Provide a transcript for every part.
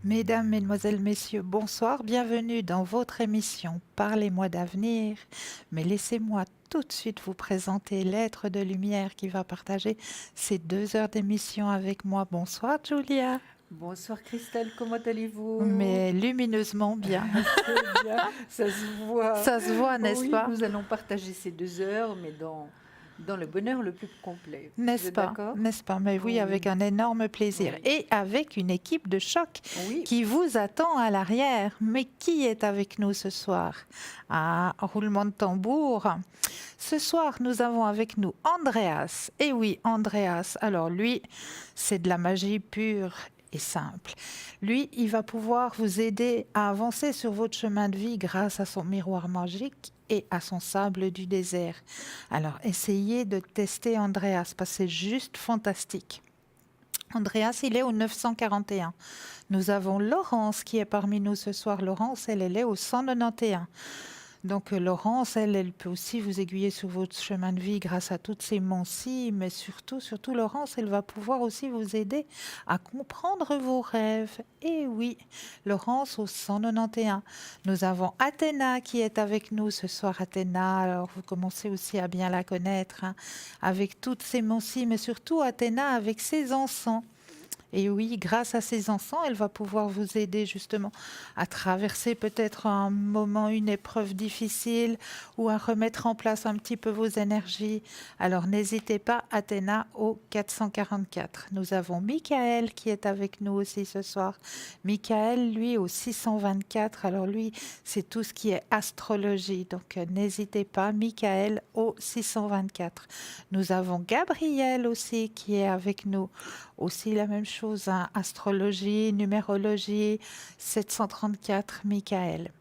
Mesdames, Mesdemoiselles, Messieurs, bonsoir, bienvenue dans votre émission Parlez-moi d'avenir. Mais laissez-moi tout de suite vous présenter l'être de lumière qui va partager ces 2 heures d'émission avec moi. Bonsoir Julia, Bonsoir Christelle, comment allez-vous? mais lumineusement bien. C'est bien, ça se voit. Ça se voit, n'est-ce Oui, pas? nous allons partager ces 2 heures, mais dans le bonheur le plus complet. Vous N'est-ce êtes pas? d'accord? N'est-ce pas? Mais oui, avec Oui, un énorme plaisir. oui, Et avec une équipe de choc oui. qui vous attend à l'arrière. Mais qui est avec nous ce soir? Ah, roulement de tambour. Ce soir, nous avons avec nous Andreas. Et oui, Andreas. Alors lui, c'est de la magie pure et simple. Lui, il va pouvoir vous aider à avancer sur votre chemin de vie grâce à son miroir magique et à son sable du désert. Alors, essayez de tester Andreas parce que c'est juste fantastique. Andreas, il est au 941. Nous avons Laurence qui est parmi nous ce soir. Laurence, elle est au 191. Donc Laurence, elle peut aussi vous aiguiller sur votre chemin de vie grâce à toutes ces menties, mais surtout, Laurence, elle va pouvoir aussi vous aider à comprendre vos rêves. Et oui, Laurence au 191. Nous avons Athéna qui est avec nous ce soir. Athéna, alors vous commencez aussi à bien la connaître, hein, avec toutes ses menties, mais surtout Athéna avec ses encens. Et oui, grâce à ces encens, elle va pouvoir vous aider justement à traverser peut-être un moment, une épreuve difficile ou à remettre en place un petit peu vos énergies. Alors n'hésitez pas, Athéna au 444. Nous avons Michael qui est avec nous aussi ce soir. Michael, lui, au 624. Alors lui, c'est tout ce qui est astrologie. Donc n'hésitez pas, Michael au 624. Nous avons Gabriel aussi qui est avec nous. Aussi la même chose, hein, astrologie, numérologie, 734, Michael.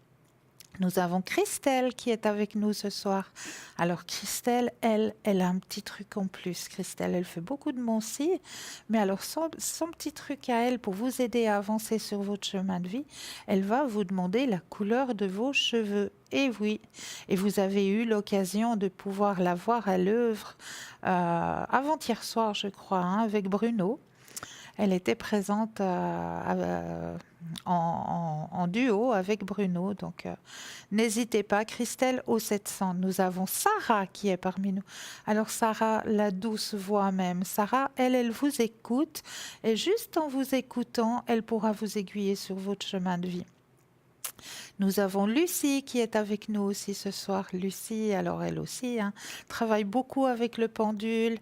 Nous avons Christelle qui est avec nous ce soir. Alors Christelle, elle a un petit truc en plus. Christelle, elle fait beaucoup de mencies, mais alors son petit truc à elle pour vous aider à avancer sur votre chemin de vie, elle va vous demander la couleur de vos cheveux. Et oui, et vous avez eu l'occasion de pouvoir la voir à l'œuvre avant-hier soir, je crois, hein, avec Bruno. Elle était présente en duo avec Bruno. Donc, n'hésitez pas. Christelle au 700. Nous avons Sarah qui est parmi nous. Alors, Sarah, la douce voix même. Sarah, elle vous écoute. Et juste en vous écoutant, elle pourra vous aiguiller sur votre chemin de vie. Nous avons Lucie qui est avec nous aussi ce soir. Lucie, alors elle aussi, hein, travaille beaucoup avec le pendule.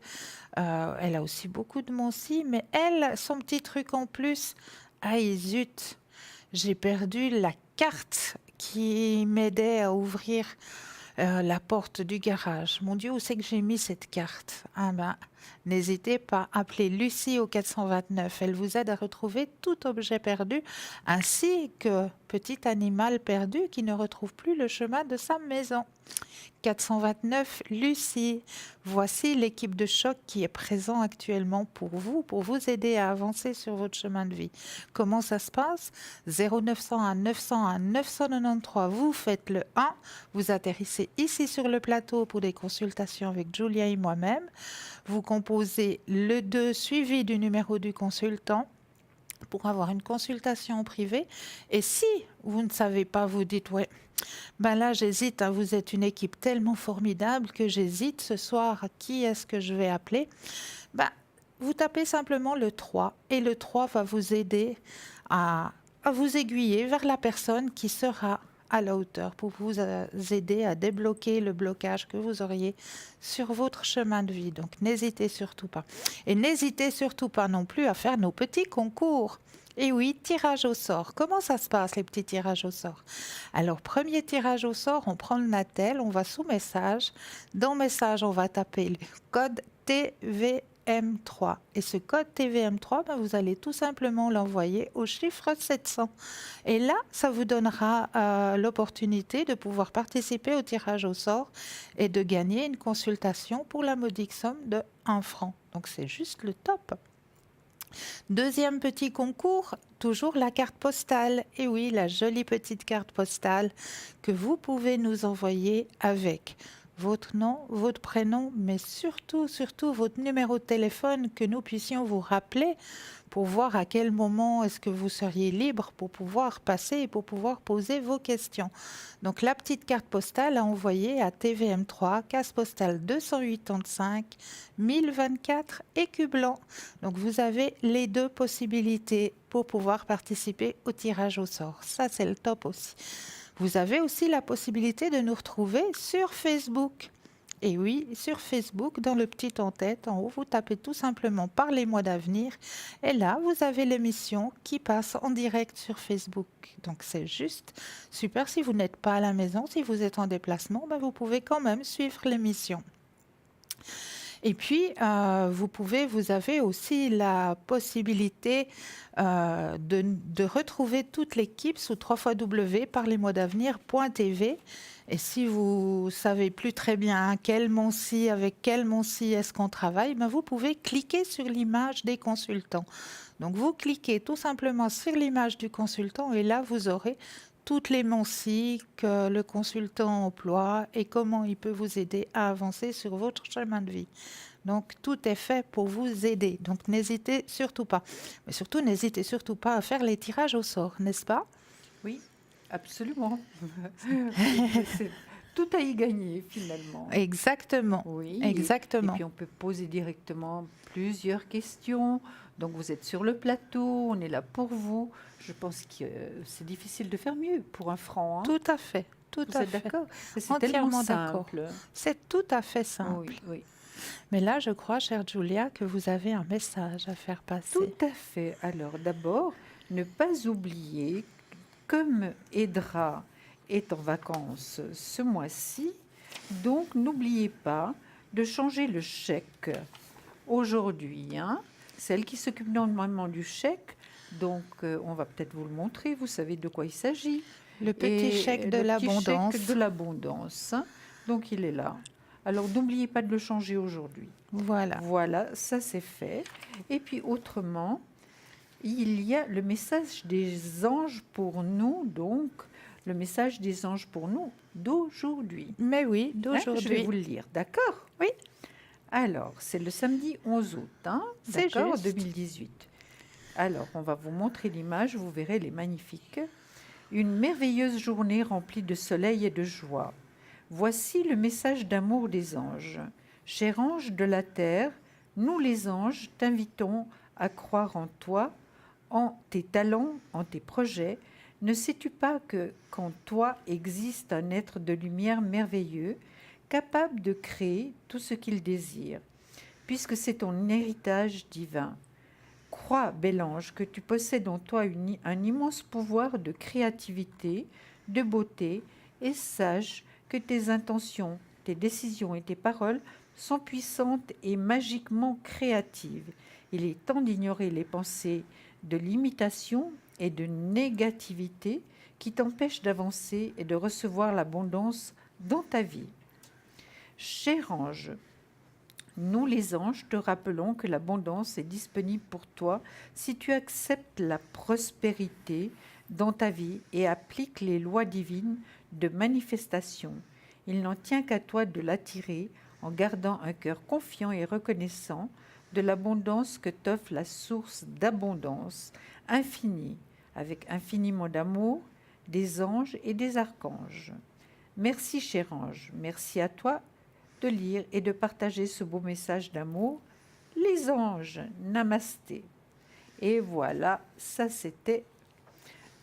Elle a aussi beaucoup de mencies, mais elle, son petit truc en plus, aïe zut, j'ai perdu la carte qui m'aidait à ouvrir la porte du garage. Mon Dieu, où c'est que j'ai mis cette carte? Ah ben, n'hésitez pas à appeler Lucie au 429. Elle vous aide à retrouver tout objet perdu, ainsi que petit animal perdu qui ne retrouve plus le chemin de sa maison. 429, Lucie. Voici l'équipe de choc qui est présent actuellement pour vous aider à avancer sur votre chemin de vie. Comment ça se passe? 0901 901 993, vous faites le 1, vous atterrissez ici sur le plateau pour des consultations avec Julia et moi-même. Vous composez le 2 suivi du numéro du consultant pour avoir une consultation privée. Et si vous ne savez pas, vous dites, ouais, ben là j'hésite, hein, vous êtes une équipe tellement formidable que j'hésite ce soir, qui est-ce que je vais appeler? Ben, vous tapez simplement le 3 et le 3 va vous aider à vous aiguiller vers la personne qui sera à la hauteur pour vous aider à débloquer le blocage que vous auriez sur votre chemin de vie. Donc n'hésitez surtout pas. Et n'hésitez surtout pas non plus à faire nos petits concours. Et oui, tirage au sort. Comment ça se passe, les petits tirages au sort? Alors, premier tirage au sort, on prend le Natel, on va sous message. Dans message, on va taper le code TVM3. Et ce code TVM3, ben, vous allez tout simplement l'envoyer au chiffre 700. Et là, ça vous donnera l'opportunité de pouvoir participer au tirage au sort et de gagner une consultation pour la modique somme de 1 franc. Donc, c'est juste le top. Deuxième petit concours, toujours la carte postale. Et oui, la jolie petite carte postale que vous pouvez nous envoyer avec votre nom, votre prénom, mais surtout, surtout votre numéro de téléphone, que nous puissions vous rappeler pour voir à quel moment est-ce que vous seriez libre pour pouvoir passer et pour pouvoir poser vos questions. Donc la petite carte postale à envoyer à TVM3, case postale 285 1024 Écu Blanc. Donc vous avez les deux possibilités pour pouvoir participer au tirage au sort. Ça, c'est le top aussi. Vous avez aussi la possibilité de nous retrouver sur Facebook. Et oui, sur Facebook, dans le petit en-tête, en haut, vous tapez tout simplement Parlez-moi d'avenir. Et là, vous avez l'émission qui passe en direct sur Facebook. Donc c'est juste super. Si vous n'êtes pas à la maison, si vous êtes en déplacement, ben, vous pouvez quand même suivre l'émission. Et puis, vous avez aussi la possibilité de retrouver toute l'équipe sous www.parlezmoi-d'avenir.tv. Et si vous savez plus très bien avec quel Monsi est-ce qu'on travaille, ben vous pouvez cliquer sur l'image des consultants. Donc, vous cliquez tout simplement sur l'image du consultant et là, vous aurez toutes les Monsi que le consultant emploie et comment il peut vous aider à avancer sur votre chemin de vie. Donc, tout est fait pour vous aider. Donc, n'hésitez surtout pas. Mais surtout, n'hésitez surtout pas à faire les tirages au sort, n'est-ce pas? Oui, absolument. C'est tout à y gagner, finalement. Exactement. Oui, Exactement. et puis on peut poser directement plusieurs questions. Donc vous êtes sur le plateau, on est là pour vous. Je pense que c'est difficile de faire mieux pour un franc. Hein. Tout à fait. Tout Vous à êtes fait. d'accord? C'est Entièrement tellement d'accord. simple. C'est tout à fait simple. Oui, oui. Mais là, je crois, chère Julia, que vous avez un message à faire passer. Tout à fait. Alors d'abord, ne pas oublier, comme Edra est en vacances ce mois-ci, donc n'oubliez pas de changer le chèque aujourd'hui. Hein. Celle qui s'occupe normalement du chèque, donc on va peut-être vous le montrer, vous savez de quoi il s'agit. Le petit chèque de l'abondance. Chèque de l'abondance. Hein. Donc il est là. Alors n'oubliez pas de le changer aujourd'hui. Voilà. Voilà, ça c'est fait. Et puis autrement, il y a le message des anges pour nous, donc le message des anges pour nous d'aujourd'hui. Mais oui, Hein, d'aujourd'hui. je vais vous le lire, d'accord? Oui. Alors, c'est le samedi 11 août, hein, C'est d'accord, juste. 2018. Alors, on va vous montrer l'image, vous verrez, elle est magnifique. Une merveilleuse journée remplie de soleil et de joie. Voici le message d'amour des anges. Cher ange de la terre, nous les anges t'invitons à croire en toi, en tes talents, en tes projets. Ne sais-tu pas qu'en toi existe un être de lumière merveilleux, capable de créer tout ce qu'il désire, puisque c'est ton héritage divin. Crois, bel ange, que tu possèdes en toi un immense pouvoir de créativité, de beauté, et sache que tes intentions, tes décisions et tes paroles sont puissantes et magiquement créatives. Il est temps d'ignorer les pensées de limitation et de négativité qui t'empêchent d'avancer et de recevoir l'abondance dans ta vie. Cher ange, nous les anges te rappelons que l'abondance est disponible pour toi si tu acceptes la prospérité dans ta vie et appliques les lois divines de manifestation. Il n'en tient qu'à toi de l'attirer en gardant un cœur confiant et reconnaissant de l'abondance que t'offre la source d'abondance infinie, avec infiniment d'amour, des anges et des archanges. Merci, cher ange, merci à toi de lire et de partager ce beau message d'amour. Les anges, namasté. Et voilà, ça c'était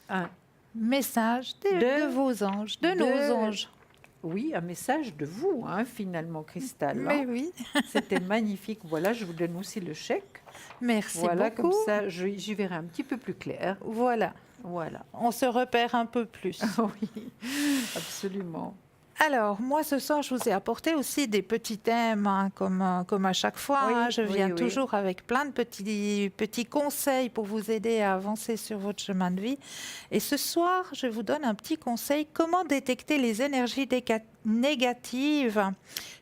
un Message de vos anges, de nos anges. Oui, un message de vous, hein, finalement, Cristal. Mais hein. oui. C'était magnifique. Voilà, je vous donne aussi le chèque. Merci Voilà, beaucoup. comme ça, j'y verrai un petit peu plus clair. Voilà. Voilà. On se repère un peu plus. Oui, absolument. Alors, moi, ce soir, je vous ai apporté aussi des petits thèmes, hein, comme à chaque fois. Oui, hein. Je viens oui. toujours avec plein de petits conseils pour vous aider à avancer sur votre chemin de vie. Et ce soir, je vous donne un petit conseil. Comment détecter les énergies négatives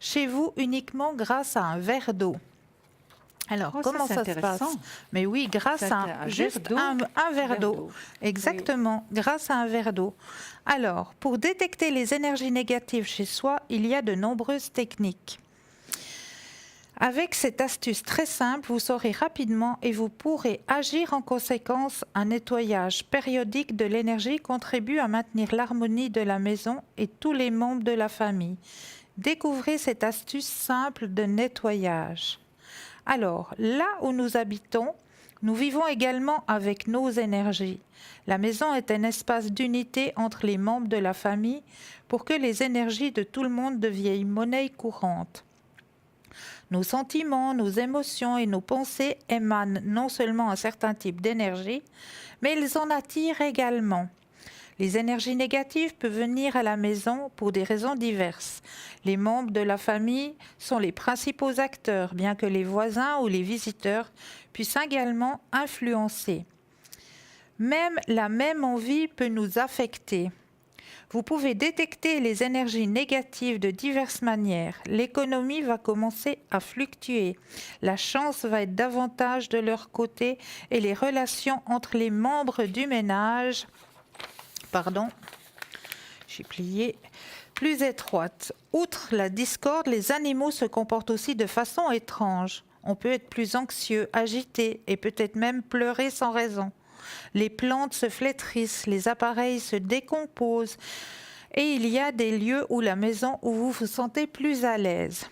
chez vous uniquement grâce à un verre d'eau? Alors, Oh, comment c'est ça se passe? intéressant. Mais oui, grâce C'est à verre d'eau. un verre d'eau. Exactement, grâce à un verre d'eau. Alors, pour détecter les énergies négatives chez soi, il y a de nombreuses techniques. Avec cette astuce très simple, vous saurez rapidement et vous pourrez agir en conséquence. Un nettoyage périodique de l'énergie contribue à maintenir l'harmonie de la maison et tous les membres de la famille. Découvrez cette astuce simple de nettoyage. Alors, là où nous habitons, nous vivons également avec nos énergies. La maison est un espace d'unité entre les membres de la famille pour que les énergies de tout le monde deviennent monnaie courante. Nos sentiments, nos émotions et nos pensées émanent non seulement un certain type d'énergie, mais ils en attirent également. Les énergies négatives peuvent venir à la maison pour des raisons diverses. Les membres de la famille sont les principaux acteurs, bien que les voisins ou les visiteurs puissent également influencer. Même la même envie peut nous affecter. Vous pouvez détecter les énergies négatives de diverses manières. L'économie va commencer à fluctuer. La chance va être davantage de leur côté et les relations entre les membres du ménage, plus étroites. Outre la discorde, les animaux se comportent aussi de façon étrange. On peut être plus anxieux, agité et peut-être même pleurer sans raison. Les plantes se flétrissent, les appareils se décomposent et il y a des lieux où la maison où vous vous sentez plus à l'aise.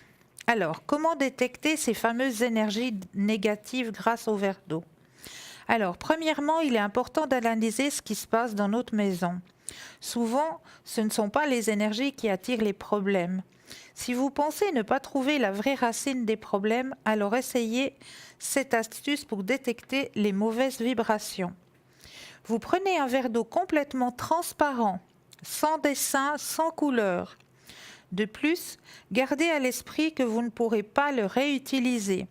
Alors, comment détecter ces fameuses énergies négatives grâce au verre d'eau? Alors, premièrement, il est important d'analyser ce qui se passe dans notre maison. Souvent, ce ne sont pas les énergies qui attirent les problèmes. Si vous pensez ne pas trouver la vraie racine des problèmes, alors essayez cette astuce pour détecter les mauvaises vibrations. Vous prenez un verre d'eau complètement transparent, sans dessin, sans couleur. De plus, gardez à l'esprit que vous ne pourrez pas le réutiliser.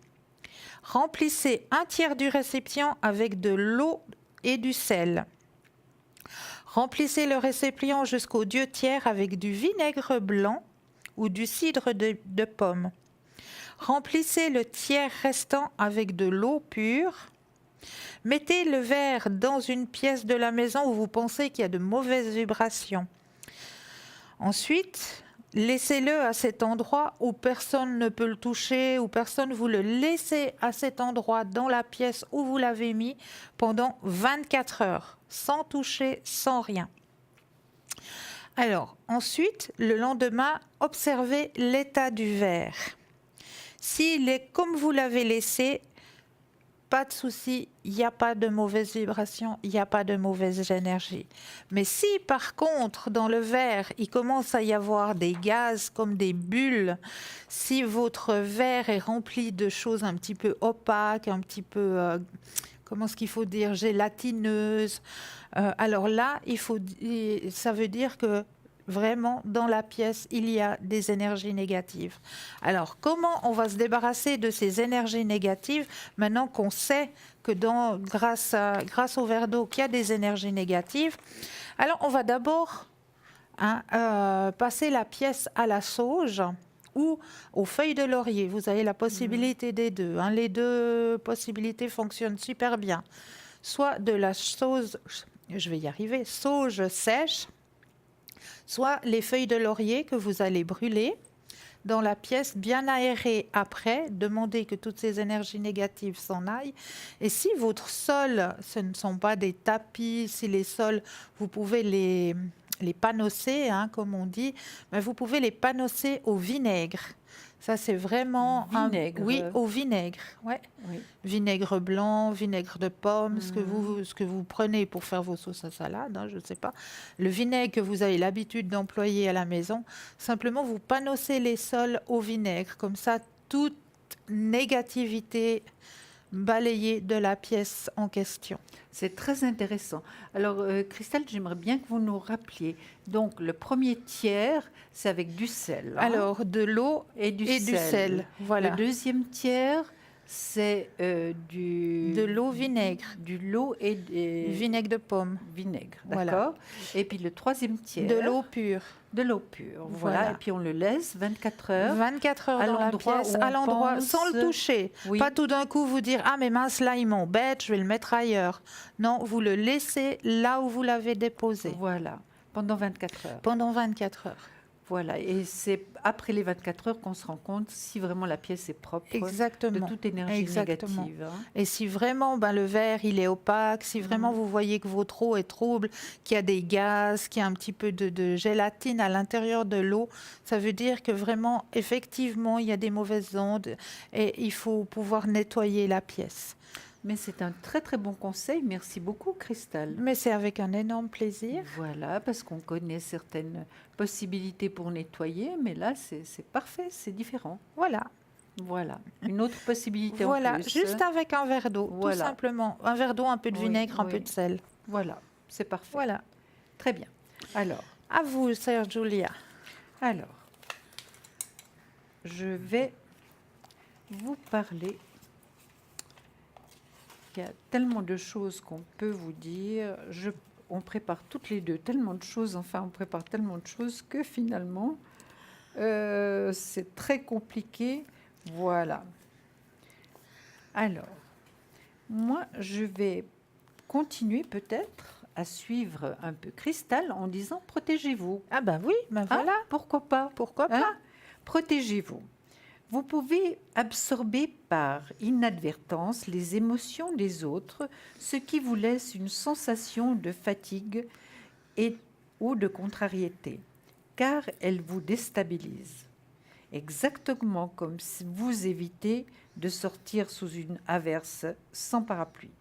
Remplissez un tiers du récipient avec de l'eau et du sel. Remplissez le récipient jusqu'au 2/3 avec du vinaigre blanc ou du cidre de pomme. Remplissez le tiers restant avec de l'eau pure. Mettez le verre dans une pièce de la maison où vous pensez qu'il y a de mauvaises vibrations. Ensuite, laissez-le à cet endroit où personne ne peut le toucher, où personne, vous le laissez à cet endroit dans la pièce où vous l'avez mis pendant 24 heures, sans toucher, sans rien. Alors, ensuite, le lendemain, observez l'état du verre. S'il est comme vous l'avez laissé, pas de souci, il n'y a pas de mauvaise vibration, il n'y a pas de mauvaise énergie. Mais si par contre dans le verre il commence à y avoir des gaz comme des bulles, si votre verre est rempli de choses un petit peu opaques, un petit peu, comment est-ce qu'il faut dire, gélatineuses, alors là ça veut dire que vraiment, dans la pièce, il y a des énergies négatives. Alors, comment on va se débarrasser de ces énergies négatives maintenant qu'on sait que grâce au verre d'eau qu'il y a des énergies négatives? Alors, on va d'abord passer la pièce à la sauge ou aux feuilles de laurier. Vous avez la possibilité des deux. Les deux possibilités fonctionnent super bien. Soit de la sauge sèche, soit les feuilles de laurier que vous allez brûler dans la pièce bien aérée après. Demandez que toutes ces énergies négatives s'en aillent. Et si votre sol, ce ne sont pas des tapis, si les sols, vous pouvez les panosser, comme on dit, mais vous pouvez les panosser au vinaigre. Ça, c'est vraiment Oui, au vinaigre. Ouais. Oui. Vinaigre blanc, vinaigre de pomme, ce que vous prenez pour faire vos sauces à salade, je ne sais pas. Le vinaigre que vous avez l'habitude d'employer à la maison, simplement vous panossez les sols au vinaigre. Comme ça, toute négativité balayée de la pièce en question. C'est très intéressant. Alors, Christelle, j'aimerais bien que vous nous rappeliez. Donc, le premier tiers, c'est avec du sel. Alors, de l'eau et du sel. Voilà. Le deuxième tiers, C'est de l'eau vinaigre, du lot et des vinaigre de pomme, vinaigre, Voilà. d'accord. Et puis le troisième tiers, de l'eau pure. de l'eau pure, voilà. Voilà. Et puis on le laisse 24 heures. 24 heures à dans la l'endroit pièce, où à on l'endroit, pense- sans le toucher. Oui. Pas tout d'un coup vous dire ah mais mince là il m'embête, je vais le mettre ailleurs. Non, vous le laissez là où vous l'avez déposé Voilà, pendant 24 heures. pendant 24 heures. Voilà, et c'est après les 24 heures qu'on se rend compte si vraiment la pièce est propre de Exactement. toute énergie Exactement. négative. Hein. Et si vraiment le verre il est opaque, si vraiment vous voyez que votre eau est trouble, qu'il y a des gaz, qu'il y a un petit peu de gélatine à l'intérieur de l'eau, ça veut dire que vraiment, effectivement, il y a des mauvaises ondes et il faut pouvoir nettoyer la pièce. Mais c'est un très très bon conseil. Merci beaucoup, Cristal. Mais c'est avec un énorme plaisir. Voilà, parce qu'on connaît certaines possibilités pour nettoyer, mais là, c'est parfait, c'est différent. Voilà. Voilà, une autre possibilité Voilà, en plus. juste avec un verre d'eau, Voilà. tout simplement. Un verre d'eau, un peu de Oui, vinaigre, un oui. peu de sel. Voilà, c'est parfait. Voilà. Très bien. Alors, À vous, sœur Julia. je vais vous parler. Il y a tellement de choses qu'on peut vous dire. On prépare toutes les deux tellement de choses, enfin on prépare tellement de choses que finalement c'est très compliqué. Voilà. Alors, moi je vais continuer peut-être à suivre un peu Cristal en disant protégez-vous. Ah ben oui, ben Hein, voilà. pourquoi pas? Pourquoi Hein? pas? Protégez-vous. Vous pouvez absorber par inadvertance les émotions des autres, ce qui vous laisse une sensation de fatigue ou de contrariété, car elles vous déstabilisent. Exactement comme si vous évitez de sortir sous une averse sans parapluie.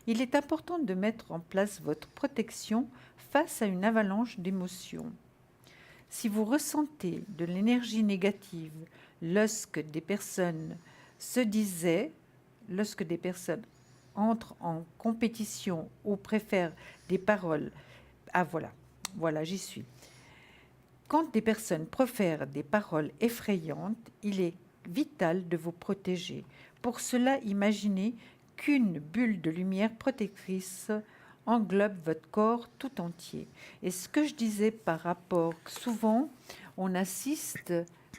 Il est important de mettre en place votre protection face à une avalanche d'émotions. Si vous ressentez de l'énergie négative lorsque des personnes entrent en compétition ou préfèrent des paroles, voilà, j'y suis. Quand des personnes préfèrent des paroles effrayantes, il est vital de vous protéger. Pour cela, imaginez qu'une bulle de lumière protectrice englobe votre corps tout entier. Et ce que je disais par rapport, souvent, on assiste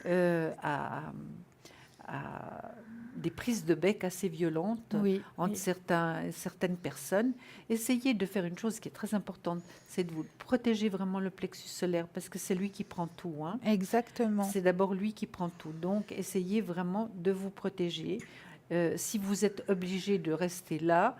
à des prises de bec assez violentes entre certaines personnes. Essayez de faire une chose qui est très importante, c'est de vous protéger vraiment le plexus solaire, parce que c'est lui qui prend tout. Hein. Exactement. C'est d'abord lui qui prend tout. Donc, essayez vraiment de vous protéger. Si vous êtes obligé de rester là,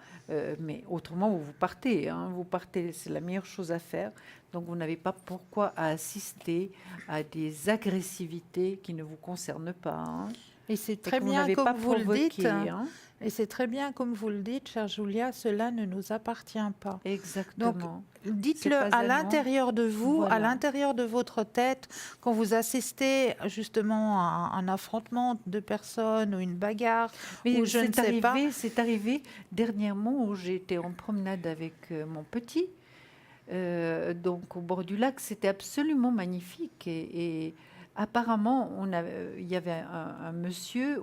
mais autrement, vous partez. Hein, vous partez, c'est la meilleure chose à faire. Donc, vous n'avez pas pourquoi assister à des agressivités qui ne vous concernent pas. Hein. Et c'est très bien comme vous le dites. Hein. Et c'est très bien comme vous le dites, chère Julia, cela ne nous appartient pas. Exactement. Donc, dites-le à l'intérieur de vous, voilà. à l'intérieur de votre tête, quand vous assistez justement à un affrontement de personnes ou une bagarre, mais ou je ne sais pas. C'est arrivé dernièrement où j'étais en promenade avec mon petit, donc au bord du lac. C'était absolument magnifique. Et apparemment, il y avait un monsieur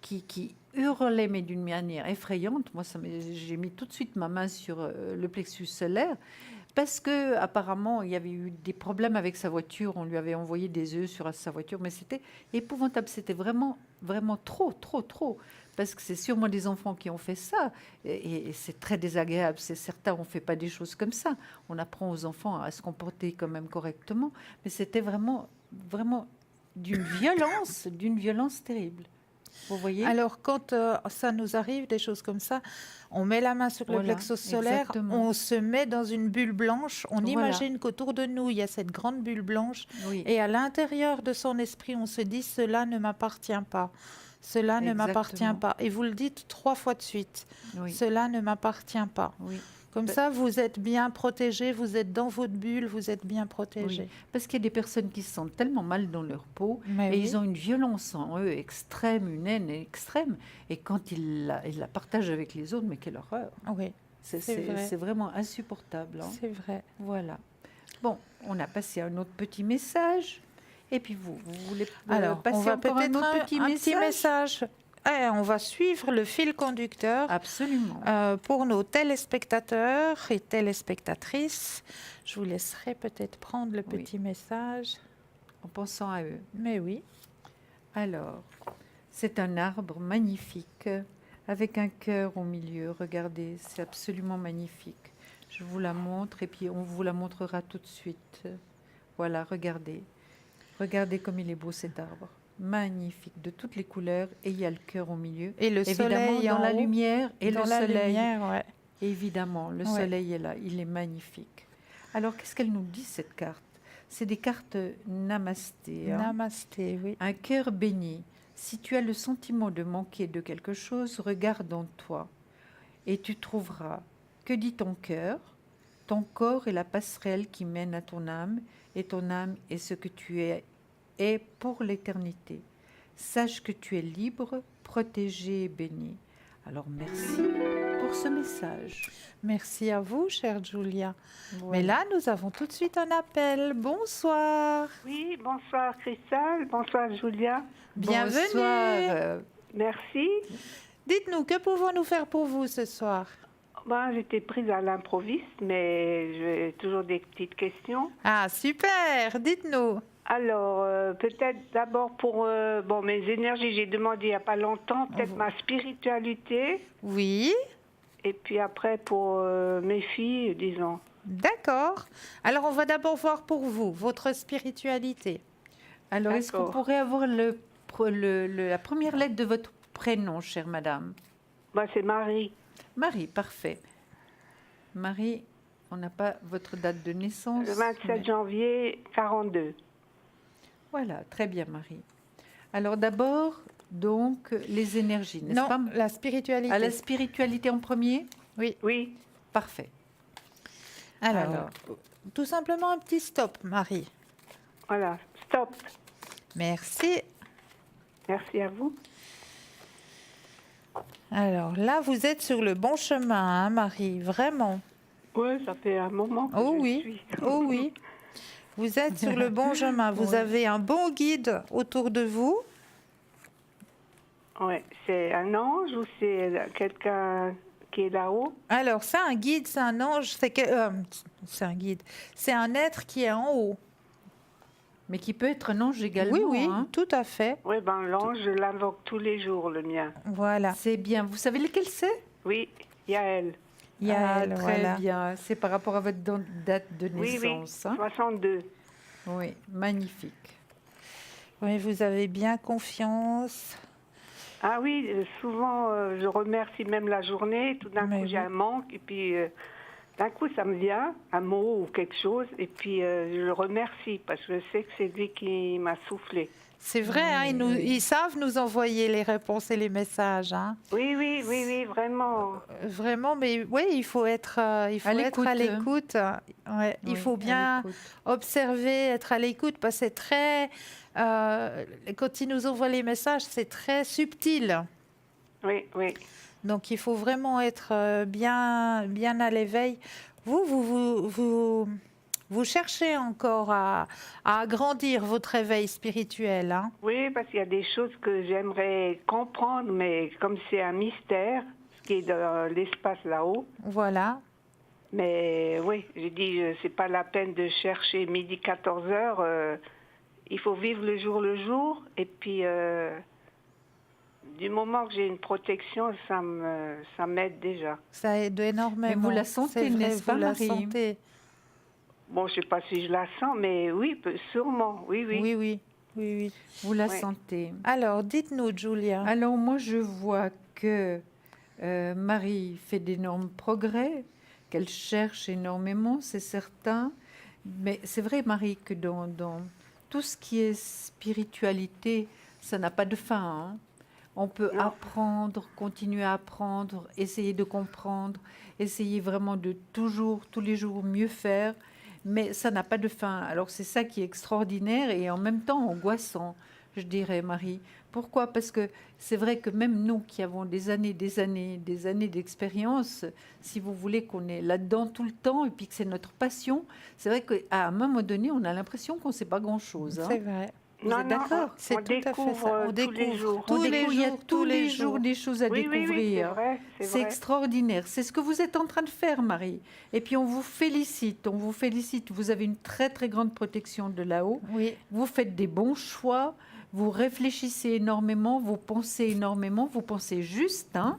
qui hurlait, mais d'une manière effrayante. Moi, j'ai mis tout de suite ma main sur le plexus solaire, parce que apparemment il y avait eu des problèmes avec sa voiture. On lui avait envoyé des œufs sur sa voiture, mais c'était épouvantable. C'était vraiment, vraiment trop. Parce que c'est sûrement des enfants qui ont fait ça, et c'est très désagréable. C'est certain, on ne fait pas des choses comme ça. On apprend aux enfants à se comporter quand même correctement, mais c'était vraiment d'une violence terrible. Vous voyez ? Alors, quand ça nous arrive, des choses comme ça, on met la main sur le plexus solaire, exactement. on se met dans une bulle blanche, on imagine qu'autour de nous, il y a cette grande bulle blanche, et à l'intérieur de son esprit, on se dit « cela ne m'appartient pas ». Cela ne m'appartient pas. Et vous le dites 3 fois de suite. Cela ne m'appartient pas. Comme ça, vous êtes bien protégé, vous êtes dans votre bulle, vous êtes bien protégé. Parce qu'il y a des personnes qui se sentent tellement mal dans leur peau, ils ont une violence en eux extrême, une haine extrême. Et quand ils la partagent avec les autres, mais quelle horreur. Oui, c'est vraiment insupportable. Hein. C'est vrai. Voilà. Bon, on a passé un autre petit message. Et puis vous voulez passer encore un autre petit message? on va suivre le fil conducteur Absolument. pour nos téléspectateurs et téléspectatrices. Je vous laisserai peut-être prendre le Oui. petit message. En pensant à eux. Mais oui. Alors, c'est un arbre magnifique avec un cœur au milieu. Regardez, c'est absolument magnifique. Je vous la montre et puis on vous la montrera tout de suite. Voilà, regardez. Regardez comme il est beau cet arbre. Magnifique, de toutes les couleurs. Et il y a le cœur au milieu. Et le Évidemment, soleil dans en la haut, lumière et dans le la soleil. lumière, ouais. Évidemment, le Ouais. soleil est là. Il est magnifique. Alors, qu'est-ce qu'elle nous dit, cette carte? C'est des cartes namasté. Hein. Namasté, oui. Un cœur béni. Si tu as le sentiment de manquer de quelque chose, regarde en toi et tu trouveras. Que dit ton cœur? Ton corps est la passerelle qui mène à ton âme et ton âme est ce que tu es pour l'éternité. Sache que tu es libre, protégé et béni. Alors merci pour ce message. Merci à vous, chère Julia. Voilà. Mais là, nous avons tout de suite un appel. Bonsoir. Oui, bonsoir Christelle, bonsoir Julia. Bienvenue. Bonsoir. Merci. Dites-nous, que pouvons-nous faire pour vous ce soir? Ben, j'étais prise à l'improviste, mais j'ai toujours des petites questions. Ah, super. Dites-nous. Alors, peut-être d'abord pour mes énergies, j'ai demandé il n'y a pas longtemps, peut-être ma spiritualité, Oui. et puis après pour mes filles, disons. D'accord. Alors, on va d'abord voir pour vous, votre spiritualité. Alors, est-ce qu'on D'accord. pourrait avoir la première lettre de votre prénom, chère madame? Ben, c'est Marie. Marie, parfait. Marie, on n'a pas votre date de naissance. Le 27 mais- janvier 42. Voilà, très bien, Marie. Alors d'abord, donc, les énergies, n'est-ce Non, pas? la spiritualité. À la spiritualité en premier? Oui, Parfait. Alors, tout simplement un petit stop, Marie. voilà, stop. Merci. Merci à vous. Alors là, vous êtes sur le bon chemin, hein, Marie, vraiment. Oui, ça fait un moment que Oh je oui, suis. oh oui. Vous êtes sur le bon chemin. Vous Oui. avez un bon guide autour de vous. Ouais, c'est un ange ou c'est quelqu'un qui est là-haut? Alors, c'est un guide, c'est un ange, c'est un guide. C'est un être qui est en haut. Mais qui peut être un ange également. Oui, oui, hein. tout à fait. Oui, ben l'ange, je l'invoque tous les jours, le mien. Voilà. C'est bien. Vous savez lequel c'est? Oui, Yael. Yael, très voilà. bien. C'est par rapport à votre date de Oui, oui, naissance. hein. 62. Oui, magnifique. Oui, vous avez bien confiance. Ah oui, souvent, je remercie même la journée. Tout d'un Mais coup, j'ai oui. un manque. Et puis, d'un coup, ça me vient, un mot ou quelque chose. Et puis, je le remercie parce que je sais que c'est lui qui m'a soufflé. C'est vrai, hein, ils savent nous envoyer les réponses et les messages. Hein. Oui, oui, oui, oui, vraiment. Vraiment, mais oui, il faut être à l'écoute. Ouais, il Oui, faut à bien l'écoute. observer, être à l'écoute, parce que c'est très... quand ils nous envoient les messages, c'est très subtil. Oui, oui. Donc, il faut vraiment être bien à l'éveil. Vous cherchez encore à agrandir votre éveil spirituel. Hein. Oui, parce qu'il y a des choses que j'aimerais comprendre, mais comme c'est un mystère, ce qui est dans l'espace là-haut. Voilà. Mais oui, j'ai dit, c'est pas la peine de chercher midi 14 heures. Il faut vivre le jour. Et puis, du moment que j'ai une protection, ça m'aide déjà. Ça aide énormément. Mais vous la sentez, C'est vrai, n'est-ce pas, vous la Marie? sentez. Bon, je sais pas si je la sens, mais oui, sûrement. Oui, oui. Oui, oui, oui, oui. Vous la Ouais. sentez. Alors, dites-nous, Julia. Alors moi, je vois que Marie fait d'énormes progrès, qu'elle cherche énormément, c'est certain. Mais c'est vrai, Marie, que dans tout ce qui est spiritualité, ça n'a pas de fin. hein. On peut Non. apprendre, continuer à apprendre, essayer de comprendre, essayer vraiment de toujours, tous les jours, mieux faire. Mais ça n'a pas de fin. Alors c'est ça qui est extraordinaire et en même temps angoissant, je dirais, Marie. Pourquoi? Parce que c'est vrai que même nous qui avons des années d'expérience, si vous voulez qu'on est là-dedans tout le temps et puis que c'est notre passion, c'est vrai qu'à un moment donné, on a l'impression qu'on ne sait pas grand-chose. hein. C'est vrai. Vous êtes d'accord? C'est on tout à fait découvre ça. On tous les découvre jours. tous les Il y a jours, tous les jours des choses à Oui, oui, oui, c'est découvrir. vrai, c'est C'est vrai. extraordinaire. C'est ce que vous êtes en train de faire, Marie. Et puis on vous félicite. On vous félicite. Vous avez une très très grande protection de là-haut. Oui. Vous faites des bons choix. Vous réfléchissez énormément. Vous pensez énormément. Vous pensez juste. Hein.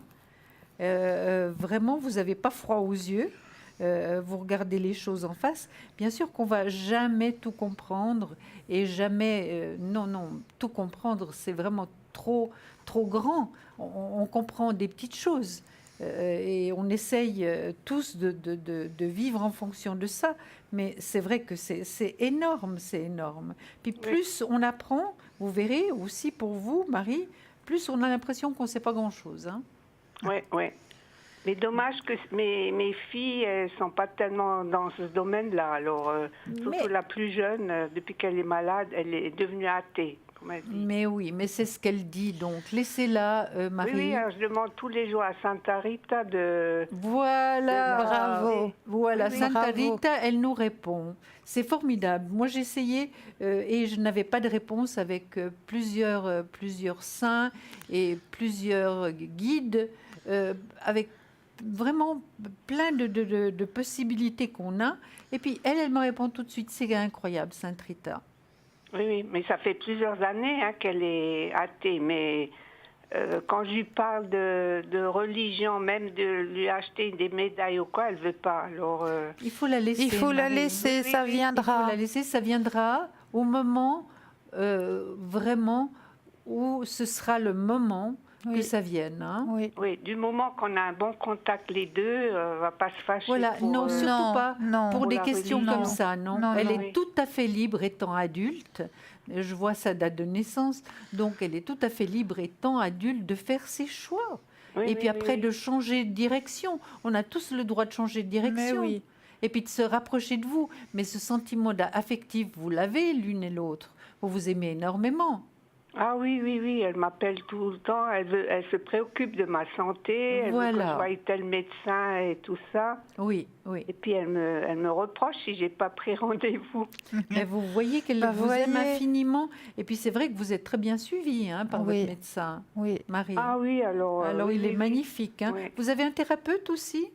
Vraiment, vous n'avez pas froid aux yeux. Vous regardez les choses en face. Bien sûr qu'on va jamais tout comprendre et jamais, non, tout comprendre, c'est vraiment trop grand. On comprend des petites choses et on essaye tous de vivre en fonction de ça. Mais c'est vrai que c'est énorme, c'est énorme. Puis plus on apprend, vous verrez aussi pour vous, Marie, plus on a l'impression qu'on ne sait pas grand-chose. Hein. Oui, oui. Mais dommage que mes filles, elles ne sont pas tellement dans ce domaine-là. Alors, surtout la plus jeune, depuis qu'elle est malade, elle est devenue athée, comme elle dit. Mais oui, mais c'est ce qu'elle dit. Donc, laissez-la, Marie. Oui, alors je demande tous les jours à Santa Rita de... Voilà. Bravo. Voilà, Oui, Santa bravo. Rita, elle nous répond. C'est formidable. Moi, j'ai essayé et je n'avais pas de réponse avec plusieurs saints et plusieurs guides, avec vraiment plein de possibilités qu'on a. Et puis, elle me répond tout de suite. C'est incroyable, Sainte Rita. Oui, oui, mais ça fait plusieurs années qu'elle est athée. Mais quand je lui parle de religion, même de lui acheter des médailles ou quoi, elle ne veut pas. Alors, Il faut la laisser. Il faut la Marie. laisser, ça Il faut viendra. la laisser, ça viendra au moment vraiment où ce sera le moment que Oui. ça vienne. Hein. Oui. oui, du moment qu'on a un bon contact les deux, on ne va pas se fâcher. Voilà, pour, non, surtout Non, pas non. pour Pour des la questions religion. comme ça, non. Non, Elle non. est tout à fait libre étant adulte. Je vois sa date de naissance, donc elle est tout à fait libre étant adulte de faire ses choix. Oui, Et oui, puis après oui, de changer de direction. On a tous le droit de changer de Mais direction. oui. Et puis de se rapprocher de vous. Mais ce sentiment affectif, vous l'avez l'une et l'autre. Vous vous aimez énormément. Ah oui, oui, oui, elle m'appelle tout le temps, elle se préoccupe de ma santé, elle veut que Voilà. je voie tel médecin et tout ça. Oui, oui. Et puis elle me reproche si j'ai pas pris rendez-vous. Mais vous voyez qu'elle Bah, vous aime voyez. infiniment. Et puis c'est vrai que vous êtes très bien suivie par Oui. votre médecin, Oui. Marie. Ah oui, alors... Alors oui, il oui, est oui. magnifique. Hein. Oui. Vous avez un thérapeute aussi?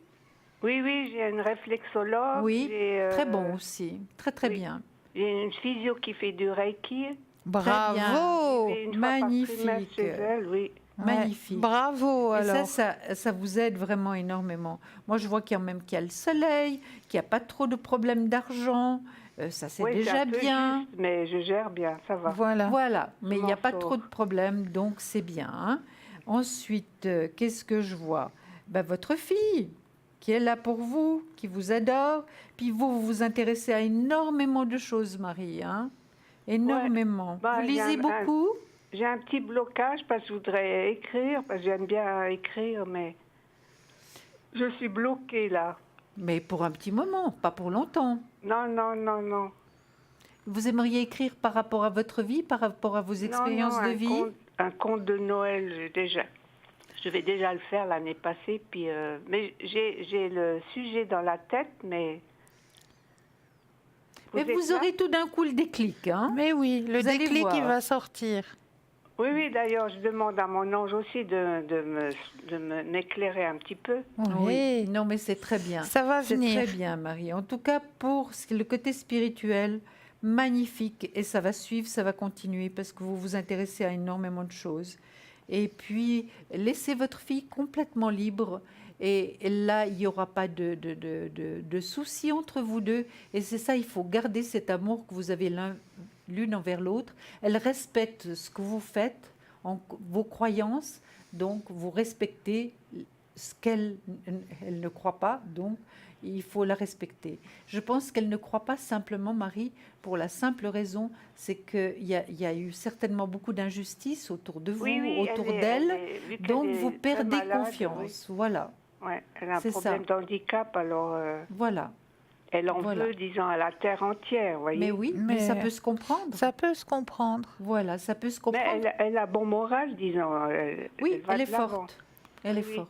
Oui, oui, j'ai une réflexologue. Oui, j'ai, très bon aussi. Très, très oui. bien. J'ai une physio qui fait du Reiki. Bravo. Et une fois magnifique. par trimestre chez elle, oui. Ouais. Magnifique. Bravo Et alors. ça vous aide vraiment énormément. Moi, je vois qu'il y a même qu'il y a le soleil, qu'il n'y a pas trop de problèmes d'argent. Ça, c'est Oui, déjà un peu bien. juste, mais je gère bien, ça va. Voilà. Voilà, mais il n'y a m'en pas sors. trop de problèmes, donc c'est bien. Hein. Ensuite, qu'est-ce que je vois? Votre fille, qui est là pour vous, qui vous adore. Puis vous vous intéressez à énormément de choses, Marie. Hein. Énormément. Bah, vous il y a lisez beaucoup? J'ai un petit blocage parce que je voudrais écrire, parce que j'aime bien écrire, mais je suis bloquée là. Mais pour un petit moment, pas pour longtemps. Non, non, non, non. Vous aimeriez écrire par rapport à votre vie, par rapport à vos expériences Non, de un vie? un conte de Noël, je vais déjà le faire l'année passée, puis mais j'ai le sujet dans la tête, mais... Mais êtes vous là? aurez tout d'un coup le déclic. Hein. Mais oui, le Vous allez déclic voir. il va sortir. Oui, oui, d'ailleurs, je demande à mon ange aussi m'éclairer un petit peu. Oui. Non, mais c'est très bien. Ça va C'est venir. très bien, Marie. En tout cas, pour le côté spirituel, magnifique. Et ça va suivre, ça va continuer parce que vous vous intéressez à énormément de choses. Et puis, laissez votre fille complètement libre. Et là, il n'y aura pas de soucis entre vous deux. Et c'est ça, il faut garder cet amour que vous avez l'une envers l'autre. Elle respecte ce que vous faites, vos croyances. Donc, vous respectez ce qu'elle ne croit pas. Donc, il faut la respecter. Je pense qu'elle ne croit pas simplement, Marie, pour la simple raison, c'est qu'il y a eu certainement beaucoup d'injustices autour de vous, Oui, oui, autour d'elle. vu qu'elle Donc, est vous très perdez malade, confiance. Voilà. Oui. Ouais, elle a un C'est problème ça. d'handicap, alors Voilà. elle en Voilà. veut, disons, à la terre entière, vous voyez. Mais oui, mais Mais ça peut se comprendre. Ça peut se comprendre. Voilà, ça peut se Mais comprendre. elle a bon moral, disons. Oui, va elle est de l'avant. forte. Elle est Oui. forte.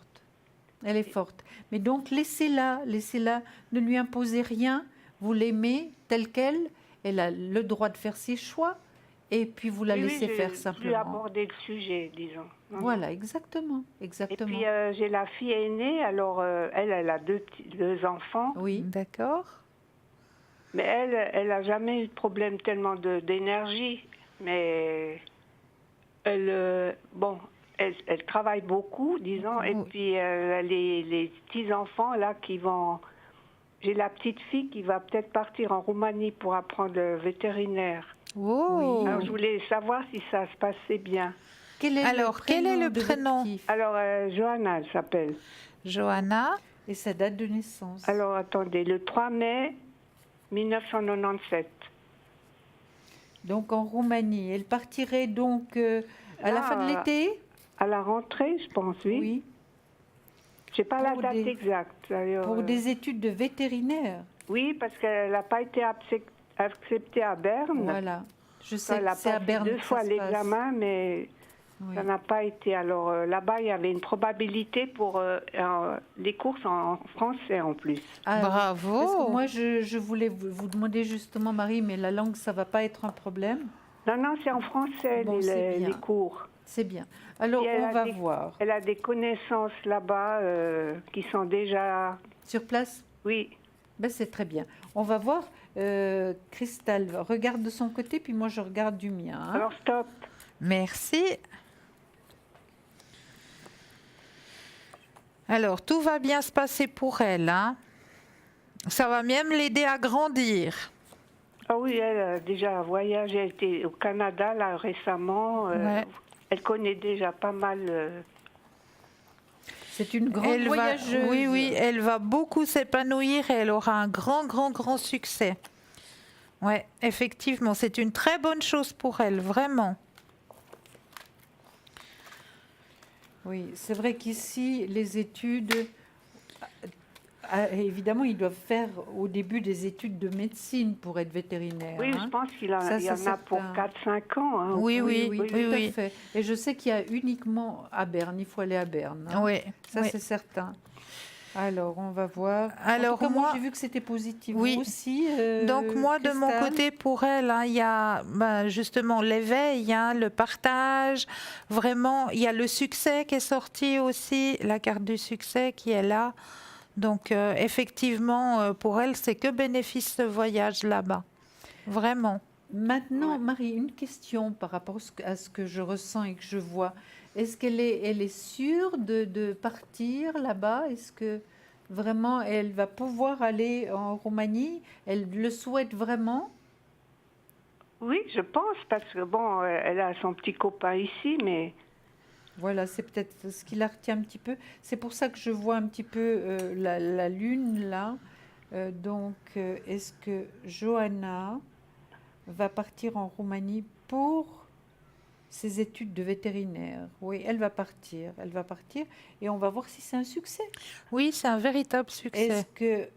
Elle est forte. Mais donc, laissez-la. Ne lui imposez rien. Vous l'aimez telle qu'elle. Elle a le droit de faire ses choix. et puis vous la Oui, oui, laissez je faire n'ai plus simplement. abordé le sujet, disons. Non, non. Voilà, exactement, Et exactement. puis, j'ai la fille aînée, alors elle a deux enfants, Oui, D'accord. mais elle a jamais eu de problème tellement d'énergie, mais bon, elle travaille beaucoup, disons, et Oui. puis les petits-enfants, là, qui vont... J'ai la petite fille qui va peut-être partir en Roumanie pour apprendre le vétérinaire. Oh. Alors, je voulais savoir si ça se passait bien. Alors, quel est le de votre prénom? petite Alors, Johanna, elle s'appelle. Johanna. et sa date de naissance? Alors, attendez, le 3 mai 1997. Donc en Roumanie, elle partirait donc à la Là, fin de l'été? À la rentrée, je pense, oui. Oui. Je n'ai pas la Pour date des- exacte, d'ailleurs. Pour des études de vétérinaire. Oui, parce qu'elle n'a pas été acceptée à Berne. Voilà. Je sais Elle que a c'est à passé Berne 2 que ça fois se passe. l'examen, mais Oui. ça n'a pas été. Alors là-bas, il y avait une probabilité pour les courses en français en plus. Ah, Bravo. Parce que moi, je voulais vous demander justement, Marie, mais la langue, ça va pas être un problème. Non, non, c'est en français Bon, c'est bien. les cours. C'est bien. Alors, Et elle on a va des- voir. Elle a des connaissances là-bas qui sont déjà... Sur place? Oui, Ben, c'est très bien. On va voir. Christelle regarde de son côté, puis moi, je regarde du mien. Hein. alors stop. Merci. Alors, tout va bien se passer pour elle, hein. Ça va même l'aider à grandir. Ah oui, elle a déjà voyagé, elle était au Canada là récemment. Ouais. Elle connaît déjà pas mal. C'est une grande Elle va, voyageuse. oui, oui, elle va beaucoup s'épanouir et elle aura un grand, grand, grand succès. Ouais, effectivement, c'est une très bonne chose pour elle, vraiment. Oui, c'est vrai qu'ici, les études, évidemment, ils doivent faire au début des études de médecine pour être vétérinaire. Oui, hein. je pense qu'il Ça, il y en c'est a pour certain. 4-5 ans. Hein. Oui, oui, oui, oui, tout oui. à fait. Et je sais qu'il y a uniquement à Berne, il faut aller à Berne. hein. Oui, Ça, oui. c'est certain. Alors, on va voir. Alors, en tout cas, moi, moi- j'ai vu que c'était positif. Oui. Vous aussi, Donc moi, de mon Christelle côté, pour elle, hein, il y a justement l'éveil, hein, le partage. Vraiment, il y a le succès qui est sorti aussi, la carte du succès qui est là. Donc effectivement, pour elle, c'est que bénéfice ce voyage là-bas. Vraiment. Maintenant, Ouais. Marie, une question par rapport à ce que je ressens et que je vois. Est-ce qu'elle elle est sûre de partir là-bas? Est-ce que vraiment elle va pouvoir aller en Roumanie? Elle le souhaite vraiment? Oui, je pense, parce que bon, elle a son petit copain ici, mais Voilà, c'est peut-être ce qui la retient un petit peu. C'est pour ça que je vois un petit peu la lune là. Est-ce que Johanna va partir en Roumanie pour ses études de vétérinaire? Oui, elle va partir. Elle va partir et on va voir si c'est un succès. Oui, c'est un véritable succès. Est-ce que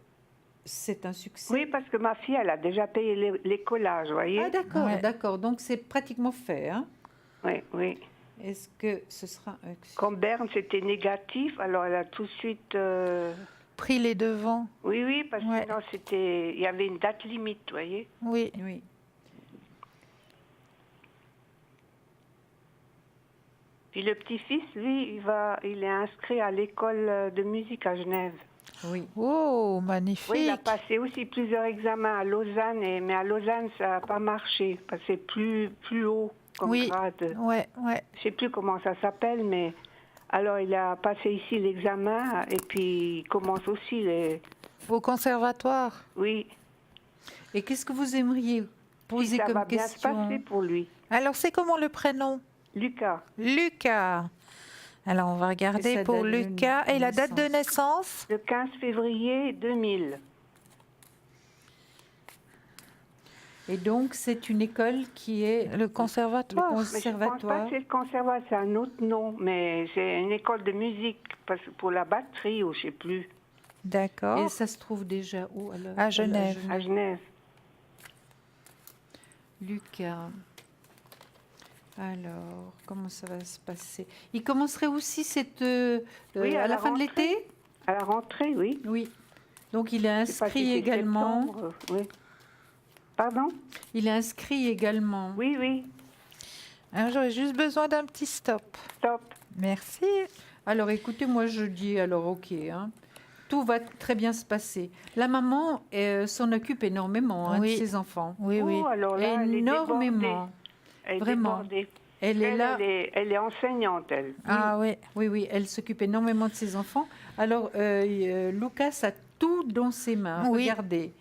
c'est un succès? oui, parce que ma fille, elle a déjà payé l'écolage, vous voyez. Ah d'accord, Ouais. d'accord. Donc c'est pratiquement fait. Hein? Oui, oui. Est-ce que ce sera un Comme Berne, c'était négatif, alors elle a tout de suite... Pris les devants. Oui, oui, parce Ouais. que sinon, il y avait une date limite, vous voyez. Oui. Oui. Puis le petit-fils, lui, il est inscrit à l'école de musique à Genève. Oui. Oh, magnifique. Oui, il a passé aussi plusieurs examens à Lausanne, mais à Lausanne, ça n'a pas marché, parce que c'est plus haut comme Oui. grade. Ouais, ouais. Je ne sais plus comment ça s'appelle, mais alors il a passé ici l'examen, et puis il commence aussi les... Au conservatoire. Oui, Et qu'est-ce que vous aimeriez si poser ça comme va bien se question? passer pour lui. Alors, c'est comment le prénom? Lucas, Lucas. Alors, on va Et regarder sa pour date de Lucas. Et la date de naissance? le 15 février 2000. Et donc, c'est une école qui est Le conservatoire. Le Mais je ne pense pas conservatoire. que c'est le conservatoire, c'est un autre nom, mais c'est une école de musique, parce que pour la batterie, ou je ne sais plus, D'accord. Et ça se trouve déjà où alors? À Genève. à Genève. Lucas. Alors, comment ça va se passer? Il commencerait aussi Oui, à à la la fin de rentrée. l'été? À la rentrée, oui. Oui. Donc, il est Je sais pas si inscrit c'est également. septembre, oui. Pardon? Il est inscrit également. Oui, oui. Alors, j'aurais juste besoin d'un petit stop. Stop. Merci. Alors écoutez, moi je dis alors ok, hein. Tout va très bien se passer. La maman s'en occupe énormément, hein, Oui. de ses enfants. Oui, oui. Oh, alors là, elle est débordée. Énormément. Elle est Vraiment. débordée. Elle est là. Elle est enseignante, elle. Ah oui. Oui, oui, elle s'occupe énormément de ses enfants. Alors, Lucas a tout dans ses mains. Oui. Regardez.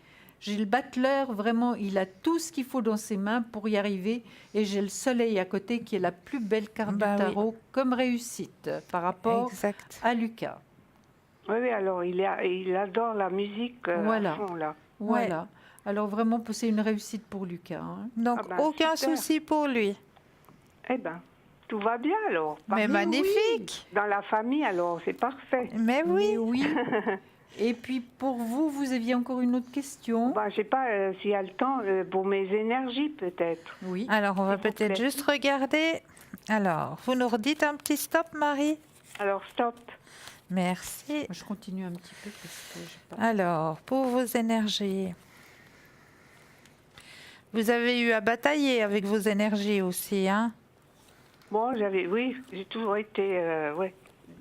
J'ai le butler, vraiment, il a tout ce qu'il faut dans ses mains pour y arriver. Et j'ai le soleil à côté qui est la plus belle carte Bah du oui. tarot comme réussite par rapport Exact. à Lucas. Oui, oui, alors il adore la musique Voilà. à fond, là. Voilà. Alors, vraiment, c'est une réussite pour Lucas, hein. Donc, Ah ben, aucun super. souci pour lui. Eh ben, tout va bien alors. Mais oui. magnifique. Dans la famille, alors, c'est parfait. Mais oui. Mais oui. Et puis, pour vous, vous aviez encore une autre question? Ben, je sais pas s'il y a le temps pour mes énergies, peut-être. Oui. Alors, on va S'il vous peut-être plaît. juste regarder. Alors, vous nous redites un petit stop, Marie? Alors, stop. Merci. Je continue un petit peu parce que j'ai pas... Alors, pour vos énergies, vous avez eu à batailler avec vos énergies aussi, hein? Bon, oui, j'ai toujours été, ouais.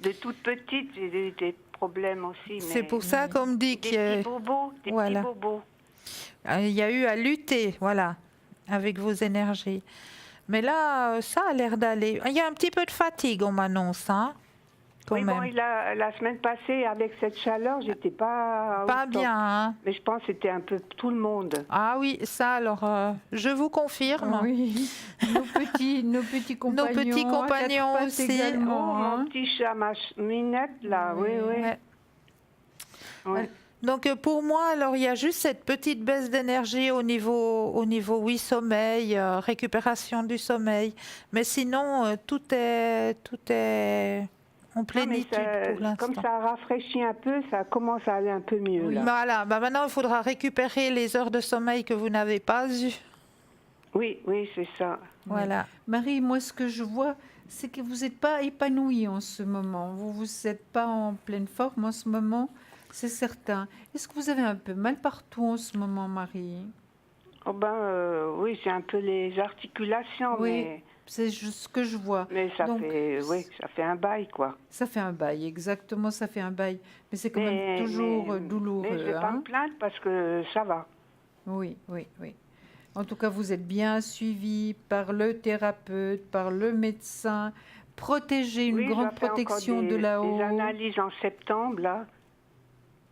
De toute petite, j'ai eu des problèmes aussi. C'est mais pour ça qu'on me dit des qu'il petits bobos, des voilà. petits bobos. y a eu à lutter, voilà, avec vos énergies. Mais là, ça a l'air d'aller. Il y a un petit peu de fatigue, on m'annonce, hein? Quand Oui, même. bon, la semaine passée, avec cette chaleur, j'étais pas... Pas au top. bien, hein? Mais je pense que c'était un peu tout le monde. Ah oui, ça alors, je vous confirme. Oui, nos petits compagnons, petits à quatre compagnons pattes aussi. Oh, également, mon hein. petit chat Minette, là, oui, oui. Ouais. Ouais. Donc pour moi, alors il y a juste cette petite baisse d'énergie au niveau oui, sommeil, récupération du sommeil. Mais sinon, tout est en Non, mais plénitude pour l'instant. comme ça rafraîchit un peu, ça commence à aller un peu mieux, Oui. là. Voilà, bah maintenant il faudra récupérer les heures de sommeil que vous n'avez pas eues. Oui, oui, c'est ça. Voilà. Marie, moi, ce que je vois, c'est que vous n'êtes pas épanouie en ce moment. Vous n'êtes pas en pleine forme en ce moment, c'est certain. Est-ce que vous avez un peu mal partout en ce moment, Marie? Oh ben, oui, c'est un peu les articulations, Oui, c'est juste ce que je vois. mais ça Donc, fait un bail, quoi. Ça fait un bail, exactement, ça fait un bail. Mais c'est quand même toujours douloureux. Mais je vais pas hein. me plaindre parce que ça va. Oui, oui, oui. En tout cas, vous êtes bien suivi par le thérapeute, par le médecin, protégé, une Oui, je grande vais faire encore protection de des là-haut. analyses en septembre, là.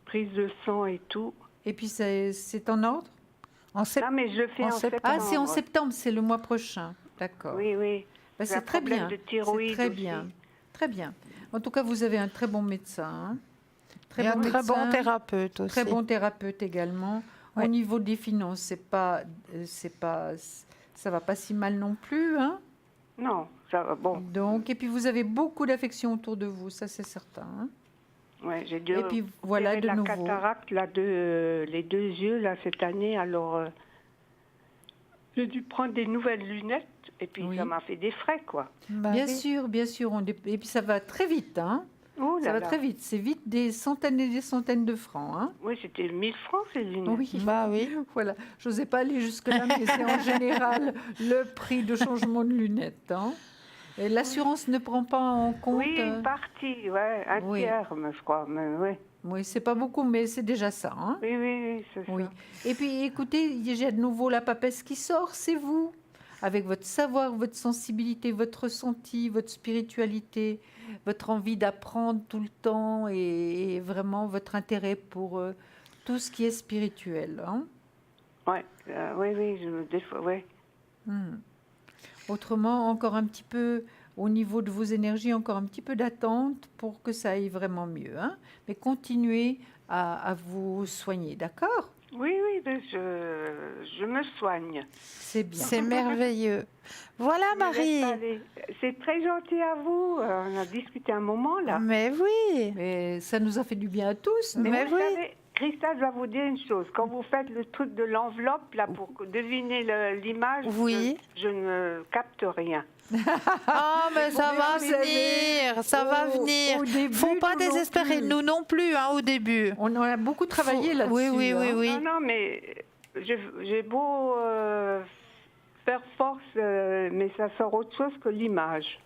Prise de sang et tout. Et puis, c'est en ordre? En sept- Non, mais je le fais en en septembre. septembre. Ah, c'est en septembre, c'est le mois prochain. D'accord. Oui, oui. Bah, J'ai un c'est très problème bien. de C'est thyroïde très aussi. bien. Très bien. En tout cas, vous avez un très bon médecin. hein. Très Et un très bon médecin, thérapeute aussi. très bon thérapeute également. Ouais. Au niveau des finances, ça va pas si mal non plus, hein. Non, ça va. Bon, Donc, et puis vous avez beaucoup d'affection autour de vous, ça c'est certain. hein. ouais, j'ai dû Et puis voilà opérer de la nouveau. cataracte, là, les deux yeux, là, cette année. Alors, j'ai dû prendre des nouvelles lunettes. Et puis, Oui. ça m'a fait des frais, quoi. Bah Bien oui. sûr, bien sûr. Et puis ça va très vite, hein. Oh Ça là va là. très vite. C'est vite des centaines et des centaines de francs, hein. Oui, c'était 1000 francs, ces lunettes. Oui. Bah oui. Voilà, je n'osais pas aller jusque-là, mais c'est en général le prix de changement de lunettes. hein. Et l'assurance ne prend pas en compte. Oui, une partie, ouais, un oui. tiers, mais je crois. Mais oui, Oui, c'est pas beaucoup, mais c'est déjà ça. hein. oui, oui, oui, c'est Oui. ça. Et puis, écoutez, j'ai de nouveau la papesse qui sort, c'est vous. Avec votre savoir, votre sensibilité, votre ressenti, votre spiritualité, votre envie d'apprendre tout le temps et vraiment votre intérêt pour tout ce qui est spirituel. hein. Ouais, oui, oui, des fois, ouais. Hmm. Autrement, encore un petit peu au niveau de vos énergies, encore un petit peu d'attente pour que ça aille vraiment mieux. hein. Mais continuez à vous soigner, d'accord? Oui, oui, mais je me soigne. C'est bien. C'est merveilleux. Voilà, Je me laisse Marie. aller. C'est très gentil à vous. On a discuté un moment, là. Mais oui. Mais ça nous a fait du bien à tous. Mais Mais vous oui. savez, Christelle, je vais vous dire une chose. Quand vous faites le truc de l'enveloppe, là, pour deviner l'image, Oui. je ne capte rien. Ah, mais ça Mais va vous savez, venir. Ça va venir. au début, Faut pas nous non désespérer. plus. Nous non plus, hein, au début. On en a beaucoup travaillé Faut- là-dessus. Oui, oui, oui, hein. oui. Non, non, mais j'ai beau super force, mais ça sort autre chose que l'image.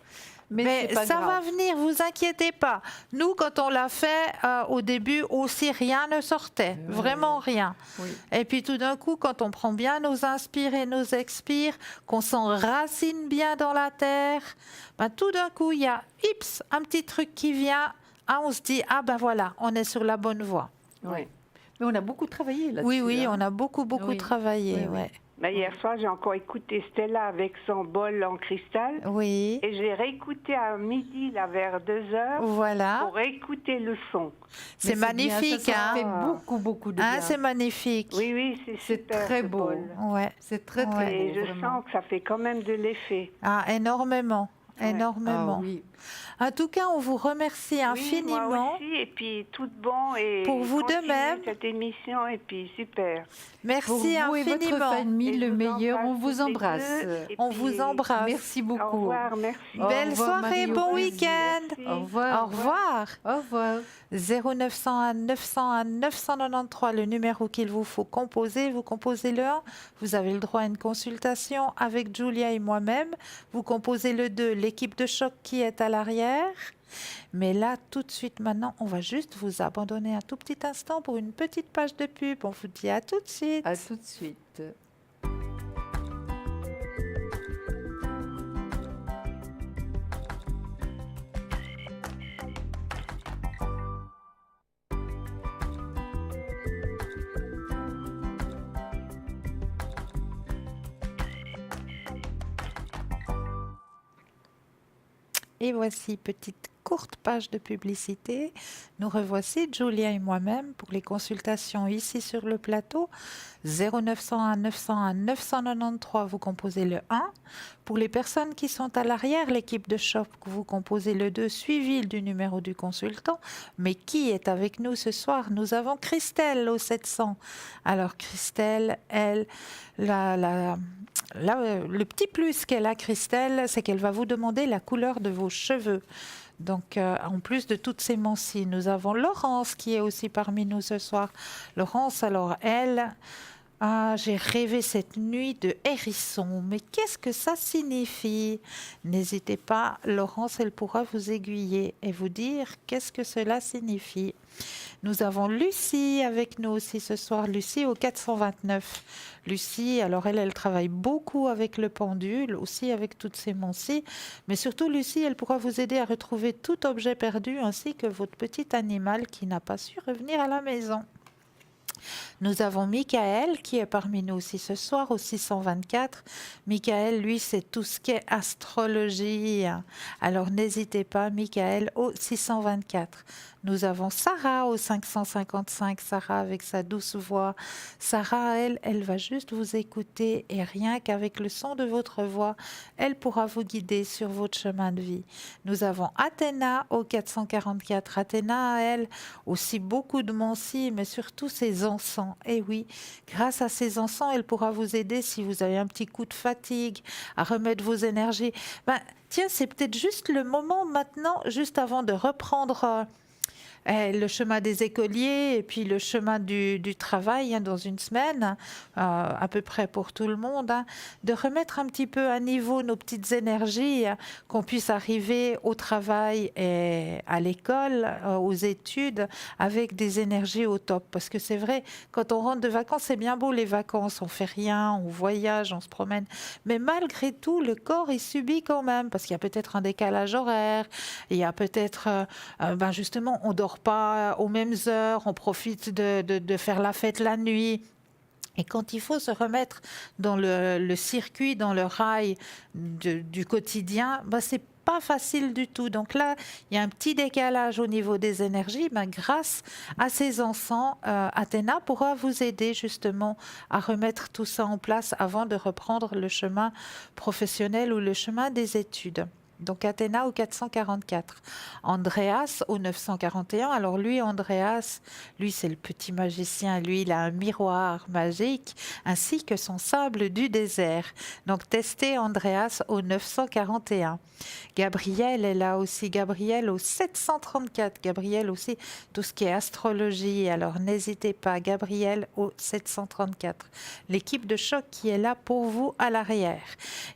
Mais c'est pas ça va grave. venir, vous inquiétez pas. Nous, quand on l'a fait, au début aussi, rien ne sortait. Vraiment rien. Oui. Et puis tout d'un coup, quand on prend bien nos inspires et nos expires, qu'on s'enracine bien dans la terre, ben, tout d'un coup, il y a un petit truc qui vient. Ah, on se dit, ah ben voilà, on est sur la bonne voie. Oui. Mais on a beaucoup travaillé là-dessus. Oui, oui, hein. on a beaucoup Oui. travaillé. Oui, oui. Ouais. Mais hier soir, j'ai encore écouté Stella avec son bol en cristal. Oui, Et j'ai réécouté à midi, là, vers 2h, voilà. pour réécouter le son. C'est Mais bien, magnifique, ça hein. fait beaucoup de bien. Hein, c'est magnifique. Oui, oui, c'est C'est super. très ce beau. bol. Ouais. C'est très Ouais. Et beau, je vraiment. sens que ça fait quand même de l'effet. Ah, énormément. Ouais. Énormément. Ah oui. En tout cas, on vous remercie Oui, infiniment. moi aussi, et puis tout bon. Et Pour vous de continuez même. cette émission, et puis super. Merci Pour vous et votre infiniment. famille, Et le je vous meilleur, on embrasse vous toutes les embrasse. deux, et On puis, vous embrasse. Merci Au beaucoup. revoir, merci. Au Belle revoir, soirée, Marie, au bon plaisir. week-end. Merci. Au revoir. Au revoir. Au revoir. 0901 901 993, le numéro qu'il vous faut composer. Vous composez le 1, vous avez le droit à une consultation avec Julia et moi-même. Vous composez le 2, l'équipe de choc qui est à l'arrière. Mais là, tout de suite, maintenant, on va juste vous abandonner un tout petit instant pour une petite page de pub. On vous dit à tout de suite. À tout de suite. Et voici, petite courte page de publicité. Nous revoici, Julia et moi-même, pour les consultations ici sur le plateau. 0901 901 993, vous composez le 1. Pour les personnes qui sont à l'arrière, l'équipe de choc, vous composez le 2, suivi du numéro du consultant. Mais qui est avec nous ce soir? Nous avons Christelle au 700. Alors Christelle, elle, le petit plus qu'elle a, Christelle, c'est qu'elle va vous demander la couleur de vos cheveux. Donc, en plus de toutes ces menties, nous avons Laurence qui est aussi parmi nous ce soir. Laurence, alors elle, j'ai rêvé cette nuit de hérisson. Mais qu'est-ce que ça signifie? N'hésitez pas, Laurence, elle pourra vous aiguiller et vous dire qu'est-ce que cela signifie. Nous avons Lucie avec nous aussi ce soir, Lucie au 429. Lucie, alors elle travaille beaucoup avec le pendule, aussi avec toutes ses mencies, mais surtout Lucie, elle pourra vous aider à retrouver tout objet perdu ainsi que votre petit animal qui n'a pas su revenir à la maison. Nous avons Michael qui est parmi nous aussi ce soir au 624. Michael, lui, c'est tout ce qui est astrologie. Alors n'hésitez pas, Michael au 624. Nous avons Sarah au 555, Sarah avec sa douce voix. Sarah, elle va juste vous écouter et rien qu'avec le son de votre voix, elle pourra vous guider sur votre chemin de vie. Nous avons Athéna au 444. Athéna, elle, aussi beaucoup de mencies, mais surtout ses encens. Et oui, grâce à ces encens, elle pourra vous aider si vous avez un petit coup de fatigue, à remettre vos énergies. Tiens, c'est peut-être juste le moment maintenant, juste avant de reprendre le chemin des écoliers et puis le chemin du travail dans une semaine, à peu près pour tout le monde, de remettre un petit peu à niveau nos petites énergies, qu'on puisse arriver au travail et à l'école, aux études, avec des énergies au top. Parce que c'est vrai, quand on rentre de vacances, c'est bien beau les vacances, on fait rien, on voyage, on se promène. Mais malgré tout, le corps, il subit quand même, parce qu'il y a peut-être un décalage horaire, il y a peut-être, justement, on dort pas aux mêmes heures, on profite de faire la fête la nuit. Et quand il faut se remettre dans le circuit, dans le rail du quotidien, c'est pas facile du tout. Donc là, il y a un petit décalage au niveau des énergies. Grâce à ces encens, Athéna pourra vous aider justement à remettre tout ça en place avant de reprendre le chemin professionnel ou le chemin des études. Donc Athéna au 444. Andreas au 941. Alors lui, Andreas, lui c'est le petit magicien. Lui, il a un miroir magique ainsi que son sable du désert. Donc testez Andreas au 941. Gabriel est là aussi. Gabriel au 734. Gabriel aussi, tout ce qui est astrologie. Alors n'hésitez pas. Gabriel au 734. L'équipe de choc qui est là pour vous à l'arrière.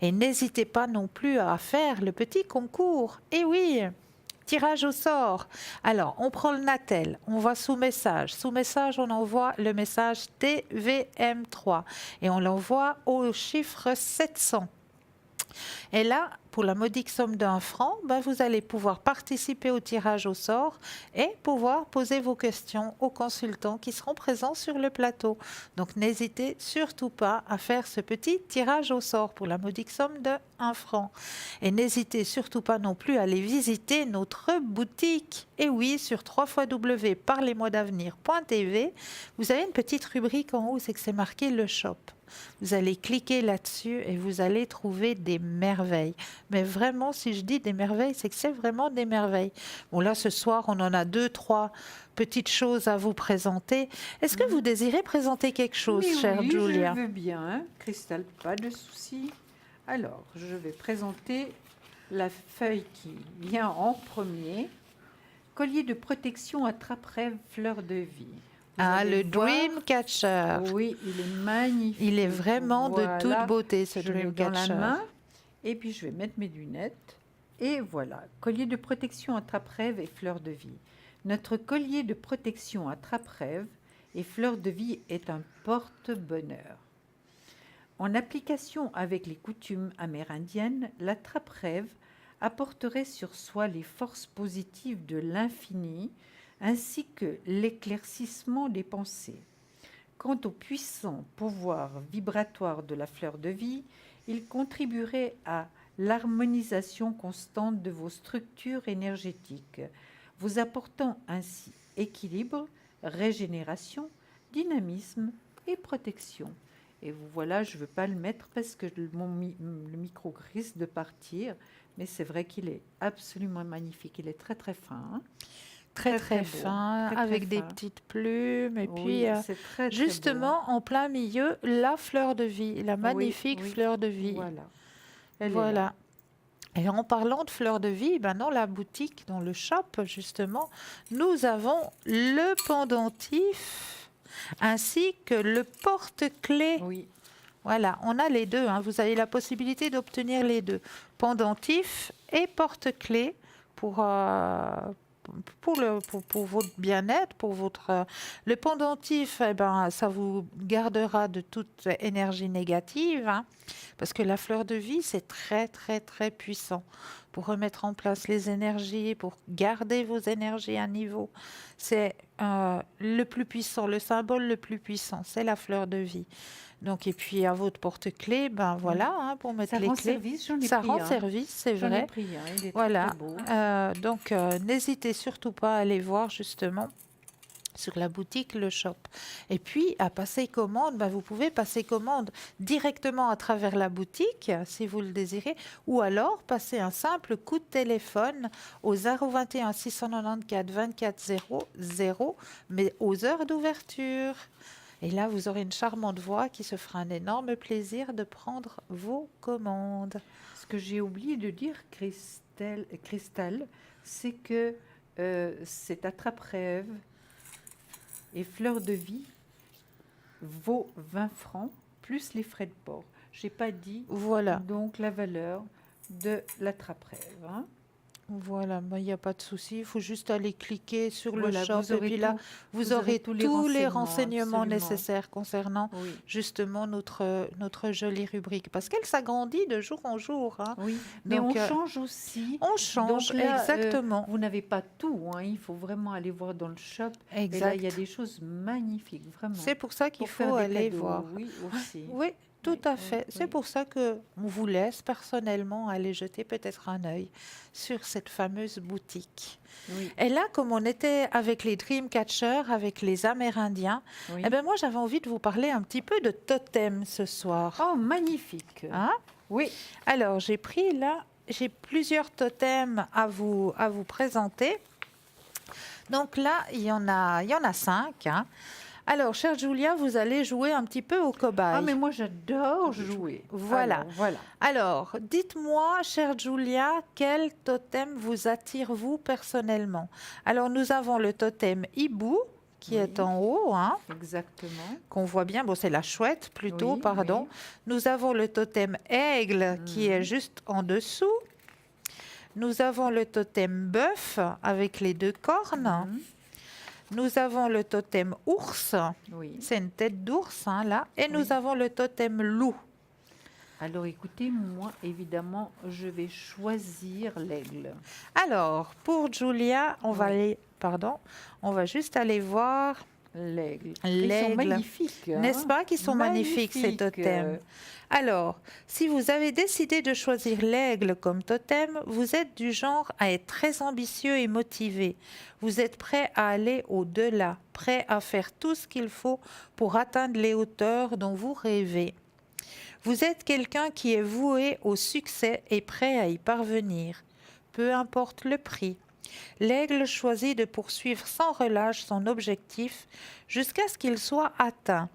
Et n'hésitez pas non plus à faire le petit concours. Et oui, tirage au sort. Alors, on prend le Natel, on va sous message. Sous message, on envoie le message TVM3 et on l'envoie au chiffre 700. Et là, pour la modique somme d'1 franc, vous allez pouvoir participer au tirage au sort et pouvoir poser vos questions aux consultants qui seront présents sur le plateau. Donc n'hésitez surtout pas à faire ce petit tirage au sort pour la modique somme de 1 franc. Et n'hésitez surtout pas non plus à aller visiter notre boutique. Et oui, sur www.parlezmoi-d'avenir.tv, vous avez une petite rubrique en haut, c'est que c'est marqué le shop. Vous allez cliquer là-dessus et vous allez trouver des merveilles. Mais vraiment, si je dis des merveilles, c'est que c'est vraiment des merveilles. Bon, là, ce soir, on en a 2, 3 petites choses à vous présenter. Est-ce que vous désirez présenter quelque chose, chère Julia? Oui, je veux bien. Christelle, pas de souci. Alors, je vais présenter la feuille qui vient en premier. Collier de protection attrape-rêve fleur de vie. Le Dreamcatcher. Oui, il est magnifique. Il est vraiment de toute beauté, ce Je l'ai dans la Dreamcatcher. main. Et puis, je vais mettre mes lunettes. Et voilà, collier de protection attrape-rêve et fleur de vie. Notre collier de protection attrape-rêve et fleur de vie est un porte-bonheur. En application avec les coutumes amérindiennes, l'attrape-rêve apporterait sur soi les forces positives de l'infini ainsi que l'éclaircissement des pensées. Quant au puissant pouvoir vibratoire de la fleur de vie, il contribuerait à l'harmonisation constante de vos structures énergétiques, vous apportant ainsi équilibre, régénération, dynamisme et protection. Et vous voilà, je ne veux pas le mettre parce que le micro risque de partir, mais c'est vrai qu'il est absolument magnifique. Il est très très fin. Hein, très fin, très, avec très des fin. petites plumes. Et Oui, puis, c'est très, très justement, en plein milieu, la fleur de vie, la magnifique oui. fleur de vie. Voilà. Elle est Voilà. là. Et en parlant de fleurs de vie, dans la boutique, dans le shop, justement, nous avons le pendentif ainsi que le porte-clés. Oui. Voilà, on a les deux. Vous avez la possibilité d'obtenir les deux, pendentif et porte-clés pour votre bien-être, pour votre... Le pendentif, ça vous gardera de toute énergie négative, parce que la fleur de vie, c'est très, très, très puissant pour remettre en place les énergies, pour garder vos énergies à niveau. C'est le plus puissant, le symbole le plus puissant, c'est la fleur de vie. Donc, et puis à votre porte-clés, voilà, pour mettre Ça les rend clés. service, j'en ai Ça pris rend un. service, c'est J'en ai vrai. pris un, il est Voilà. très beau. Donc, n'hésitez surtout pas à aller voir justement sur la boutique Le Shop. Et puis, à passer commande, vous pouvez passer commande directement à travers la boutique, si vous le désirez, ou alors passer un simple coup de téléphone au 021 694 24 00, mais aux heures d'ouverture. Et là, vous aurez une charmante voix qui se fera un énorme plaisir de prendre vos commandes. Ce que j'ai oublié de dire, Christelle, c'est que cet attrape-rêve et fleur de vie vaut 20 francs plus les frais de port. Je n'ai pas dit Voilà. donc la valeur de l'attrape-rêve. Voilà, il n'y a pas de souci. Il faut juste aller cliquer sur Voilà, le shop vous et aurez puis là, tout- vous aurez tous les renseignements absolument. nécessaires concernant Oui. justement notre jolie rubrique. Parce qu'elle s'agrandit de jour en jour. Oui, mais Donc, on change aussi. On change, Donc là, exactement. vous n'avez pas tout, il faut vraiment aller voir dans le shop. Exact. Et là, il y a des choses magnifiques, vraiment. C'est pour ça qu'il Pour faire faut des aller cadeaux, voir. Oui, aussi. Oui, tout à fait. C'est oui. pour ça qu'on vous laisse personnellement aller jeter peut-être un œil sur cette fameuse boutique. Oui, Et là, comme on était avec les Dreamcatchers, avec les Amérindiens, oui. moi j'avais envie de vous parler un petit peu de totem ce soir. Oh, magnifique. Hein? Oui, Alors j'ai pris là j'ai plusieurs totems à vous présenter. Donc là, il y en a 5. Hein. Alors, chère Julia, vous allez jouer un petit peu au cobaye. Ah, mais moi, j'adore jouer. Voilà. Voilà. Alors, dites-moi, chère Julia, quel totem vous attire, vous, personnellement? Alors, nous avons le totem hibou, qui Oui. est en haut, hein, Exactement. qu'on voit bien. Bon, c'est la chouette, plutôt, Oui, pardon. oui. Nous avons le totem aigle, qui est juste en dessous. Nous avons le totem bœuf, avec les 2 cornes. Mhm. Nous avons le totem ours, Oui. c'est une tête d'ours, hein, là. Et nous Oui. avons le totem loup. Alors, écoutez, moi, évidemment, je vais choisir l'aigle. Alors, pour Julia, on va juste aller voir, L'aigle. Ils sont L'aigle. magnifiques. Hein. n'est-ce pas, qu'ils sont magnifiques, ces totems. Alors, si vous avez décidé de choisir l'aigle comme totem, vous êtes du genre à être très ambitieux et motivé. Vous êtes prêt à aller au-delà, prêt à faire tout ce qu'il faut pour atteindre les hauteurs dont vous rêvez. Vous êtes quelqu'un qui est voué au succès et prêt à y parvenir, peu importe le prix. L'aigle choisit de poursuivre sans relâche son objectif jusqu'à ce qu'il soit atteint.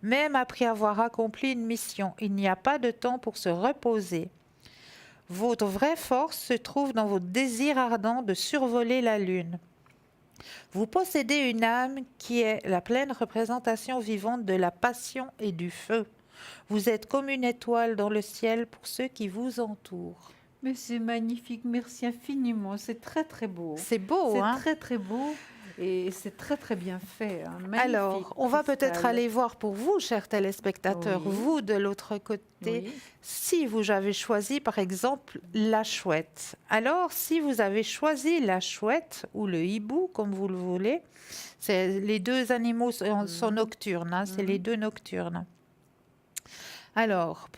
Même après avoir accompli une mission, il n'y a pas de temps pour se reposer. Votre vraie force se trouve dans votre désir ardent de survoler la lune. Vous possédez une âme qui est la pleine représentation vivante de la passion et du feu. Vous êtes comme une étoile dans le ciel pour ceux qui vous entourent. Mais c'est magnifique, merci infiniment. C'est très, très beau. C'est beau, C'est hein? très, très beau. Et c'est très, très bien fait. Hein. Magnifique, Alors, on va peut-être Cristal. aller voir pour vous, chers téléspectateurs, Oui. vous de l'autre côté, Oui. si vous avez choisi, par exemple, la chouette. Alors, si vous avez choisi la chouette ou le hibou, comme vous le voulez, les 2 animaux sont nocturnes, hein, c'est les 2 nocturnes. Alors,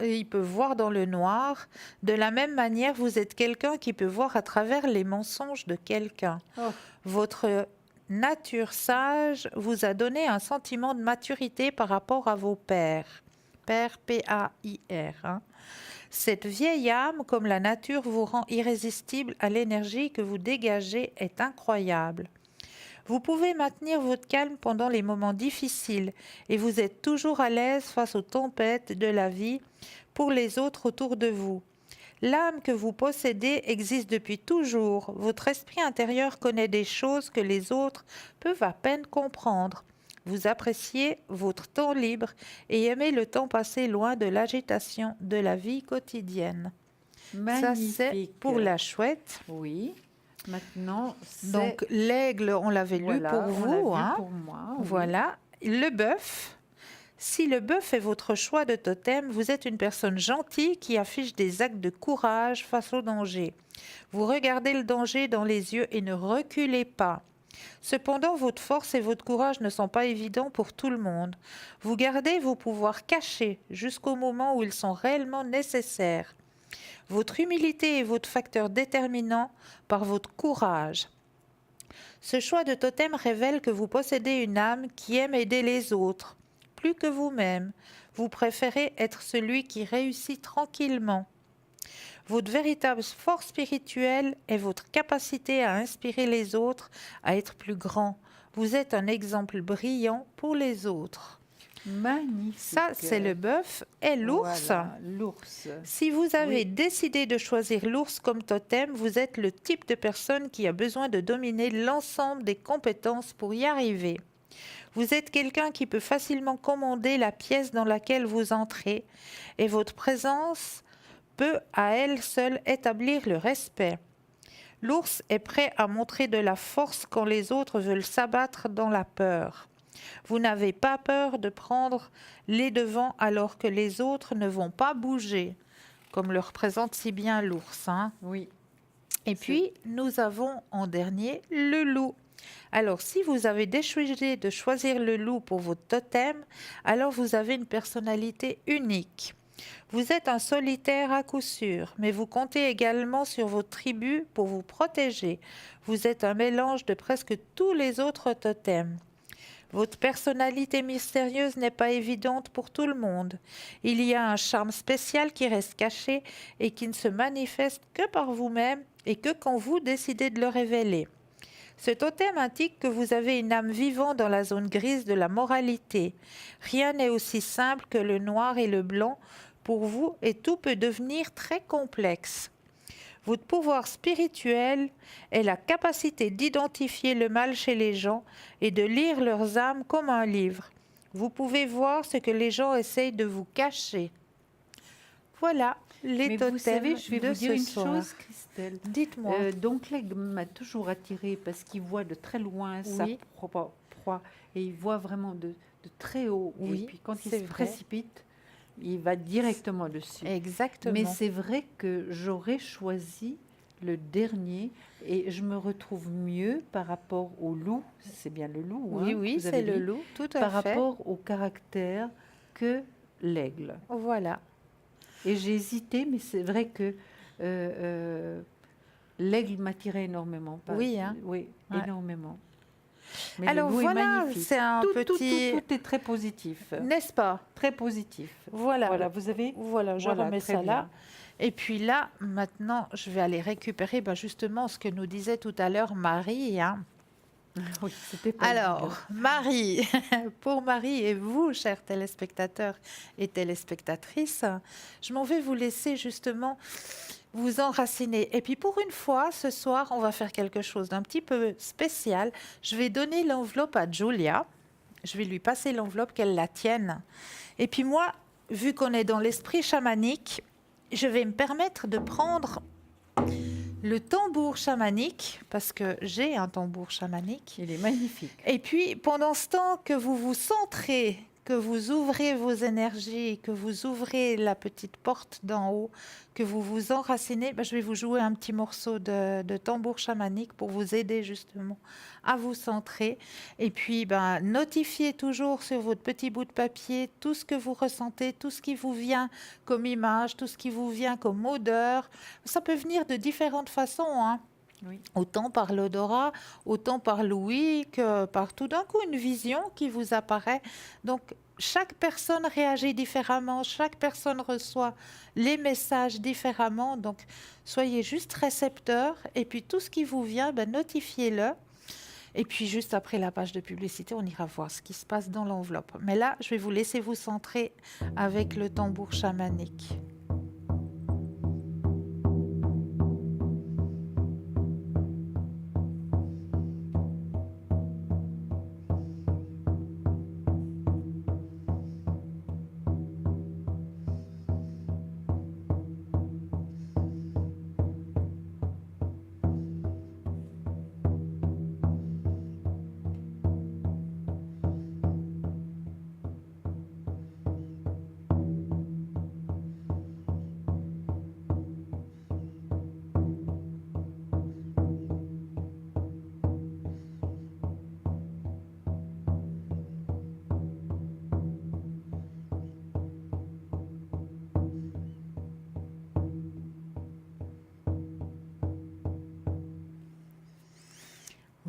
il peut voir dans le noir. De la même manière, vous êtes quelqu'un qui peut voir à travers les mensonges de quelqu'un. Oh. Votre nature sage vous a donné un sentiment de maturité par rapport à vos pairs. Père, P-A-I-R. Hein. Cette vieille âme, comme la nature vous rend irrésistible à l'énergie que vous dégagez, est incroyable. Vous pouvez maintenir votre calme pendant les moments difficiles et vous êtes toujours à l'aise face aux tempêtes de la vie pour les autres autour de vous. L'âme que vous possédez existe depuis toujours. Votre esprit intérieur connaît des choses que les autres peuvent à peine comprendre. Vous appréciez votre temps libre et aimez le temps passé loin de l'agitation de la vie quotidienne. Magnifique. Ça, c'est pour la chouette. Oui. Maintenant, c'est... Donc, l'aigle, on l'avait voilà, lu pour on l'a vous. vu Hein. pour moi. Oui. Voilà. Le bœuf. Si le bœuf est votre choix de totem, vous êtes une personne gentille qui affiche des actes de courage face au danger. Vous regardez le danger dans les yeux et ne reculez pas. Cependant, votre force et votre courage ne sont pas évidents pour tout le monde. Vous gardez vos pouvoirs cachés jusqu'au moment où ils sont réellement nécessaires. Votre humilité est votre facteur déterminant par votre courage. Ce choix de totem révèle que vous possédez une âme qui aime aider les autres, plus que vous-même. Vous préférez être celui qui réussit tranquillement. Votre véritable force spirituelle est votre capacité à inspirer les autres à être plus grands. Vous êtes un exemple brillant pour les autres. Magnifique. Ça, c'est le bœuf et l'ours. Voilà, l'ours. Si vous avez Oui. décidé de choisir l'ours comme totem, vous êtes le type de personne qui a besoin de dominer l'ensemble des compétences pour y arriver. Vous êtes quelqu'un qui peut facilement commander la pièce dans laquelle vous entrez et votre présence peut à elle seule établir le respect. L'ours est prêt à montrer de la force quand les autres veulent s'abattre dans la peur. Vous n'avez pas peur de prendre les devants alors que les autres ne vont pas bouger, comme le représente si bien l'ours. Hein. Oui. Et puis, nous avons en dernier le loup. Alors, si vous avez décidé de choisir le loup pour votre totem, alors vous avez une personnalité unique. Vous êtes un solitaire à coup sûr, mais vous comptez également sur votre tribu pour vous protéger. Vous êtes un mélange de presque tous les autres totems. Votre personnalité mystérieuse n'est pas évidente pour tout le monde. Il y a un charme spécial qui reste caché et qui ne se manifeste que par vous-même et que quand vous décidez de le révéler. Ce totem indique que vous avez une âme vivante dans la zone grise de la moralité. Rien n'est aussi simple que le noir et le blanc pour vous et tout peut devenir très complexe. Votre pouvoir spirituel est la capacité d'identifier le mal chez les gens et de lire leurs âmes comme un livre. Vous pouvez voir ce que les gens essayent de vous cacher. Voilà les Mais totems vous savez, je vais de vous dire ce une soir. chose, Christelle. Dites-moi. Donc l'aigle m'a toujours attirée parce qu'il voit de très loin sa Oui. proie et il voit vraiment de très haut. Oui, Et puis quand il c'est se vrai. précipite, il va directement dessus. Exactement. Mais c'est vrai que j'aurais choisi le dernier et je me retrouve mieux par rapport au loup. C'est bien le loup, Oui, hein, oui, que vous avez c'est le dit, loup, tout à par fait. rapport au caractère que l'aigle. Voilà. Et j'ai hésité, mais c'est vrai que l'aigle m'attirait énormément. Oui, hein. Oui, Ouais. énormément. Mais Alors le loup est voilà, magnifique. c'est un Tout petit... est très positif. N'est-ce pas? Très positif. Voilà. Voilà, vous avez... Voilà, je Voilà, remets très ça bien. là. Et puis là, maintenant, je vais aller récupérer justement ce que nous disait tout à l'heure Marie, hein. Oui, c'était pas Alors, évident. Marie, pour Marie et vous, chers téléspectateurs et téléspectatrices, je m'en vais vous laisser justement vous enraciner. Et puis pour une fois, ce soir, on va faire quelque chose d'un petit peu spécial. Je vais donner l'enveloppe à Julia. Je vais lui passer l'enveloppe, qu'elle la tienne. Et puis moi, vu qu'on est dans l'esprit chamanique, je vais me permettre de prendre le tambour chamanique, parce que j'ai un tambour chamanique. Il est magnifique. Et puis, pendant ce temps que vous vous centrez, que vous ouvrez vos énergies, que vous ouvrez la petite porte d'en haut, que vous vous enracinez, je vais vous jouer un petit morceau de tambour chamanique pour vous aider justement à vous centrer. Et puis, notifiez toujours sur votre petit bout de papier tout ce que vous ressentez, tout ce qui vous vient comme image, tout ce qui vous vient comme odeur. Ça peut venir de différentes façons, hein. Oui. Autant par l'odorat, autant par l'ouïe que par tout d'un coup une vision qui vous apparaît. Donc chaque personne réagit différemment, chaque personne reçoit les messages différemment. Donc soyez juste récepteur et puis tout ce qui vous vient, notifiez-le. Et puis juste après la page de publicité, on ira voir ce qui se passe dans l'enveloppe. Mais là, je vais vous laisser vous centrer avec le tambour chamanique.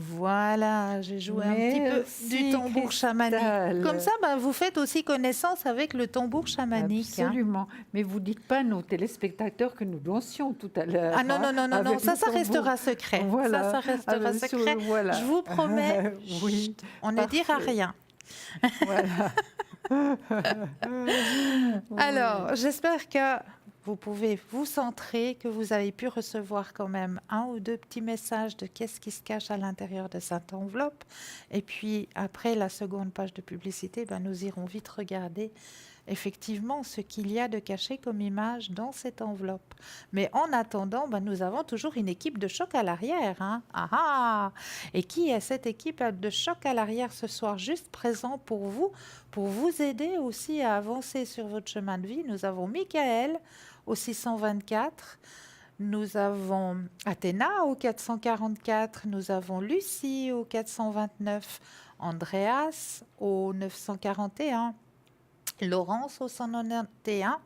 Voilà, j'ai joué un petit peu du Merci, tambour chamanique. Christelle. Comme ça, vous faites aussi connaissance avec le tambour chamanique, hein. Absolument. Mais vous dites pas à nos téléspectateurs que nous dansions tout à l'heure. Ah non, non, non, non, non, avec ça, le ça tambour. restera secret. Voilà. Ça restera secret. Voilà. Je vous promets, Oui, on ne dira parfait. rien. Voilà. Alors, j'espère que vous pouvez vous centrer, que vous avez pu recevoir quand même un ou deux petits messages de qu'est-ce qui se cache à l'intérieur de cette enveloppe. Et puis, après la seconde page de publicité, nous irons vite regarder effectivement ce qu'il y a de caché comme image dans cette enveloppe. Mais en attendant, nous avons toujours une équipe de choc à l'arrière, hein. Ah ah! Et qui est cette équipe de choc à l'arrière ce soir, juste présent pour vous aider aussi à avancer sur votre chemin de vie? Nous avons Michael au 624, nous avons Athéna au 444, nous avons Lucie au 429, Andreas au 941, Laurence au 191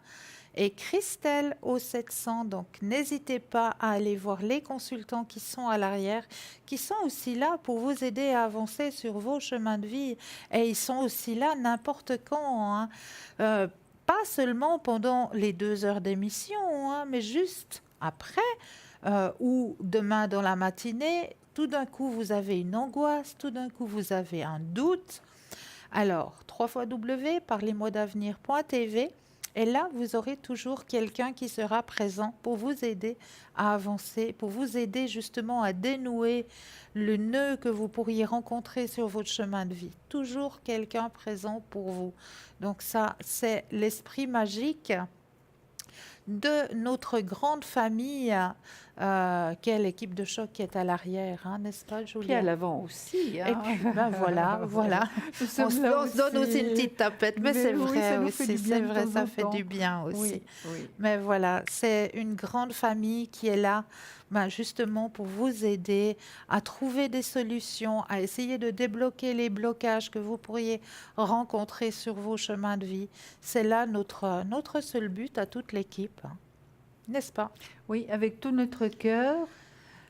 et Christelle au 700. Donc n'hésitez pas à aller voir les consultants qui sont à l'arrière, qui sont aussi là pour vous aider à avancer sur vos chemins de vie. Et ils sont aussi là n'importe quand, hein. Pas seulement pendant les 2 heures d'émission, hein, mais juste après ou demain dans la matinée. Tout d'un coup, vous avez une angoisse, tout d'un coup, vous avez un doute. Alors, 3 parlez-moi d'avenir.tv. Et là, vous aurez toujours quelqu'un qui sera présent pour vous aider à avancer, pour vous aider justement à dénouer le nœud que vous pourriez rencontrer sur votre chemin de vie. Toujours quelqu'un présent pour vous. Donc ça, c'est l'esprit magique de notre grande famille, qu'est l'équipe de choc qui est à l'arrière, hein, n'est-ce pas, Puis à Julia? l'avant aussi. Et Hein. puis, ben voilà, voilà. Nous On sommes se, là on se donne aussi une aussi. petite tapette, mais c'est oui, vrai ça nous fait aussi, du bien c'est de vrai, temps ça en fait temps. du bien aussi. Oui, oui. Mais voilà, c'est une grande famille qui est là, ben justement pour vous aider à trouver des solutions, à essayer de débloquer les blocages que vous pourriez rencontrer sur vos chemins de vie. C'est là notre seul but à toute l'équipe, hein, n'est-ce pas? Oui, avec tout notre cœur,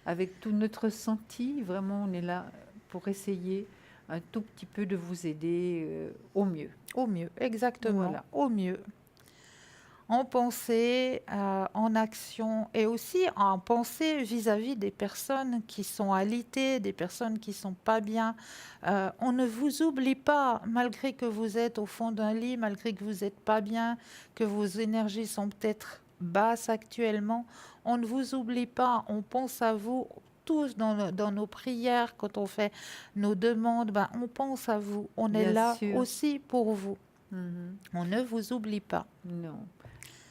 avec tout notre senti, vraiment, on est là pour essayer un tout petit peu de vous aider au mieux. Au mieux, exactement, Voilà. au mieux. En pensée, en action et aussi en pensée vis-à-vis des personnes qui sont alitées, des personnes qui sont pas bien. On ne vous oublie pas, malgré que vous êtes au fond d'un lit, malgré que vous n'êtes pas bien, que vos énergies sont peut-être basses actuellement. On ne vous oublie pas, on pense à vous. Tous dans nos prières, quand on fait nos demandes, ben, on pense à vous. On est Bien là sûr. aussi pour vous. Mhm. On ne vous oublie pas. Non.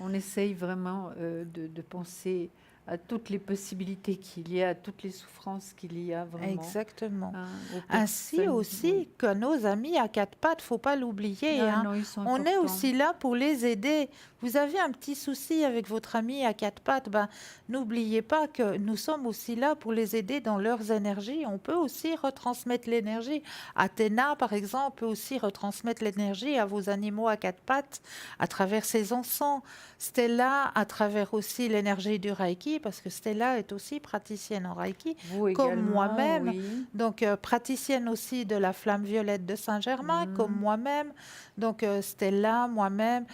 On essaye vraiment de penser à toutes les possibilités qu'il y a, à toutes les souffrances qu'il y a vraiment. Exactement. Hein, aux Ainsi personnes, aussi oui. que nos amis à quatre pattes, faut pas l'oublier, Ah hein. non, ils sont On est importants. aussi là pour les aider. Vous avez un petit souci avec votre ami à quatre pattes, ben, n'oubliez pas que nous sommes aussi là pour les aider dans leurs énergies. On peut aussi retransmettre l'énergie. Athéna, par exemple, peut aussi retransmettre l'énergie à vos animaux à quatre pattes à travers ses encens. Stella, à travers aussi l'énergie du Reiki, parce que Stella est aussi praticienne en Reiki, Vous comme également, moi-même. oui. Donc, praticienne aussi de la flamme violette de Saint-Germain, comme moi-même. Donc, Stella, moi-même.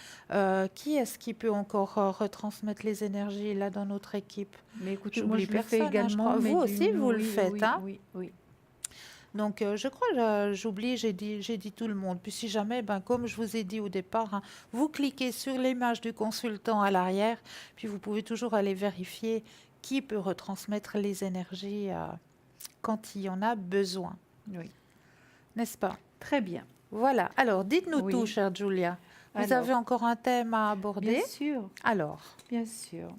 Qui est-ce qui peut encore retransmettre les énergies là dans notre équipe? Mais écoutez, moi J'oublie je le fais personne, hein, je également. crois. mais Vous aussi, vous le oui, faites, oui, hein? oui, oui. Donc, je crois que j'oublie, j'ai dit tout le monde. Puis si jamais, ben, comme je vous ai dit au départ, hein, vous cliquez sur l'image du consultant à l'arrière, puis vous pouvez toujours aller vérifier qui peut retransmettre les énergies quand il y en a besoin, Oui. n'est-ce pas? Très bien. Voilà. Alors, dites-nous Oui. tout, chère Julia. Vous Alors, avez encore un thème à aborder? bien sûr, Alors, bien sûr.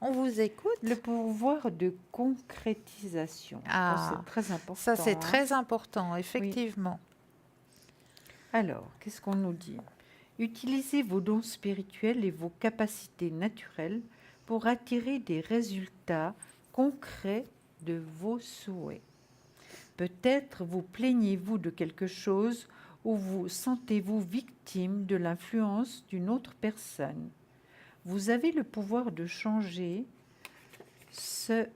on vous écoute. Le pouvoir de concrétisation. Ah, C'est très important. Ça, c'est hein. très important, effectivement. Alors, qu'est-ce qu'on nous dit? Utilisez vos dons spirituels et vos capacités naturelles pour attirer des résultats concrets de vos souhaits. Peut-être vous plaignez-vous de quelque chose ou vous sentez-vous victime de l'influence d'une autre personne. Vous avez le pouvoir de changer ce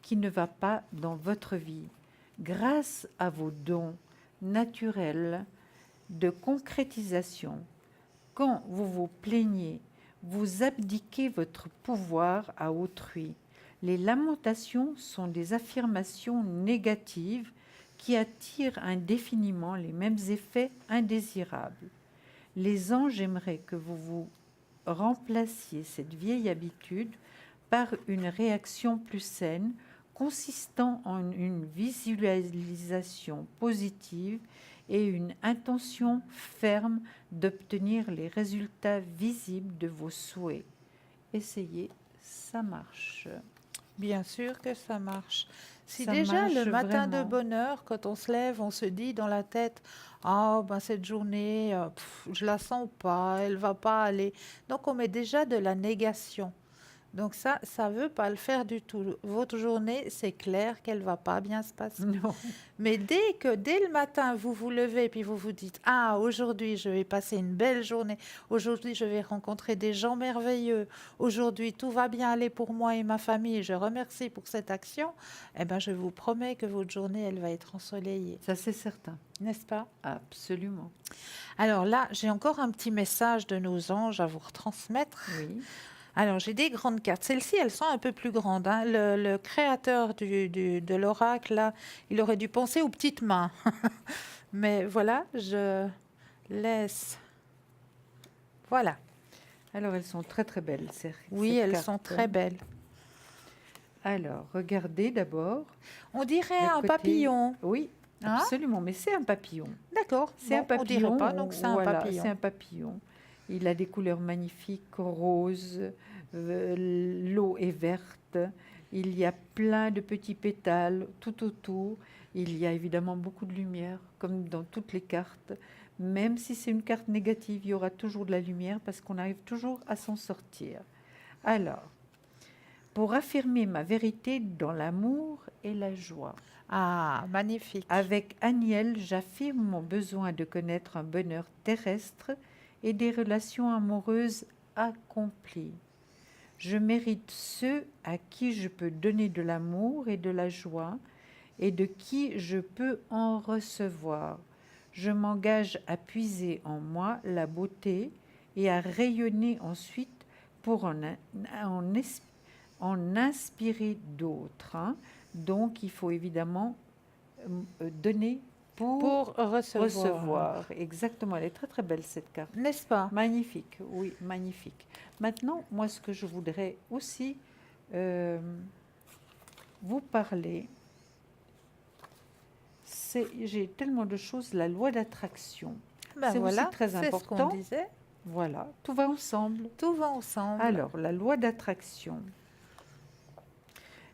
qui ne va pas dans votre vie grâce à vos dons naturels de concrétisation. Quand vous vous plaignez, vous abdiquez votre pouvoir à autrui. Les lamentations sont des affirmations négatives qui attirent indéfiniment les mêmes effets indésirables. Les anges aimeraient que vous remplaciez cette vieille habitude par une réaction plus saine, consistant en une visualisation positive et une intention ferme d'obtenir les résultats visibles de vos souhaits. Essayez, ça marche. Bien sûr que ça marche. Si Ça déjà marche le matin de vraiment. bonne heure, quand on se lève, on se dit dans la tête, ah ben cette journée, je la sens pas, elle va pas aller. Donc on met déjà de la négation. Donc ça ne veut pas le faire du tout. Votre journée, c'est clair qu'elle va pas bien se passer. Non. Mais dès le matin, vous vous levez puis vous vous dites, ah, aujourd'hui, je vais passer une belle journée. Aujourd'hui, je vais rencontrer des gens merveilleux. Aujourd'hui, tout va bien aller pour moi et ma famille. Je remercie pour cette action. Eh bien, je vous promets que votre journée, elle va être ensoleillée. Ça, c'est certain. N'est-ce pas? Absolument. Alors là, j'ai encore un petit message de nos anges à vous retransmettre. Oui. Alors, j'ai des grandes cartes. Celles-ci, elles sont un peu plus grandes, hein. Le créateur de l'oracle, là, il aurait dû penser aux petites mains. Mais voilà, je laisse. Voilà. Alors, elles sont très, très belles. Oui, ces elles cartes. sont très belles. Alors, regardez d'abord. On dirait le un côté- papillon. Oui, Hein? absolument. Mais c'est un papillon. D'accord. C'est un Bon, on dirait papillon. pas, donc c'est un Voilà, papillon. c'est un papillon. Il a des couleurs magnifiques, roses, l'eau est verte. Il y a plein de petits pétales tout autour. Il y a évidemment beaucoup de lumière, comme dans toutes les cartes. Même si c'est une carte négative, il y aura toujours de la lumière parce qu'on arrive toujours à s'en sortir. Alors, pour affirmer ma vérité dans l'amour et la joie. Ah, magnifique. Avec Aniel, j'affirme mon besoin de connaître un bonheur terrestre et des relations amoureuses accomplies. Je mérite ceux à qui je peux donner de l'amour et de la joie et de qui je peux en recevoir. Je m'engage à puiser en moi la beauté et à rayonner ensuite pour en inspirer d'autres. Hein. Donc, il faut évidemment donner pour recevoir. Exactement, elle est très très belle cette carte. N'est-ce pas? Magnifique, oui, magnifique. Maintenant, moi, ce que je voudrais aussi vous parler, j'ai tellement de choses, la loi d'attraction. Ben C'est voilà, aussi très c'est ce qu'on important. disait. Voilà, tout va ensemble. Tout va ensemble. Alors, la loi d'attraction.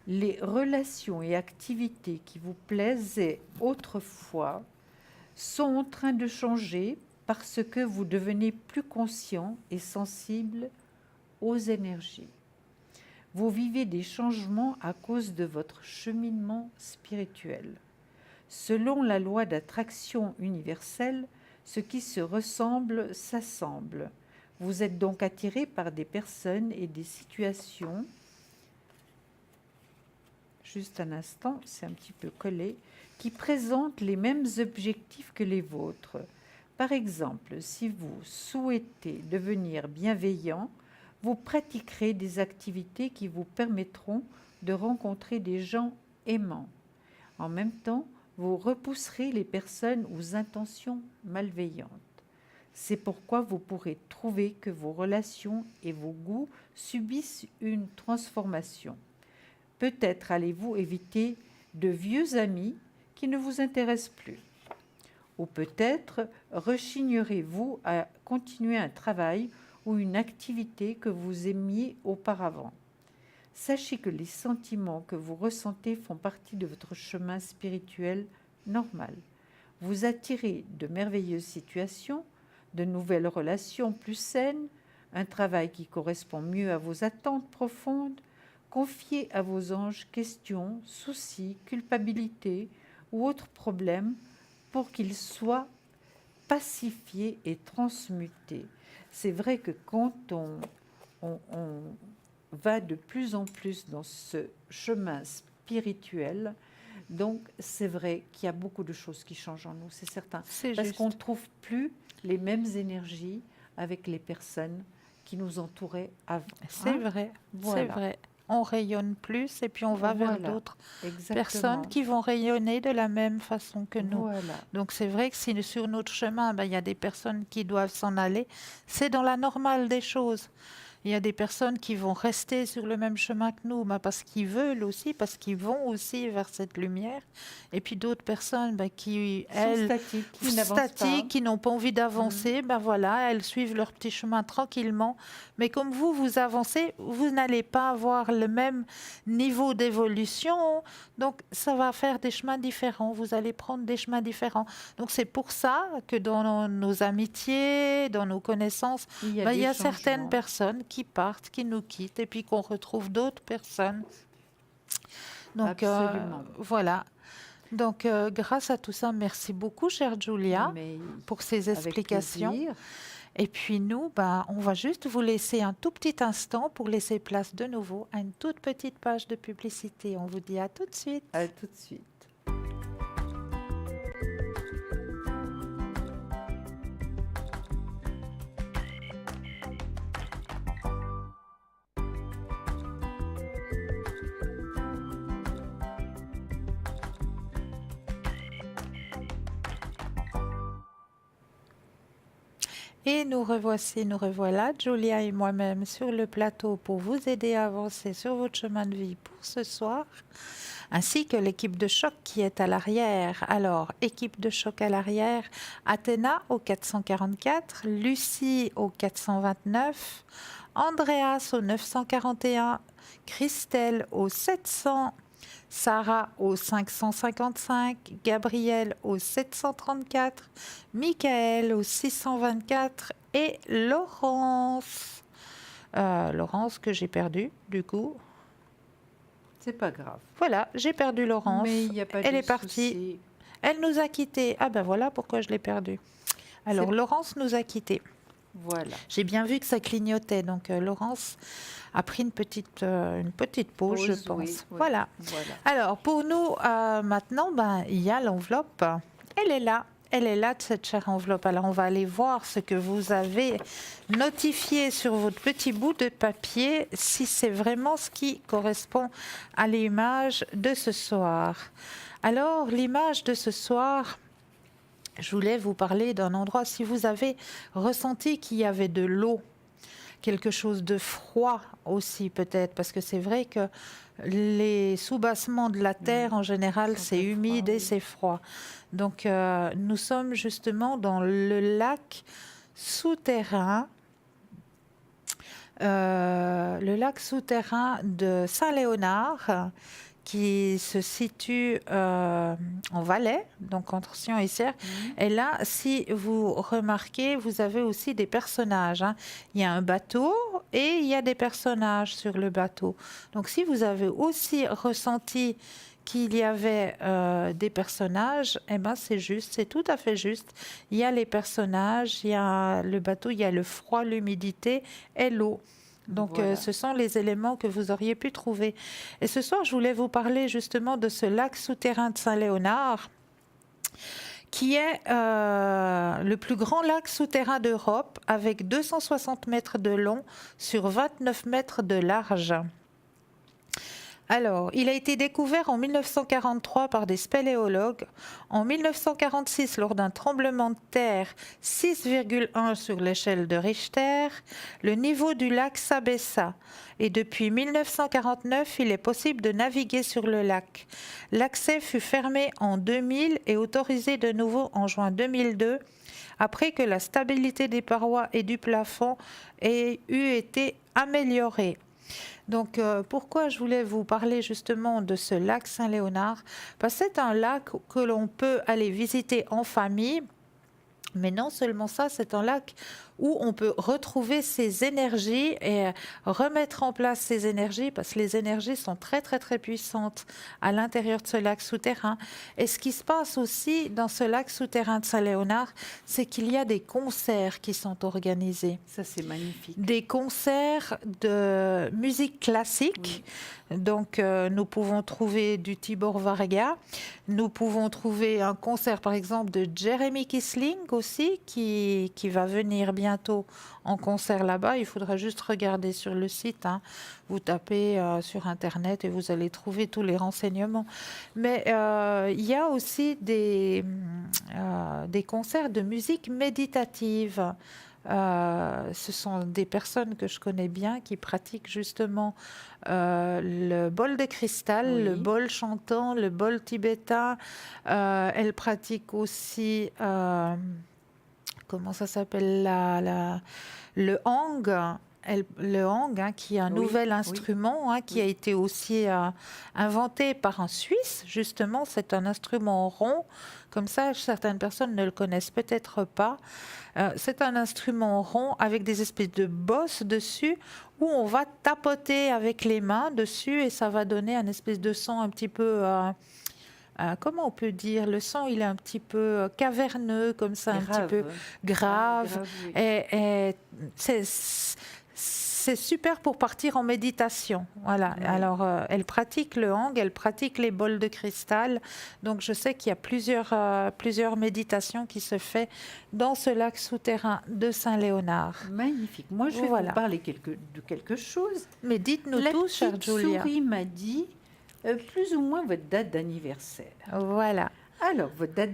Les relations et activités qui vous plaisaient autrefois sont en train de changer parce que vous devenez plus conscient et sensible aux énergies. Vous vivez des changements à cause de votre cheminement spirituel. Selon la loi d'attraction universelle, ce qui se ressemble s'assemble. Vous êtes donc attiré par des personnes et des situations. Juste un instant, c'est un petit peu collé, qui présentent les mêmes objectifs que les vôtres. Par exemple, si vous souhaitez devenir bienveillant, vous pratiquerez des activités qui vous permettront de rencontrer des gens aimants. En même temps, vous repousserez les personnes aux intentions malveillantes. C'est pourquoi vous pourrez trouver que vos relations et vos goûts subissent une transformation. Peut-être allez-vous éviter de vieux amis qui ne vous intéressent plus. Ou peut-être rechignerez-vous à continuer un travail ou une activité que vous aimiez auparavant. Sachez que les sentiments que vous ressentez font partie de votre chemin spirituel normal. Vous attirez de merveilleuses situations, de nouvelles relations plus saines, un travail qui correspond mieux à vos attentes profondes. Confiez à vos anges questions, soucis, culpabilité ou autres problèmes pour qu'ils soient pacifiés et transmutés. C'est vrai que quand on va de plus en plus dans ce chemin spirituel, donc c'est vrai qu'il y a beaucoup de choses qui changent en nous, c'est certain. C'est Parce juste. qu'on ne trouve plus les mêmes énergies avec les personnes qui nous entouraient avant. C'est hein. vrai, Voilà. c'est vrai. On rayonne plus et puis on va vers Voilà, d'autres Exactement. personnes qui vont rayonner de la même façon que nous. Voilà. Donc c'est vrai que si sur notre chemin, il y a des personnes qui doivent s'en aller, c'est dans la normale des choses. Il y a des personnes qui vont rester sur le même chemin que nous, parce qu'ils veulent aussi, parce qu'ils vont aussi vers cette lumière. Et puis d'autres personnes qui, elles, statiques, qui n'avancent statiques, qui n'ont pas envie d'avancer, voilà, elles suivent leur petit chemin tranquillement. Mais comme vous avancez, vous n'allez pas avoir le même niveau d'évolution. Donc ça va faire des chemins différents. Vous allez prendre des chemins différents. Donc c'est pour ça que dans nos amitiés, dans nos connaissances, Il y il y a des certaines changements. personnes qui partent, qui nous quittent, et puis qu'on retrouve d'autres personnes. Donc Absolument. voilà. Donc grâce à tout ça, merci beaucoup, chère Julia, Mais pour ces avec explications. plaisir. Et puis nous, ben, on va juste vous laisser un tout petit instant pour laisser place de nouveau à une toute petite page de publicité. On vous dit à tout de suite. À tout de suite. Et nous revoici, nous revoilà, Julia et moi-même, sur le plateau pour vous aider à avancer sur votre chemin de vie pour ce soir, ainsi que l'équipe de choc qui est à l'arrière. Alors, équipe de choc à l'arrière, Athéna au 444, Lucie au 429, Andreas au 941, Christelle au 700, Sarah au 555, Gabriel au 734, Michael au 624 et Laurence. Laurence que j'ai perdue, du coup. C'est pas grave. Voilà, j'ai perdu Laurence. Mais il n'y a pas Elle de est partie. souci. Elle nous a quittés. Ah ben voilà pourquoi je l'ai perdue. Alors, C'est- Laurence nous a quittés. Voilà. J'ai bien vu que ça clignotait, donc Laurence a pris une petite pause, je Pause, pense. oui, oui. Voilà. Voilà. Alors, pour nous, maintenant, ben, il y a l'enveloppe. Elle est là. Elle est là, cette chère enveloppe. Alors, on va aller voir ce que vous avez notifié sur votre petit bout de papier, si c'est vraiment ce qui correspond à l'image de ce soir. Alors, l'image de ce soir, je voulais vous parler d'un endroit, si vous avez ressenti qu'il y avait de l'eau, quelque chose de froid aussi peut-être, parce que c'est vrai que les soubassements de la terre en général sont c'est très humide froids, et oui. c'est froid. Donc nous sommes justement dans le lac souterrain, de Saint-Léonard, qui se situe en Valais, donc entre Sion et Sierre. Et là, si vous remarquez, vous avez aussi des personnages, hein. Il y a un bateau et il y a des personnages sur le bateau. Donc si vous avez aussi ressenti qu'il y avait des personnages, eh ben c'est juste, c'est tout à fait juste. Il y a les personnages, il y a le bateau, il y a le froid, l'humidité et l'eau. Donc, Voilà. ce sont les éléments que vous auriez pu trouver. Et ce soir, je voulais vous parler justement de ce lac souterrain de Saint-Léonard, qui est le plus grand lac souterrain d'Europe, avec 260 mètres de long sur 29 mètres de large. Alors, il a été découvert en 1943 par des spéléologues. En 1946, lors d'un tremblement de terre 6,1 sur l'échelle de Richter, le niveau du lac s'abaissa. Et depuis 1949, il est possible de naviguer sur le lac. L'accès fut fermé en 2000 et autorisé de nouveau en juin 2002, après que la stabilité des parois et du plafond ait eu été améliorée. Donc, pourquoi je voulais vous parler justement de ce lac Saint-Léonard? Parce que c'est un lac que l'on peut aller visiter en famille, mais non seulement ça, c'est un lac où on peut retrouver ses énergies et remettre en place ses énergies, parce que les énergies sont très très très puissantes à l'intérieur de ce lac souterrain. Et ce qui se passe aussi dans ce lac souterrain de Saint-Léonard, c'est qu'il y a des concerts qui sont organisés. Ça, c'est magnifique. Des concerts de musique classique. Donc, nous pouvons trouver du Tibor Varga. Nous pouvons trouver un concert, par exemple, de Jeremy Kissling aussi, qui va venir bientôt en concert là-bas. Il faudra juste regarder sur le site, hein. Vous tapez sur Internet et vous allez trouver tous les renseignements. Mais il y a aussi des concerts de musique méditative. Ce sont des personnes que je connais bien qui pratiquent justement le bol de cristal, Oui. le bol chantant, le bol tibétain. Elles pratiquent aussi, comment ça s'appelle, le hang. le hang, hein, qui est un Oui, nouvel oui. instrument, hein, qui Oui. a été aussi inventé par un Suisse, justement. C'est un instrument rond. Comme ça, certaines personnes ne le connaissent peut-être pas. C'est un instrument rond avec des espèces de bosses dessus où on va tapoter avec les mains dessus et ça va donner un espèce de son un petit peu... comment on peut dire? Le son, il est un petit peu caverneux, comme ça, un petit peu grave. Grave, oui. Et c'est super pour partir en méditation. Voilà. Oui. Alors, elle pratique le hang, elle pratique les bols de cristal. Donc, je sais qu'il y a plusieurs méditations qui se font dans ce lac souterrain de Saint-Léonard. Magnifique. Moi, je vais Voilà. vous parler de quelque chose. Mais dites-nous La tout, chère petite Julia. souris m'a dit plus ou moins votre date d'anniversaire. Voilà. Alors, votre date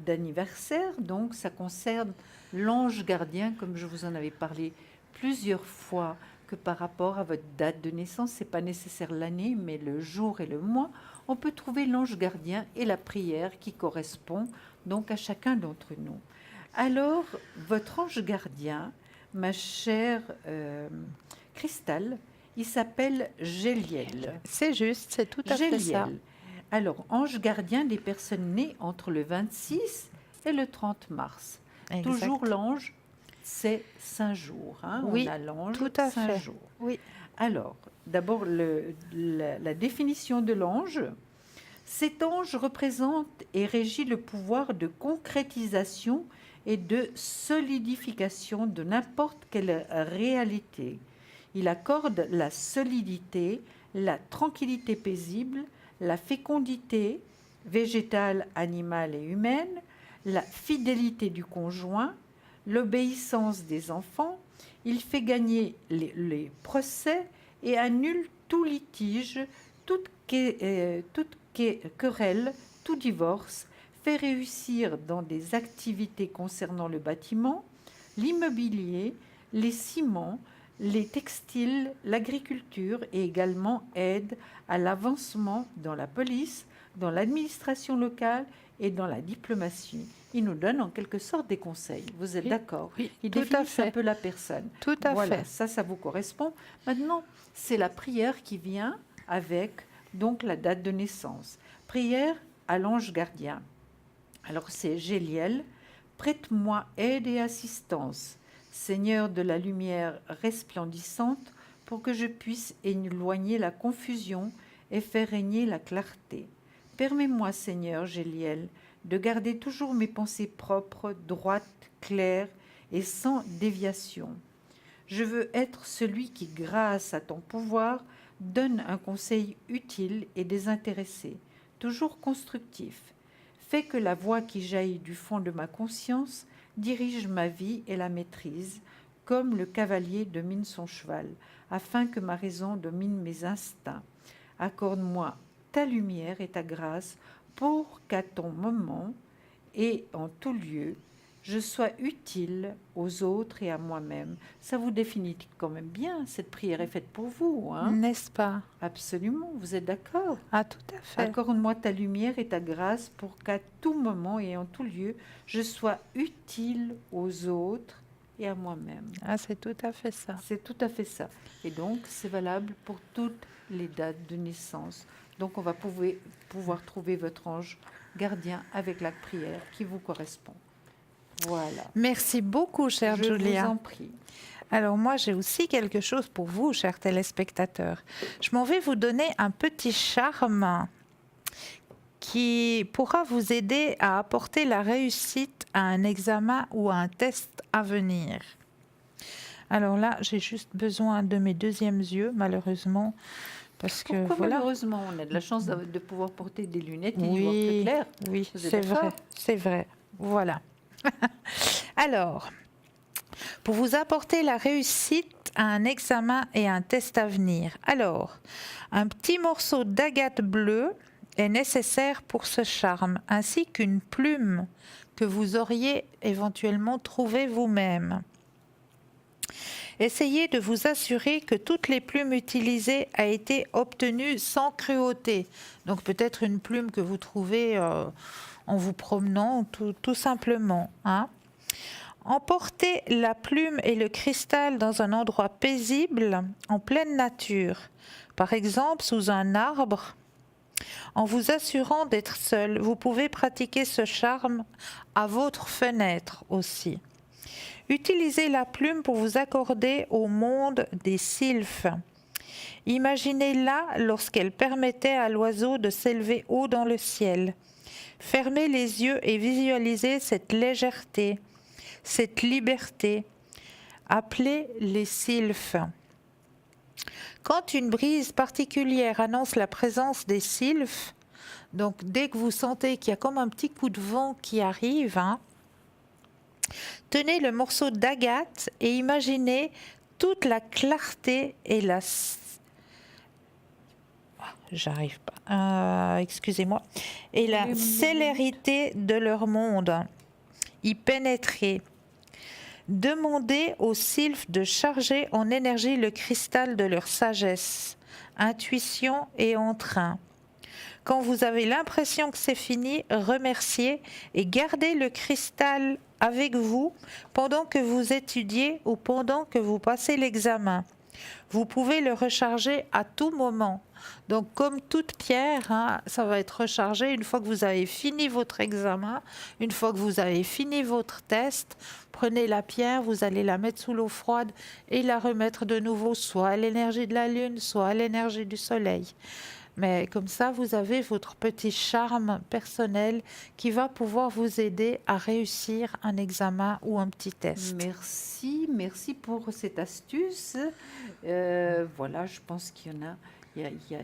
d'anniversaire, donc, ça concerne l'ange gardien, comme je vous en avais parlé plusieurs fois, que par rapport à votre date de naissance, c'est pas nécessaire l'année, mais le jour et le mois, on peut trouver l'ange gardien et la prière qui correspond donc à chacun d'entre nous. Alors, votre ange gardien, ma chère Cristal, il s'appelle Géliel. C'est juste, c'est tout à fait ça. Géliel. Alors, ange gardien des personnes nées entre le 26 et le 30 mars. Exact. Toujours l'ange, c'est 5 jours. Hein. Oui, on a l'ange tout à 5 fait. jours. Oui. Alors, d'abord, la définition de l'ange. Cet ange représente et régit le pouvoir de concrétisation et de solidification de n'importe quelle réalité. Il accorde la solidité, la tranquillité paisible, la fécondité végétale, animale et humaine, la fidélité du conjoint, l'obéissance des enfants. Il fait gagner les procès et annule tout litige, toute querelle, tout divorce, fait réussir dans des activités concernant le bâtiment, l'immobilier, les ciments, les textiles, l'agriculture et également aide à l'avancement dans la police, dans l'administration locale et dans la diplomatie. Il nous donne en quelque sorte des conseils. Vous êtes Oui, d'accord? oui, Il tout à définit fait. un peu la personne. Tout à Voilà, fait. ça vous correspond. Maintenant, c'est la prière qui vient avec donc la date de naissance. Prière à l'ange gardien. Alors c'est Géliel, prête-moi aide et assistance, Seigneur de la lumière resplendissante, pour que je puisse éloigner la confusion et faire régner la clarté. Permets-moi, Seigneur Géliel, de garder toujours mes pensées propres, droites, claires et sans déviation. Je veux être celui qui, grâce à ton pouvoir, donne un conseil utile et désintéressé, toujours constructif. Fais que la voix qui jaillit du fond de ma conscience dirige ma vie et la maîtrise, comme le cavalier domine son cheval, afin que ma raison domine mes instincts. Accorde-moi ta lumière et ta grâce pour qu'à ton moment et en tout lieu, je sois utile aux autres et à moi-même. Ça vous définit quand même bien. Cette prière est faite pour vous, hein? N'est-ce pas? Absolument, vous êtes d'accord? Ah, tout à fait. Accorde-moi ta lumière et ta grâce pour qu'à tout moment et en tout lieu, je sois utile aux autres et à moi-même. Ah, c'est tout à fait ça. C'est tout à fait ça. Et donc, c'est valable pour toutes les dates de naissance. Donc, on va pouvoir trouver votre ange gardien avec la prière qui vous correspond. Voilà. Merci beaucoup, chère Je Julia. vous en prie. Alors moi, j'ai aussi quelque chose pour vous, chers téléspectateurs. Je m'en vais vous donner un petit charme qui pourra vous aider à apporter la réussite à un examen ou à un test à venir. Alors là, j'ai juste besoin de mes deuxièmes yeux, malheureusement, parce que Pourquoi voilà. malheureusement, on a de la chance de pouvoir porter des lunettes et d'y voir plus Oui, clair. oui, Vous êtes c'est vrai, d'accord? c'est vrai. Voilà. Alors, pour vous apporter la réussite à un examen et un test à venir. Alors, un petit morceau d'agate bleue est nécessaire pour ce charme, ainsi qu'une plume que vous auriez éventuellement trouvée vous-même. Essayez de vous assurer que toutes les plumes utilisées a été obtenues sans cruauté. Donc peut-être une plume que vous trouvez en vous promenant, tout simplement, hein. Emportez la plume et le cristal dans un endroit paisible, en pleine nature, par exemple sous un arbre. En vous assurant d'être seul, vous pouvez pratiquer ce charme à votre fenêtre aussi. Utilisez la plume pour vous accorder au monde des sylphes. Imaginez-la lorsqu'elle permettait à l'oiseau de s'élever haut dans le ciel. Fermez les yeux et visualisez cette légèreté, cette liberté. Appelez les sylphes. Quand une brise particulière annonce la présence des sylphes, donc dès que vous sentez qu'il y a comme un petit coup de vent qui arrive, tenez le morceau d'agate et imaginez toute la clarté et la... J'arrive pas. Excusez-moi. Et la célérité de leur monde. Y pénétrer. Demandez aux sylphes de charger en énergie le cristal de leur sagesse, intuition et entrain. Quand vous avez l'impression que c'est fini, remerciez et gardez le cristal avec vous pendant que vous étudiez ou pendant que vous passez l'examen. Vous pouvez le recharger à tout moment. Donc, comme toute pierre, ça va être rechargé une fois que vous avez fini votre examen, une fois que vous avez fini votre test. Prenez la pierre, vous allez la mettre sous l'eau froide et la remettre de nouveau soit à l'énergie de la lune, soit à l'énergie du soleil. Mais comme ça, vous avez votre petit charme personnel qui va pouvoir vous aider à réussir un examen ou un petit test. Merci pour cette astuce. Voilà, je pense qu'il y en a. Il y a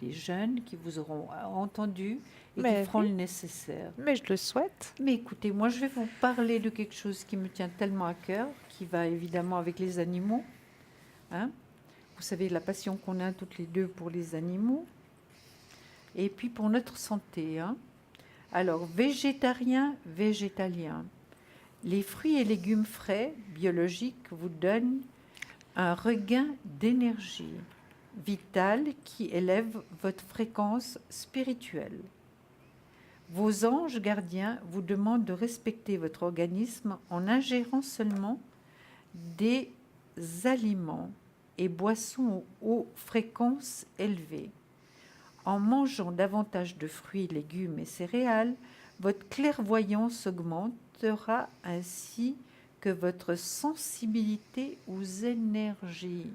des jeunes qui vous auront entendu et qui feront le nécessaire. Mais je le souhaite. Mais écoutez, moi, je vais vous parler de quelque chose qui me tient tellement à cœur, qui va évidemment avec les animaux. Vous savez, la passion qu'on a toutes les deux pour les animaux. Et puis pour notre santé. Alors, végétarien, végétalien. Les fruits et légumes frais, biologiques, vous donnent un regain d'énergie vitale qui élève votre fréquence spirituelle. Vos anges gardiens vous demandent de respecter votre organisme en ingérant seulement des aliments et boissons aux fréquences élevées. En mangeant davantage de fruits, légumes et céréales, votre clairvoyance augmentera ainsi que votre sensibilité aux énergies.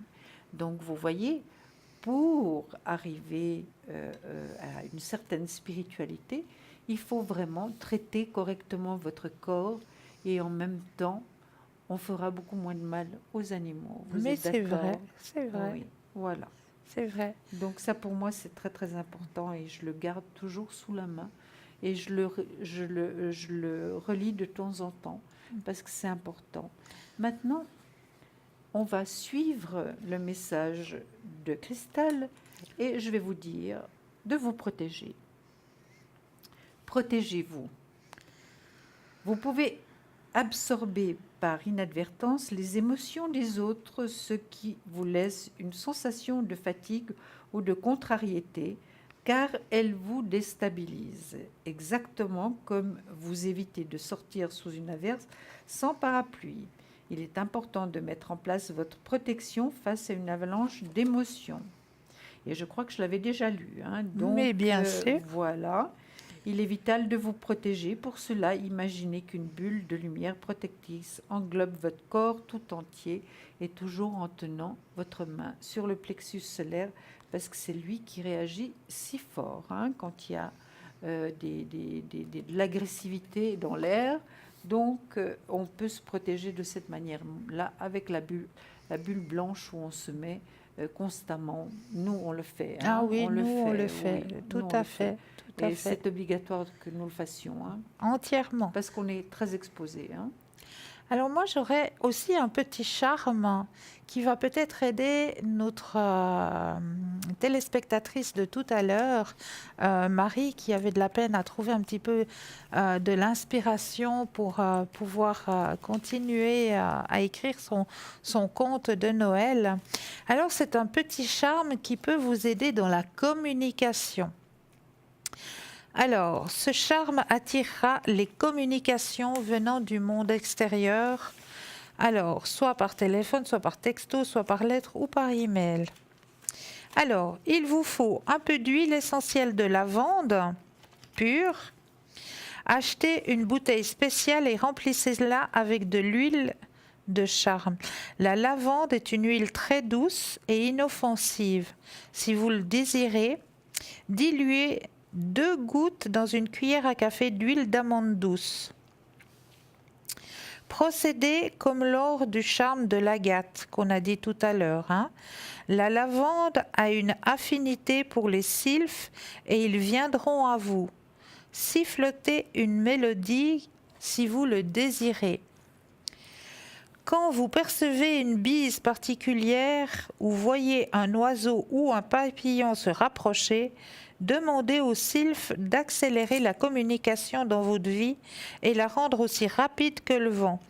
Donc, vous voyez, pour arriver à une certaine spiritualité, il faut vraiment traiter correctement votre corps et en même temps, on fera beaucoup moins de mal aux animaux. Vous Mais êtes c'est d'accord? vrai, c'est vrai. Oui, voilà. C'est vrai. Donc ça, pour moi, c'est très, très important et je le garde toujours sous la main. Et je le relis de temps en temps parce que c'est important. Maintenant, on va suivre le message de Cristal et je vais vous dire de vous protéger. Protégez-vous. Vous pouvez absorber par inadvertance les émotions des autres, ce qui vous laisse une sensation de fatigue ou de contrariété, car elles vous déstabilisent, exactement comme vous évitez de sortir sous une averse sans parapluie. Il est important de mettre en place votre protection face à une avalanche d'émotions. Et je crois que je l'avais déjà lu. Donc, mais bien sûr. Voilà. Il est vital de vous protéger. Pour cela, imaginez qu'une bulle de lumière protectrice englobe votre corps tout entier et toujours en tenant votre main sur le plexus solaire parce que c'est lui qui réagit si fort quand il y a de l'agressivité dans l'air. Donc, on peut se protéger de cette manière-là avec la bulle blanche où on se met constamment. Nous, on le fait. Ah oui, on le fait. Oui, Tout à fait. Et c'est obligatoire que nous le fassions. Entièrement. Parce qu'on est très exposé. Alors moi, j'aurais aussi un petit charme qui va peut-être aider notre téléspectatrice de tout à l'heure, Marie, qui avait de la peine à trouver un petit peu de l'inspiration pour pouvoir continuer à écrire son conte de Noël. Alors c'est un petit charme qui peut vous aider dans la communication. Alors, ce charme attirera les communications venant du monde extérieur. Alors, soit par téléphone, soit par texto, soit par lettre ou par email. Alors, il vous faut un peu d'huile essentielle de lavande pure. Achetez une bouteille spéciale et remplissez-la avec de l'huile de charme. La lavande est une huile très douce et inoffensive. Si vous le désirez, diluez 2 gouttes dans une cuillère à café d'huile d'amande douce. Procédez comme lors du charme de l'agate qu'on a dit tout à l'heure. La lavande a une affinité pour les sylphes et ils viendront à vous. Sifflotez une mélodie si vous le désirez. Quand vous percevez une bise particulière ou voyez un oiseau ou un papillon se rapprocher, demandez aux sylphes d'accélérer la communication dans votre vie et la rendre aussi rapide que le vent.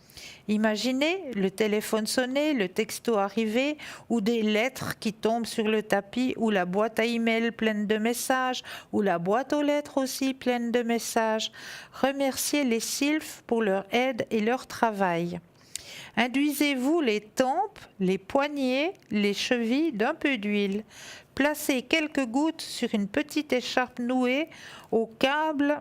Imaginez le téléphone sonner, le texto arriver ou des lettres qui tombent sur le tapis ou la boîte à email pleine de messages ou la boîte aux lettres aussi pleine de messages. Remerciez les sylphes pour leur aide et leur travail. Induisez-vous les tempes, les poignets, les chevilles d'un peu d'huile. Placez quelques gouttes sur une petite écharpe nouée au câble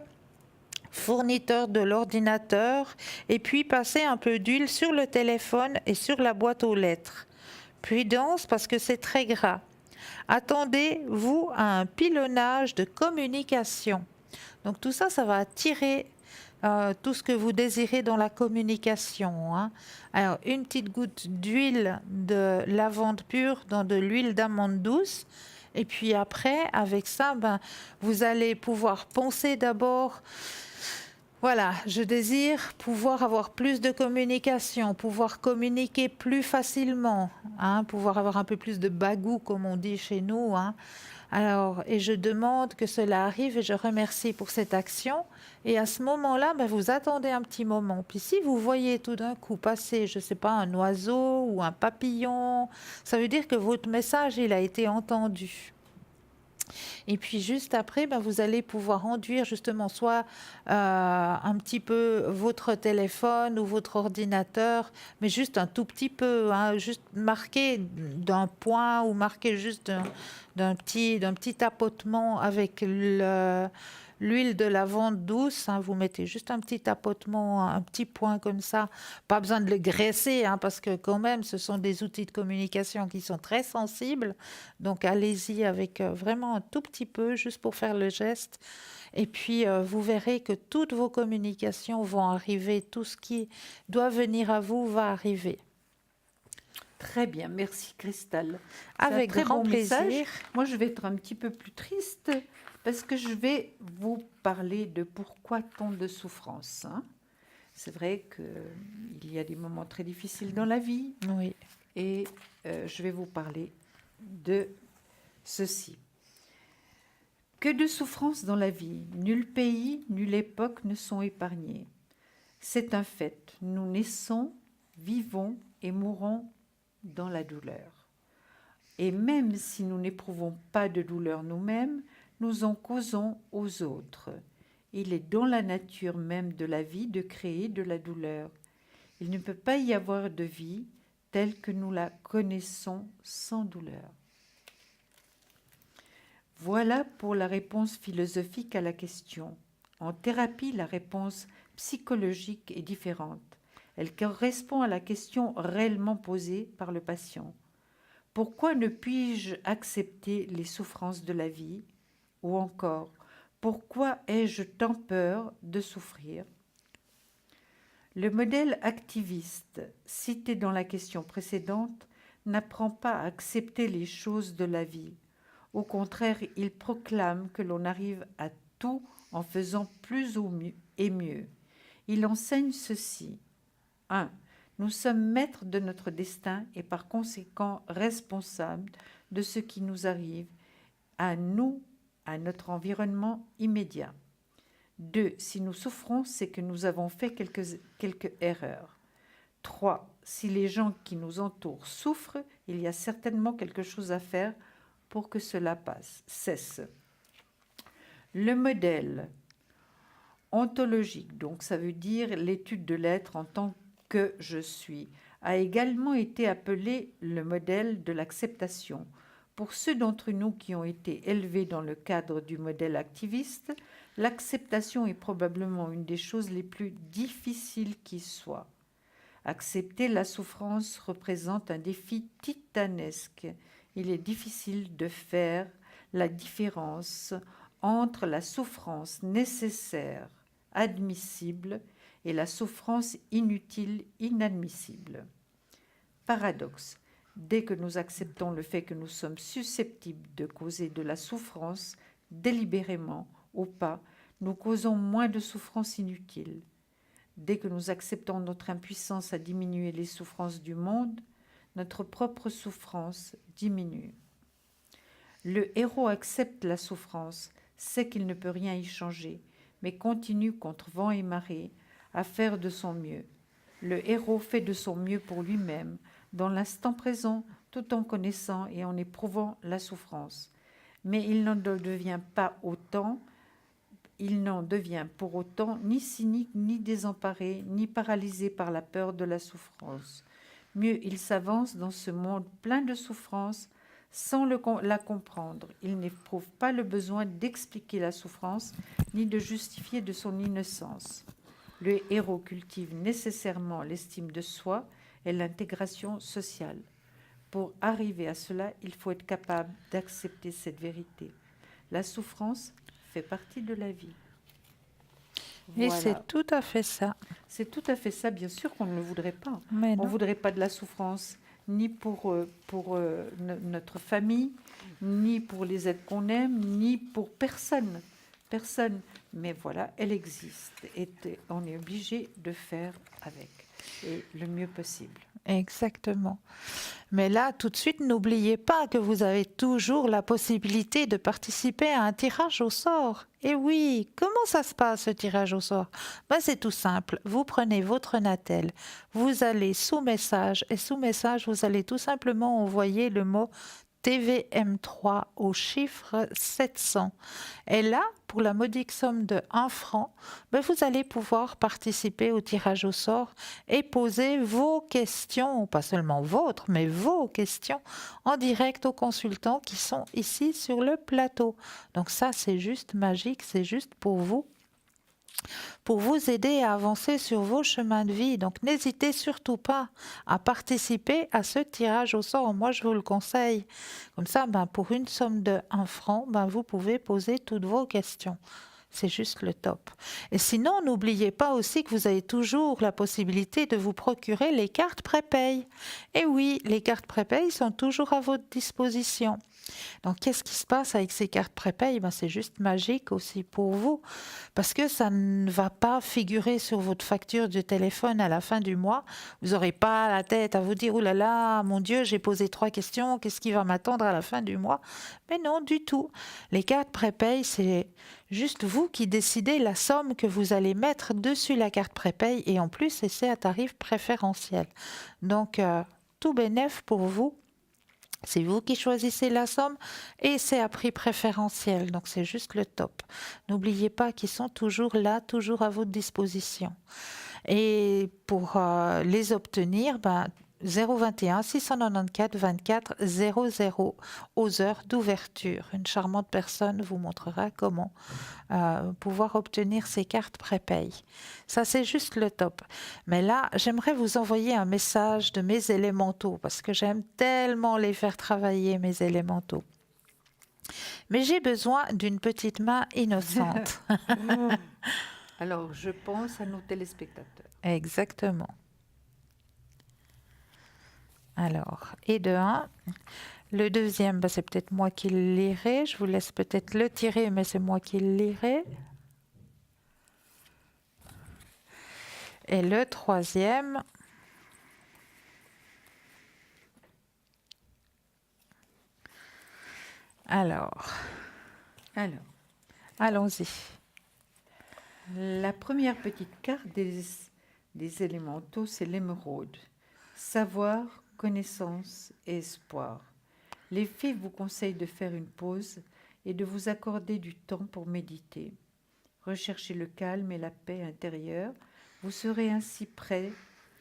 fourniteur de l'ordinateur et puis passez un peu d'huile sur le téléphone et sur la boîte aux lettres. Prudence parce que c'est très gras. Attendez-vous à un pilonnage de communication. Donc tout ça, ça va attirer tout ce que vous désirez dans la communication. Alors, une petite goutte d'huile de lavande pure dans de l'huile d'amande douce. Et puis après, avec ça, vous allez pouvoir penser d'abord, voilà, je désire pouvoir avoir plus de communication, pouvoir communiquer plus facilement, pouvoir avoir un peu plus de bagou, comme on dit chez nous. Alors, et je demande que cela arrive et je remercie pour cette action. Et à ce moment-là, vous attendez un petit moment. Puis si vous voyez tout d'un coup passer, je ne sais pas, un oiseau ou un papillon, ça veut dire que votre message, il a été entendu. Et puis juste après, vous allez pouvoir enduire justement soit un petit peu votre téléphone ou votre ordinateur, mais juste un tout petit peu, juste marquer d'un point ou marquer juste d'un petit tapotement avec l'huile de lavande douce. Vous mettez juste un petit tapotement, un petit point comme ça. Pas besoin de le graisser, parce que quand même, ce sont des outils de communication qui sont très sensibles. Donc, allez-y avec vraiment un tout petit peu, juste pour faire le geste. Et puis, vous verrez que toutes vos communications vont arriver. Tout ce qui doit venir à vous va arriver. Très bien, merci Christelle. Avec grand plaisir. Moi, je vais être un petit peu plus triste parce que je vais vous parler de pourquoi tant de souffrance. C'est vrai qu'il y a des moments très difficiles dans la vie. Oui. Et je vais vous parler de ceci. Que de souffrance dans la vie. Nul pays, nulle époque ne sont épargnés. C'est un fait. Nous naissons, vivons et mourons dans la douleur. Et même si nous n'éprouvons pas de douleur nous-mêmes, nous en causons aux autres. Il est dans la nature même de la vie de créer de la douleur. Il ne peut pas y avoir de vie telle que nous la connaissons sans douleur. Voilà pour la réponse philosophique à la question. En thérapie, la réponse psychologique est différente. Elle correspond à la question réellement posée par le patient. Pourquoi ne puis-je accepter les souffrances de la vie? Ou encore, pourquoi ai-je tant peur de souffrir? Le modèle activiste cité dans la question précédente n'apprend pas à accepter les choses de la vie. Au contraire, il proclame que l'on arrive à tout en faisant plus et mieux. Il enseigne ceci. 1. Nous sommes maîtres de notre destin et par conséquent responsables de ce qui nous arrive à nous, à notre environnement immédiat. 2. Si nous souffrons, c'est que nous avons fait quelques erreurs. 3. Si les gens qui nous entourent souffrent, il y a certainement quelque chose à faire pour que cela cesse. Le modèle ontologique, donc ça veut dire l'étude de l'être en tant que je suis, a également été appelé le modèle de l'acceptation. Pour ceux d'entre nous qui ont été élevés dans le cadre du modèle activiste, l'acceptation est probablement une des choses les plus difficiles qui soient. Accepter la souffrance représente un défi titanesque. Il est difficile de faire la différence entre la souffrance nécessaire, admissible, et la souffrance inutile, inadmissible. Paradoxe. Dès que nous acceptons le fait que nous sommes susceptibles de causer de la souffrance, délibérément ou pas, nous causons moins de souffrance inutile. Dès que nous acceptons notre impuissance à diminuer les souffrances du monde, notre propre souffrance diminue. Le héros accepte la souffrance, sait qu'il ne peut rien y changer, mais continue contre vent et marée à faire de son mieux. Le héros fait de son mieux pour lui-même, dans l'instant présent, tout en connaissant et en éprouvant la souffrance. Mais il n'en devient pour autant ni cynique, ni désemparé, ni paralysé par la peur de la souffrance. Mieux, il s'avance dans ce monde plein de souffrance sans la comprendre. Il n'éprouve pas le besoin d'expliquer la souffrance, ni de justifier de son innocence. Le héros cultive nécessairement l'estime de soi et l'intégration sociale. Pour arriver à cela, il faut être capable d'accepter cette vérité. La souffrance fait partie de la vie. Et Voilà. c'est tout à fait ça. C'est tout à fait ça, bien sûr qu'on ne le voudrait pas. Mais On non. ne voudrait pas de la souffrance, ni pour notre famille, ni pour les êtres qu'on aime, ni pour personne. Personne. Mais voilà, elle existe et on est obligé de faire avec, et le mieux possible. Exactement. Mais là, tout de suite, n'oubliez pas que vous avez toujours la possibilité de participer à un tirage au sort. Et oui, comment ça se passe, ce tirage au sort? C'est tout simple. Vous prenez votre Natel, vous allez sous message, et sous message, vous allez tout simplement envoyer le mot TVM3 au chiffre 700. Et là, pour la modique somme de 1 franc, vous allez pouvoir participer au tirage au sort et poser vos questions, pas seulement vôtres, mais vos questions en direct aux consultants qui sont ici sur le plateau. Donc ça, c'est juste magique, c'est juste pour vous aider à avancer sur vos chemins de vie. Donc n'hésitez surtout pas à participer à ce tirage au sort. Moi, je vous le conseille. Comme ça, pour une somme de 1 franc, vous pouvez poser toutes vos questions. C'est juste le top. Et sinon, n'oubliez pas aussi que vous avez toujours la possibilité de vous procurer les cartes prépay. Et oui, les cartes prépay sont toujours à votre disposition. Donc, qu'est-ce qui se passe avec ces cartes prépay? C'est juste magique aussi pour vous, parce que ça ne va pas figurer sur votre facture de téléphone à la fin du mois. Vous n'aurez pas la tête à vous dire « Oh là là, mon Dieu, j'ai posé 3 questions, qu'est-ce qui va m'attendre à la fin du mois ?» Mais non, du tout. Les cartes prépay, c'est juste vous qui décidez la somme que vous allez mettre dessus la carte prépay, et en plus, c'est à tarif préférentiel. Donc, tout bénef pour vous. C'est vous qui choisissez la somme et c'est à prix préférentiel. Donc, c'est juste le top. N'oubliez pas qu'ils sont toujours là, toujours à votre disposition. Et pour les obtenir, 021 694 24 00 aux heures d'ouverture. Une charmante personne vous montrera comment pouvoir obtenir ces cartes prépay. Ça, c'est juste le top. Mais là, j'aimerais vous envoyer un message de mes élémentaux parce que j'aime tellement les faire travailler, mes élémentaux. Mais j'ai besoin d'une petite main innocente. Alors, je pense à nos téléspectateurs. Exactement. Alors, et de 1. Le deuxième, c'est peut-être moi qui le lirai. Je vous laisse peut-être le tirer, mais c'est moi qui le lirai. Et le troisième, alors, allons-y. La première petite carte des élémentaux, c'est l'émeraude. Savoir, connaissance et espoir. Les fées vous conseillent de faire une pause et de vous accorder du temps pour méditer. Recherchez le calme et la paix intérieure. Vous serez ainsi prêt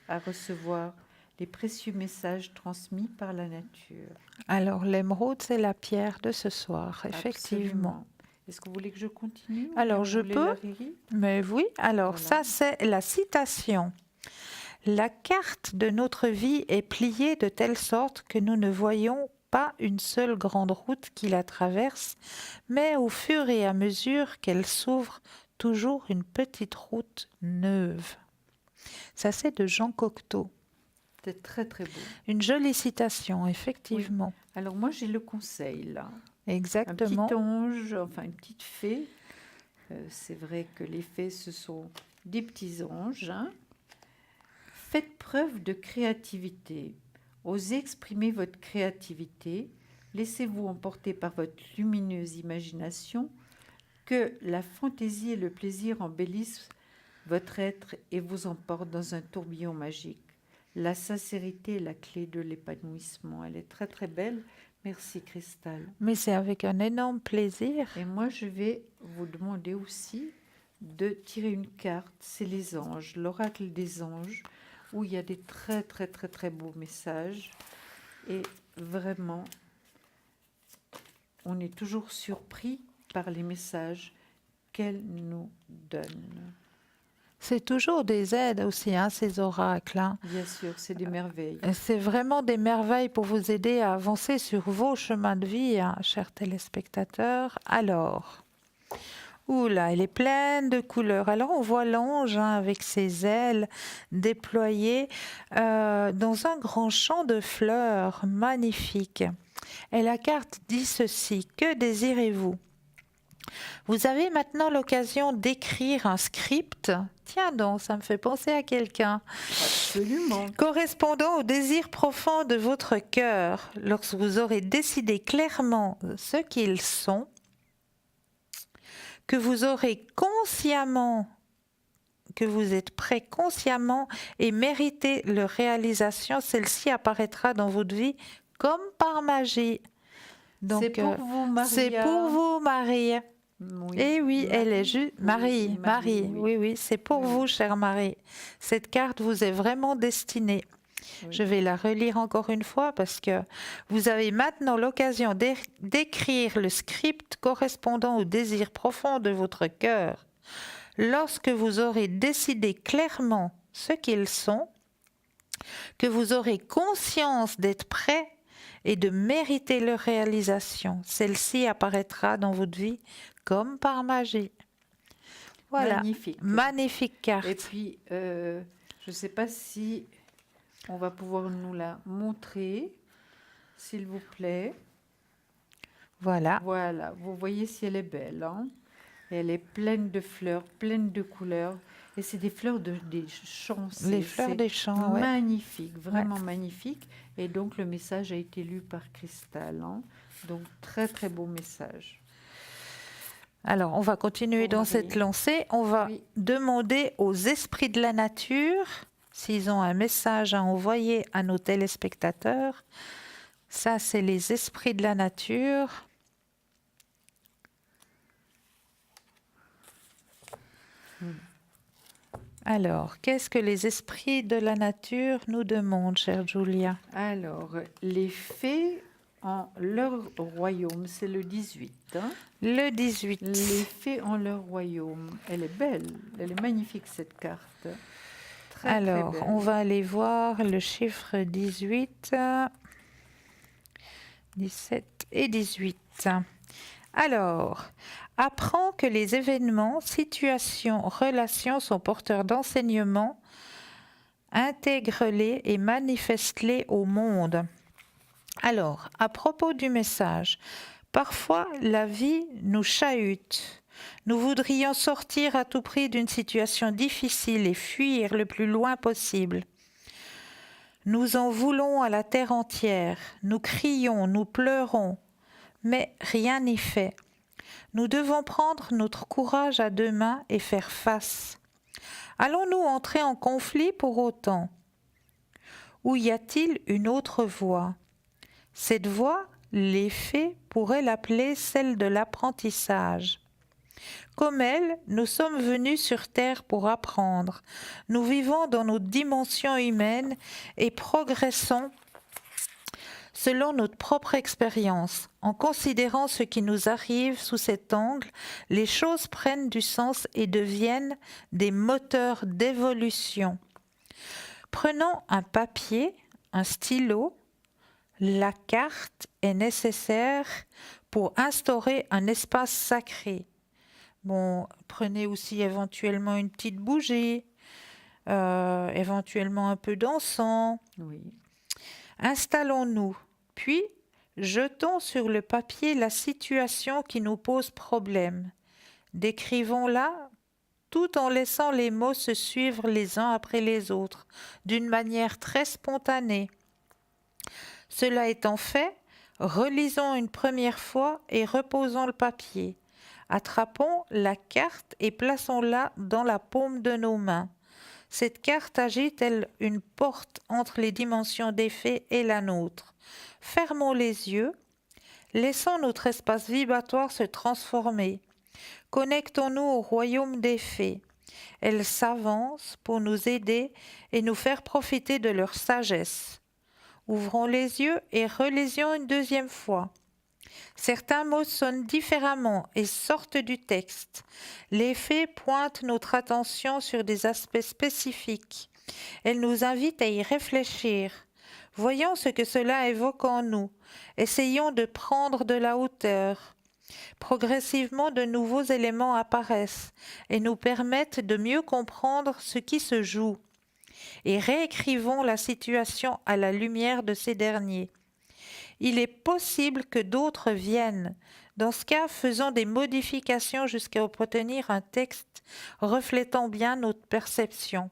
à recevoir les précieux messages transmis par la nature. Alors, l'émeraude, c'est la pierre de ce soir, effectivement. Absolument. Est-ce que vous voulez que je continue? Alors, Vous je voulez peux. la Riri? Mais oui, alors Voilà. ça, c'est la citation. La carte de notre vie est pliée de telle sorte que nous ne voyons pas une seule grande route qui la traverse, mais au fur et à mesure qu'elle s'ouvre, toujours une petite route neuve. Ça, c'est de Jean Cocteau. C'est très très beau. Une jolie citation, effectivement. Alors moi j'ai le conseil là. Un Exactement. petit ange, enfin une petite fée. C'est vrai que les fées ce sont des petits anges. Hein. Faites preuve de créativité. Osez exprimer votre créativité. Laissez-vous emporter par votre lumineuse imagination. Que la fantaisie et le plaisir embellissent votre être et vous emportent dans un tourbillon magique. La sincérité est la clé de l'épanouissement. Elle est très très belle. Merci Cristal. Mais c'est avec un énorme plaisir. Et moi je vais vous demander aussi de tirer une carte. C'est les anges, l'oracle des anges, où il y a des très très très très beaux messages. Et vraiment, on est toujours surpris par les messages qu'elle nous donne. C'est toujours des aides aussi, hein, ces oracles. Hein. Bien sûr, c'est des merveilles. C'est vraiment des merveilles pour vous aider à avancer sur vos chemins de vie, hein, chers téléspectateurs. Alors, oula, elle est pleine de couleurs. Alors, on voit l'ange hein, avec ses ailes déployées dans un grand champ de fleurs magnifique. Et la carte dit ceci: que désirez-vous ? Vous avez maintenant l'occasion d'écrire un script. Tiens donc, ça me fait penser à quelqu'un. Absolument. Correspondant au désir profond de votre cœur, lorsque vous aurez décidé clairement ce qu'ils sont, que vous aurez consciemment, que vous êtes prêt consciemment et méritez leur réalisation, celle-ci apparaîtra dans votre vie comme par magie. Donc, C'est pour vous, Maria. c'est pour vous, Marie. Oui. Eh oui, elle est juste Marie, Marie, Marie. Oui, c'est pour Oui. vous, chère Marie. Cette carte vous est vraiment destinée. Oui. Je vais la relire encore une fois parce que vous avez maintenant l'occasion d'écrire le script correspondant au désir profond de votre cœur. Lorsque vous aurez décidé clairement ce qu'ils sont, que vous aurez conscience d'être prêt et de mériter leur réalisation, celle-ci apparaîtra dans votre vie comme par magie. Voilà, Magnifique. magnifique carte. Et puis, je ne sais pas si on va pouvoir nous la montrer, s'il vous plaît. Voilà, Voilà, vous voyez si elle est belle. Hein. Elle est pleine de fleurs, pleine de couleurs. Et c'est des fleurs des champs. les fleurs des champs. Ouais. Magnifique, vraiment magnifique. Et donc, le message a été lu par Cristal. Hein. Donc, très, très beau message. Alors, on va continuer Pour dans Marie. cette lancée. On va Oui. demander aux esprits de la nature s'ils ont un message à envoyer à nos téléspectateurs. Ça, c'est les esprits de la nature. Alors, qu'est-ce que les esprits de la nature nous demandent, chère Julia? Alors, les fées en leur royaume, c'est le 18. Hein. Le 18. Les fées en leur royaume. Elle est belle, elle est magnifique cette carte. Très, Alors, très belle. on va aller voir le chiffre 18, 17 et 18. Alors, apprends que les événements, situations, relations sont porteurs d'enseignements, intègre-les et manifeste-les au monde. Alors, à propos du message, parfois la vie nous chahute. Nous voudrions sortir à tout prix d'une situation difficile et fuir le plus loin possible. Nous en voulons à la terre entière, nous crions, nous pleurons, mais rien n'y fait. Nous devons prendre notre courage à deux mains et faire face. Allons-nous entrer en conflit pour autant? Ou y a-t-il une autre voie? Cette voie, Les fées pourraient l'appeler celle de l'apprentissage. Comme elle, nous sommes venus sur Terre pour apprendre. Nous vivons dans nos dimensions humaines et progressons selon notre propre expérience. En considérant ce qui nous arrive sous cet angle, les choses prennent du sens et deviennent des moteurs d'évolution. Prenons un papier, un stylo. La carte est nécessaire pour instaurer un espace sacré. Bon, prenez aussi éventuellement une petite bougie, éventuellement un peu d'encens. Oui. Installons-nous, puis jetons sur le papier la situation qui nous pose problème. Décrivons-la tout en laissant les mots se suivre les uns après les autres, d'une manière très spontanée. Cela étant fait, relisons une première fois et reposons le papier. Attrapons la carte et plaçons-la dans la paume de nos mains. Cette carte agit telle une porte entre les dimensions des fées et la nôtre. Fermons les yeux, laissons notre espace vibratoire se transformer. Connectons-nous au royaume des fées. Elles s'avancent pour nous aider et nous faire profiter de leur sagesse. Ouvrons les yeux et relisions une deuxième fois. Certains mots sonnent différemment et sortent du texte. Les fées pointent notre attention sur des aspects spécifiques. Elles nous invitent à y réfléchir. Voyons ce que cela évoque en nous. Essayons de prendre de la hauteur. Progressivement, de nouveaux éléments apparaissent et nous permettent de mieux comprendre ce qui se joue. Et réécrivons la situation à la lumière de ces derniers. Il est possible que d'autres viennent. Dans ce cas, faisons des modifications jusqu'à obtenir un texte reflétant bien notre perception.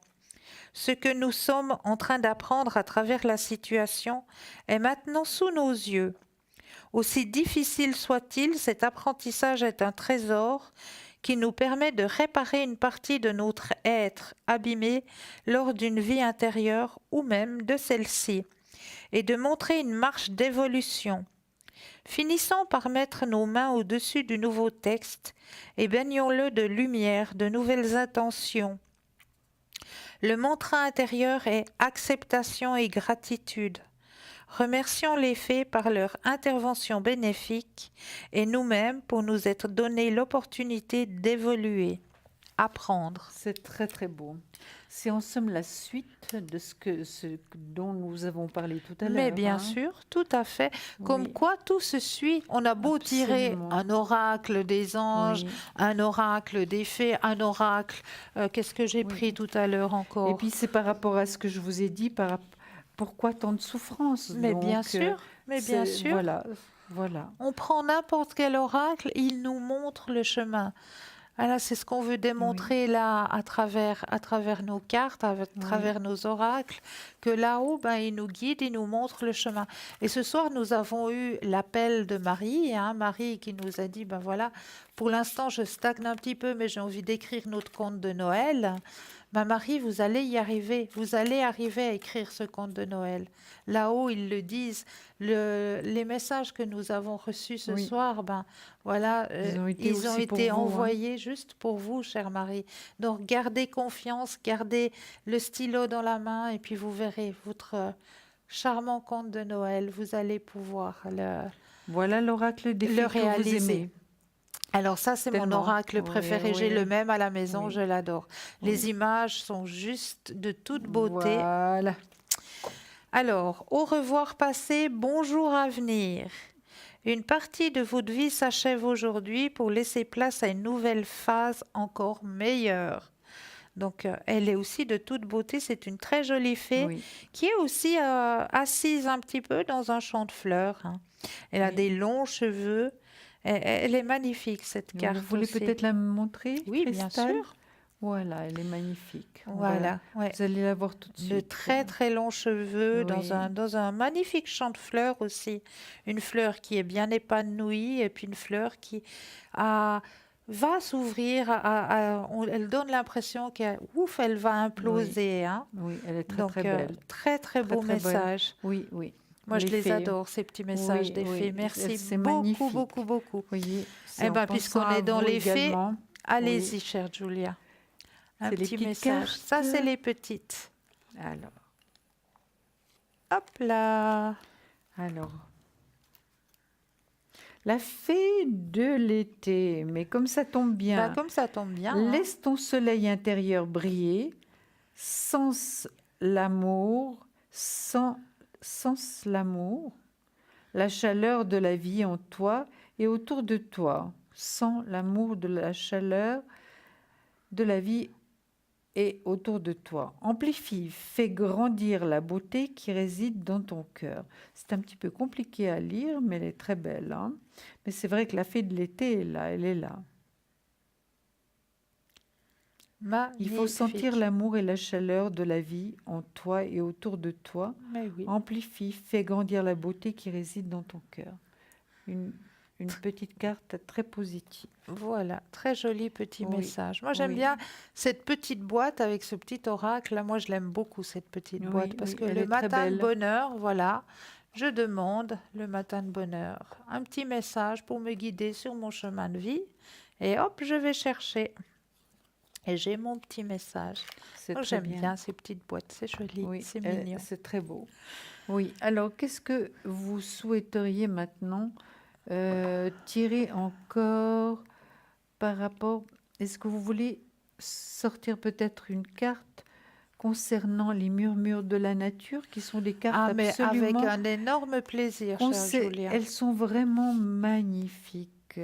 Ce que nous sommes en train d'apprendre à travers la situation est maintenant sous nos yeux. Aussi difficile soit-il, cet apprentissage est un trésor qui nous permet de réparer une partie de notre être abîmé lors d'une vie intérieure ou même de celle-ci, et de montrer une marche d'évolution. Finissons par mettre nos mains au-dessus du nouveau texte et baignons-le de lumière, de nouvelles intentions. Le mantra intérieur est acceptation et gratitude. Remercions les fées par leur intervention bénéfique et nous-mêmes pour nous être donné l'opportunité d'évoluer, apprendre. C'est très très beau. C'est en somme la suite de ce dont nous avons parlé tout à l'heure. Mais bien sûr, tout à fait. Comme Oui. quoi tout se suit. On a beau tirer Absolument. un oracle des anges, Oui. un oracle des fées, un oracle. Qu'est-ce que j'ai Oui. pris tout à l'heure encore? Et puis c'est par rapport à ce que je vous ai dit, pourquoi tant de souffrance. Mais Donc, bien sûr, mais bien sûr. Voilà, voilà. On prend n'importe quel oracle, il nous montre le chemin. Voilà, c'est ce qu'on veut démontrer là à travers nos cartes, à travers nos oracles, que là-haut, ben, il nous guide, il nous montre le chemin. Et ce soir, nous avons eu l'appel de Marie, Marie qui nous a dit, ben voilà, pour l'instant, je stagne un petit peu, mais j'ai envie d'écrire notre conte de Noël. Ben Marie, vous allez y arriver. Vous allez arriver à écrire ce conte de Noël. Là-haut, ils le disent. Les messages que nous avons reçus ce soir, ben voilà, ils ont été envoyés juste pour vous, chère Marie. Donc, gardez confiance, gardez le stylo dans la main et puis vous verrez votre charmant conte de Noël. Vous allez pouvoir Voilà l'oracle des fées que vous aimez. Alors ça, c'est mon oracle préféré. J'ai le même à la maison, Oui. je l'adore. Les images sont juste de toute beauté. Voilà. Alors, au revoir passé, bonjour à venir. Une partie de votre vie s'achève aujourd'hui pour laisser place à une nouvelle phase encore meilleure. Donc, elle est aussi de toute beauté. C'est une très jolie fée qui est aussi assise un petit peu dans un champ de fleurs. Elle a des longs cheveux. Elle est magnifique, cette carte. Vous voulez peut-être la montrer, Oui, Christelle? bien sûr. Voilà, elle est magnifique. Voilà. Vous allez la voir tout de suite. De très très longs cheveux, dans un magnifique champ de fleurs aussi. Une fleur qui est bien épanouie et puis une fleur qui va s'ouvrir. Elle donne l'impression qu'elle va imploser. Oui, elle est très Donc, très belle. très très beau message. Oui, oui. Moi, je les les fées. adore, ces petits messages Oui, des oui, fées. Merci c'est beaucoup, magnifique. beaucoup, beaucoup. Oui, Eh bien, puisqu'on est dans les fées, également. allez-y, chère Julia. Un C'est les petit petites message. Ça, cartes. c'est les petites. Alors, Hop là. La fée de l'été, mais comme ça tombe bien, Comme ça tombe bien. Hein. laisse ton soleil intérieur briller, sens l'amour, sens l'amour, la chaleur de la vie en toi et autour de toi. Sens l'amour de la chaleur de la vie et autour de toi. Amplifie, fais grandir la beauté qui réside dans ton cœur. C'est un petit peu compliqué à lire, mais elle est très belle. Hein. Mais c'est vrai que la fée de l'été est là, elle est là. Il faut sentir l'amour et la chaleur de la vie en toi et autour de toi. Mais oui. Amplifie, fais grandir la beauté qui réside dans ton cœur. Une petite carte très positive. Voilà, très joli petit Oui, message. Moi, j'aime oui. bien cette petite boîte avec ce petit oracle. Là, moi, je l'aime beaucoup, cette petite Oui, boîte, parce oui, que elle le est très matin de belle. bonheur, voilà, je demande le matin de bonheur un petit message pour me guider sur mon chemin de vie. Et hop, je vais chercher. Et j'ai mon petit message. C'est Moi, très j'aime bien ces petites boîtes, c'est joli, Oui, c'est mignon. c'est très beau. Oui, alors qu'est-ce que vous souhaiteriez maintenant tirer encore par rapport... Est-ce que vous voulez sortir peut-être une carte concernant les murmures de la nature, qui sont des cartes Ah, mais avec absolument... un énorme plaisir, chère Julia. Elles sont vraiment magnifiques.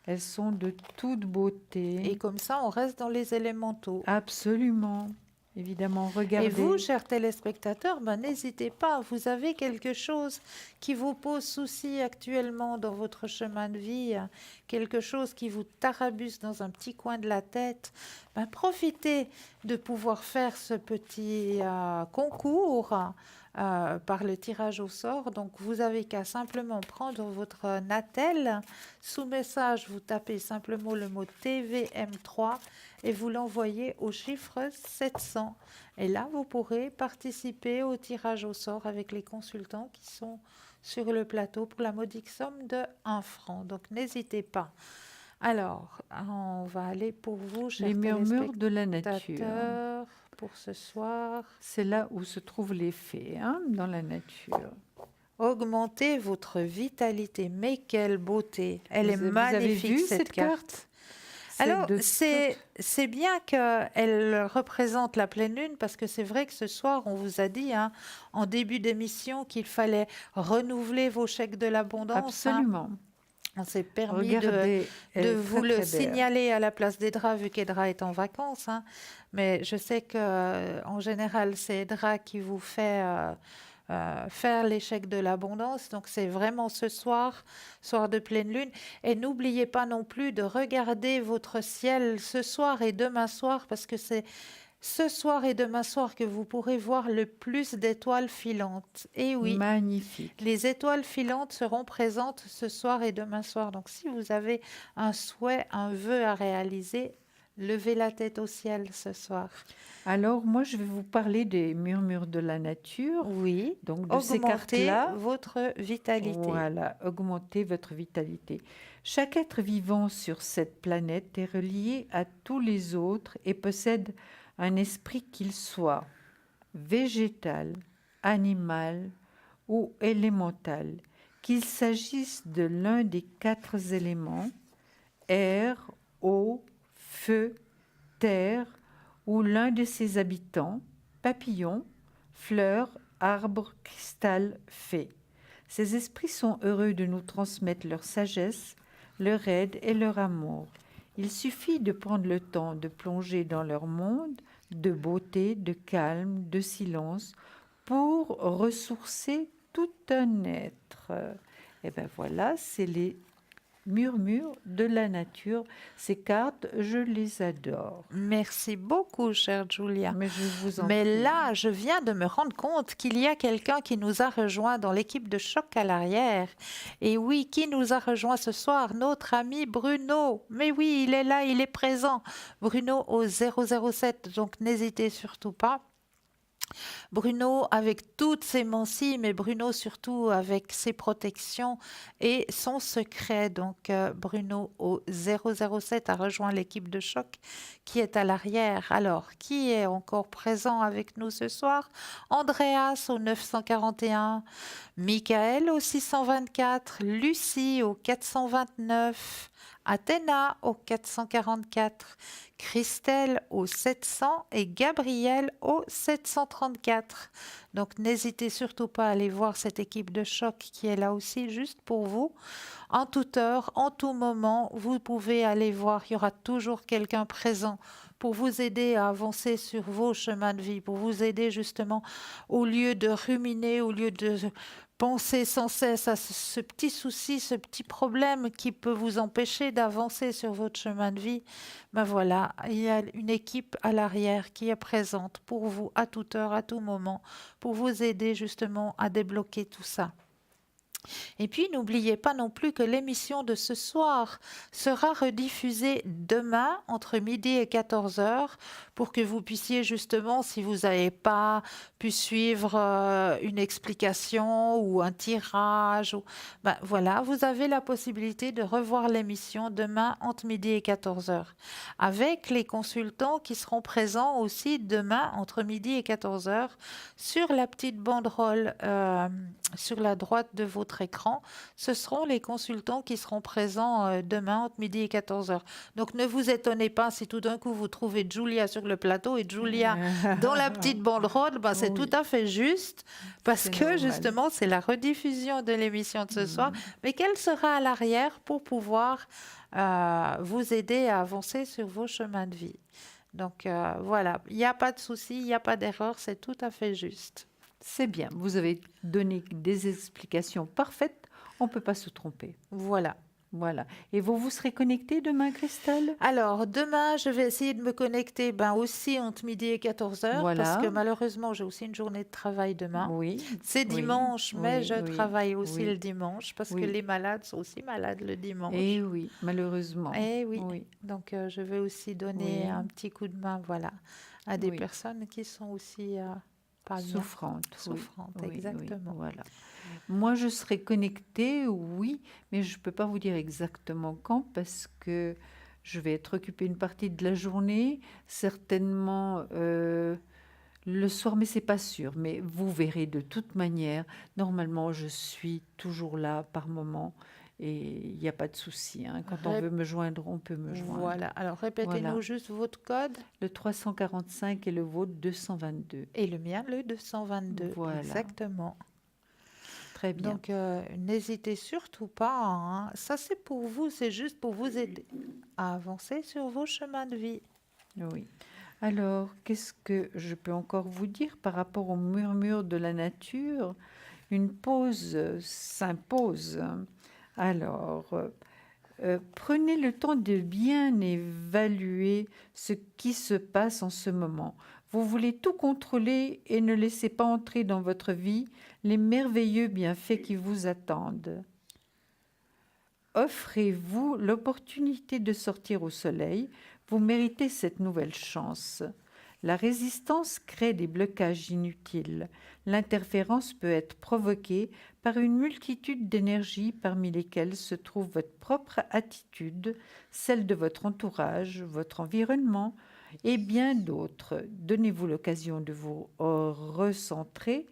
Elles sont de toute beauté. Et comme ça, on reste dans les élémentaux. Absolument. Évidemment, regardez. Et vous, chers téléspectateurs, n'hésitez pas. Vous avez quelque chose qui vous pose souci actuellement dans votre chemin de vie, quelque chose qui vous tarabuse dans un petit coin de la tête. Profitez de pouvoir faire ce petit concours par le tirage au sort. Donc, vous avez qu'à simplement prendre votre Natel. Sous message, vous tapez simplement le mot TVM3 et vous l'envoyez au chiffre 700. Et là, vous pourrez participer au tirage au sort avec les consultants qui sont sur le plateau pour la modique somme de 1 franc. Donc, n'hésitez pas. Alors, on va aller pour vous, chers les murmures de la nature. Pour ce soir. C'est là où se trouvent les fées, dans la nature. Augmentez votre vitalité. Mais quelle beauté! Elle est magnifique, vous avez vu cette carte. Alors, c'est bien qu'elle représente la pleine lune, parce que c'est vrai que ce soir, on vous a dit en début d'émission qu'il fallait renouveler vos chèques de l'abondance. Absolument. On s'est permis de vous le signaler à la place d'Edra, vu qu'Edra est en vacances. Mais je sais qu'en général, c'est Edra qui vous fait faire l'échec de l'abondance. Donc, c'est vraiment ce soir, soir de pleine lune. Et n'oubliez pas non plus de regarder votre ciel ce soir et demain soir, parce que c'est ce soir et demain soir que vous pourrez voir le plus d'étoiles filantes. Et oui, magnifique. Les étoiles filantes seront présentes ce soir et demain soir. Donc, si vous avez un souhait, un vœu à réaliser, levez la tête au ciel ce soir. Alors, moi, je vais vous parler des murmures de la nature. Oui, donc de ces cartes-là. Votre vitalité. Voilà, augmentez votre vitalité. Chaque être vivant sur cette planète est relié à tous les autres et possède un esprit, qu'il soit végétal, animal ou élémental, qu'il s'agisse de l'un des 4 éléments, air, eau, feu, terre, ou l'un de ses habitants, papillons, fleurs, arbres, cristal, fées. Ces esprits sont heureux de nous transmettre leur sagesse, leur aide et leur amour. Il suffit de prendre le temps de plonger dans leur monde de beauté, de calme, de silence, pour ressourcer tout un être. Et bien voilà, c'est les murmures de la nature. Ces cartes, je les adore. Merci beaucoup, chère Julia. Mais je vous en Mais prie. là, je viens de me rendre compte qu'il y a quelqu'un qui nous a rejoint dans l'équipe de Choc à l'arrière. Et oui, qui nous a rejoint ce soir? Notre ami Bruno. Mais oui, il est là, il est présent. Bruno au 007, donc n'hésitez surtout pas. Bruno avec toutes ses mancies, mais Bruno surtout avec ses protections et son secret. Donc Bruno au 007 a rejoint l'équipe de choc qui est à l'arrière. Alors, qui est encore présent avec nous ce soir? Andreas au 941, Michael au 624, Lucie au 429, Athéna au 444, Christelle au 700 et Gabriel au 734. Donc n'hésitez surtout pas à aller voir cette équipe de choc qui est là aussi juste pour vous. En toute heure, en tout moment, vous pouvez aller voir. Il y aura toujours quelqu'un présent pour vous aider à avancer sur vos chemins de vie, pour vous aider justement au lieu de ruminer, au lieu de penser sans cesse à ce petit souci, ce petit problème qui peut vous empêcher d'avancer sur votre chemin de vie. Ben voilà, il y a une équipe à l'arrière qui est présente pour vous à toute heure, à tout moment, pour vous aider justement à débloquer tout ça. Et puis, n'oubliez pas non plus que l'émission de ce soir sera rediffusée demain entre midi et 14 heures pour que vous puissiez justement, si vous n'avez pas pu suivre une explication ou un tirage, ben voilà, vous avez la possibilité de revoir l'émission demain entre midi et 14 heures avec les consultants qui seront présents aussi demain entre midi et 14 heures sur la petite banderole sur la droite de votre écran. Ce seront les consultants qui seront présents demain entre midi et 14 heures. Donc ne vous étonnez pas si tout d'un coup vous trouvez Julia sur le plateau et Julia dans la petite banderole, ben, c'est tout à fait juste parce que normal. justement c'est la rediffusion de l'émission de ce soir, mais qu'elle sera à l'arrière pour pouvoir vous aider à avancer sur vos chemins de vie. Donc voilà, il n'y a pas de souci, il n'y a pas d'erreur, c'est tout à fait juste. C'est bien, vous avez donné des explications parfaites, on ne peut pas se tromper. Voilà. Voilà. Et vous serez connecté demain, Christelle? Alors, demain, je vais essayer de me connecter aussi entre midi et 14 heures Voilà. parce que malheureusement, j'ai aussi une journée de travail demain. Oui. C'est dimanche, mais oui, je oui, travaille aussi oui. le dimanche parce que Oui. les malades sont aussi malades le dimanche. Et oui, malheureusement. Eh oui. Oui. Donc, je vais aussi donner Oui. un petit coup de main, voilà, à des Oui. personnes qui sont aussi pas bien. Souffrante. oui. Souffrantes, Oui, oui, exactement. voilà. Moi, je serai connectée, oui, mais je ne peux pas vous dire exactement quand parce que je vais être occupée une partie de la journée, certainement le soir, mais c'est pas sûr. Mais vous verrez de toute manière, normalement, je suis toujours là par moment et il n'y a pas de souci. Hein. Quand on veut me joindre, on peut me joindre. Voilà. Alors, répétez-nous Voilà. juste votre code. Le 345 et le vôtre 222. Et le mien, le 222. Voilà. Exactement. Très bien. Donc, n'hésitez surtout pas. Hein. Ça, c'est pour vous. C'est juste pour vous aider à avancer sur vos chemins de vie. Oui. Alors, qu'est-ce que je peux encore vous dire par rapport au murmure de la nature? Une pause s'impose. Alors, prenez le temps de bien évaluer ce qui se passe en ce moment. Vous voulez tout contrôler et ne laissez pas entrer dans votre vie les merveilleux bienfaits qui vous attendent. Offrez-vous l'opportunité de sortir au soleil. Vous méritez cette nouvelle chance. La résistance crée des blocages inutiles. L'interférence peut être provoquée par une multitude d'énergies parmi lesquelles se trouve votre propre attitude, celle de votre entourage, votre environnement et bien d'autres. Donnez-vous l'occasion de vous recentrer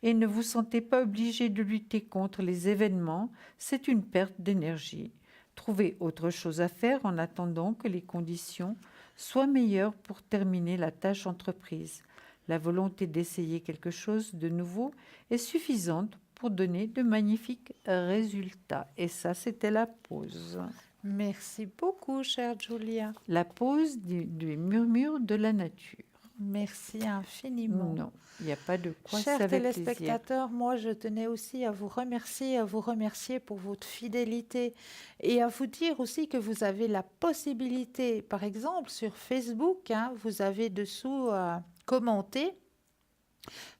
et ne vous sentez pas obligé de lutter contre les événements, c'est une perte d'énergie. Trouvez autre chose à faire en attendant que les conditions soient meilleures pour terminer la tâche entreprise. La volonté d'essayer quelque chose de nouveau est suffisante pour donner de magnifiques résultats. Et ça, c'était la pause. Merci beaucoup, chère Julia. La pause du murmure de la nature. Merci infiniment. Non, il n'y a pas de quoi. Chers ça fait plaisir. téléspectateurs, moi je tenais aussi à vous remercier pour votre fidélité et à vous dire aussi que vous avez la possibilité, par exemple sur Facebook, hein, vous avez dessous commenter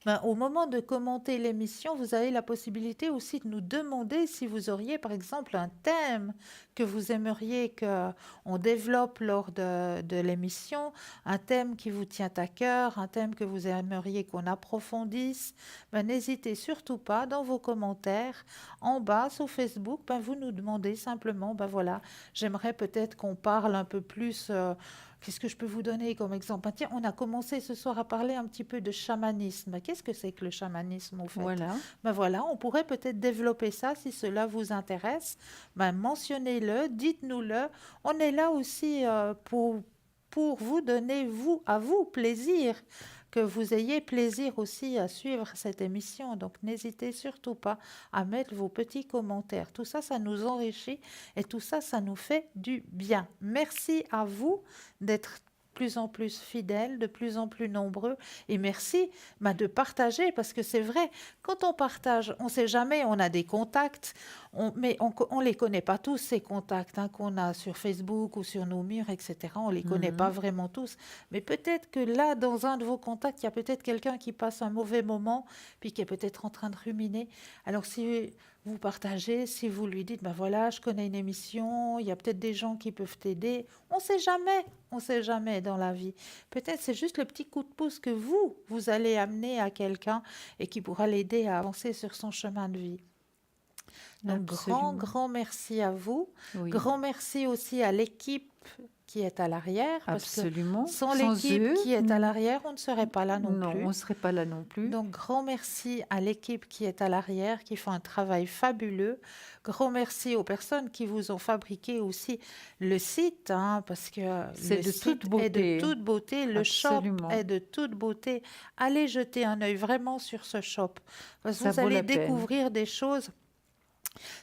Ben, au moment de commenter l'émission, vous avez la possibilité aussi de nous demander si vous auriez, par exemple, un thème que vous aimeriez qu'on développe lors de l'émission, un thème qui vous tient à cœur, un thème que vous aimeriez qu'on approfondisse. Ben, n'hésitez surtout pas dans vos commentaires en bas sur Facebook. Ben, vous nous demandez simplement, ben voilà, j'aimerais peut-être qu'on parle un peu plus. Qu'est-ce que je peux vous donner comme exemple? Ben, tiens, on a commencé ce soir à parler un petit peu de chamanisme. Ben, qu'est-ce que c'est que le chamanisme, au fait? Voilà. Ben voilà, on pourrait peut-être développer ça si cela vous intéresse. Ben, mentionnez-le, dites-nous-le. On est là aussi pour vous donner, à vous, plaisir, que vous ayez plaisir aussi à suivre cette émission. Donc, n'hésitez surtout pas à mettre vos petits commentaires. Tout ça, ça nous enrichit et tout ça, ça nous fait du bien. Merci à vous d'être de plus en plus fidèles, de plus en plus nombreux. Et merci de partager, parce que c'est vrai, quand on partage, on ne sait jamais, on a des contacts, mais on ne les connaît pas tous, ces contacts qu'on a sur Facebook ou sur nos murs, etc. On ne les connaît pas vraiment tous. Mais peut-être que là, dans un de vos contacts, il y a peut-être quelqu'un qui passe un mauvais moment, puis qui est peut-être en train de ruminer. Alors si vous partagez, si vous lui dites, ben voilà, je connais une émission, il y a peut-être des gens qui peuvent t'aider. On ne sait jamais dans la vie. Peut-être c'est juste le petit coup de pouce que vous allez amener à quelqu'un et qui pourra l'aider à avancer sur son chemin de vie. Donc, Absolument. grand merci à vous. Oui, Grand merci aussi à l'équipe qui est à l'arrière, parce que absolument. sans Sans l'équipe eux, qui est à l'arrière, on ne serait pas là non non, plus. on ne serait pas là non plus. Donc, grand merci à l'équipe qui est à l'arrière, qui font un travail fabuleux. Grand merci aux personnes qui vous ont fabriqué aussi le site, parce que C'est le de site toute beauté. est de toute beauté, le Absolument. shop est de toute beauté. Allez jeter un œil vraiment sur ce shop, parce que Ça vous vaut allez la peine. découvrir des choses.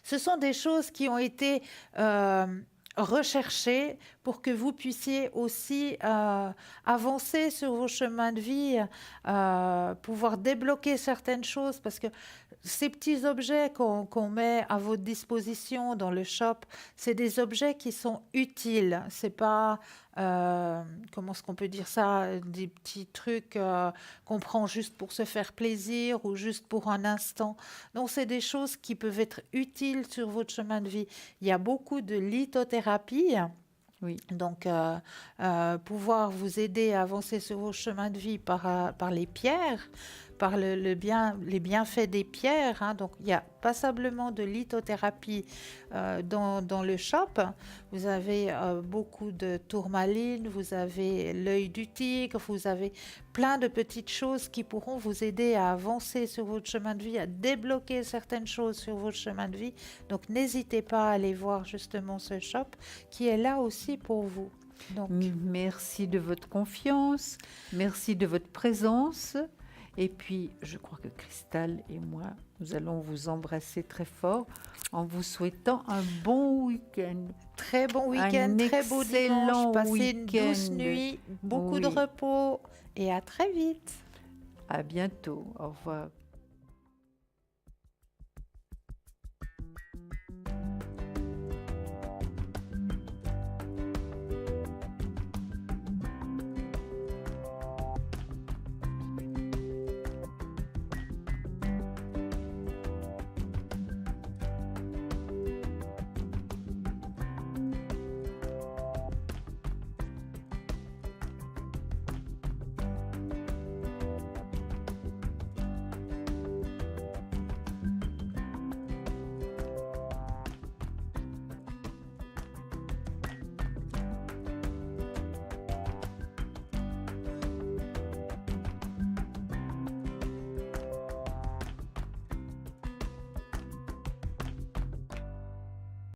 Ce sont des choses qui ont été recherchées pour que vous puissiez aussi avancer sur vos chemins de vie, pouvoir débloquer certaines choses, parce que ces petits objets qu'on met à votre disposition dans le shop, c'est des objets qui sont utiles. C'est pas, comment est-ce qu'on peut dire ça, des petits trucs qu'on prend juste pour se faire plaisir ou juste pour un instant. Donc, c'est des choses qui peuvent être utiles sur votre chemin de vie. Il y a beaucoup de lithothérapie. Oui, Donc, pouvoir vous aider à avancer sur vos chemins de vie par les pierres, par les bienfaits des pierres. Donc, il y a passablement de lithothérapie dans le shop. Vous avez beaucoup de tourmalines, vous avez l'œil du tigre, vous avez plein de petites choses qui pourront vous aider à avancer sur votre chemin de vie, à débloquer certaines choses sur votre chemin de vie. Donc, n'hésitez pas à aller voir justement ce shop qui est là aussi pour vous. Donc, merci de votre confiance, merci de votre présence. Et puis, je crois que Cristal et moi, nous allons vous embrasser très fort en vous souhaitant un bon week-end. très bon week-end, Un très beau excellent dimanche, passez une week-end. douce nuit, beaucoup de Oui. repos et à très vite. À bientôt. Au revoir.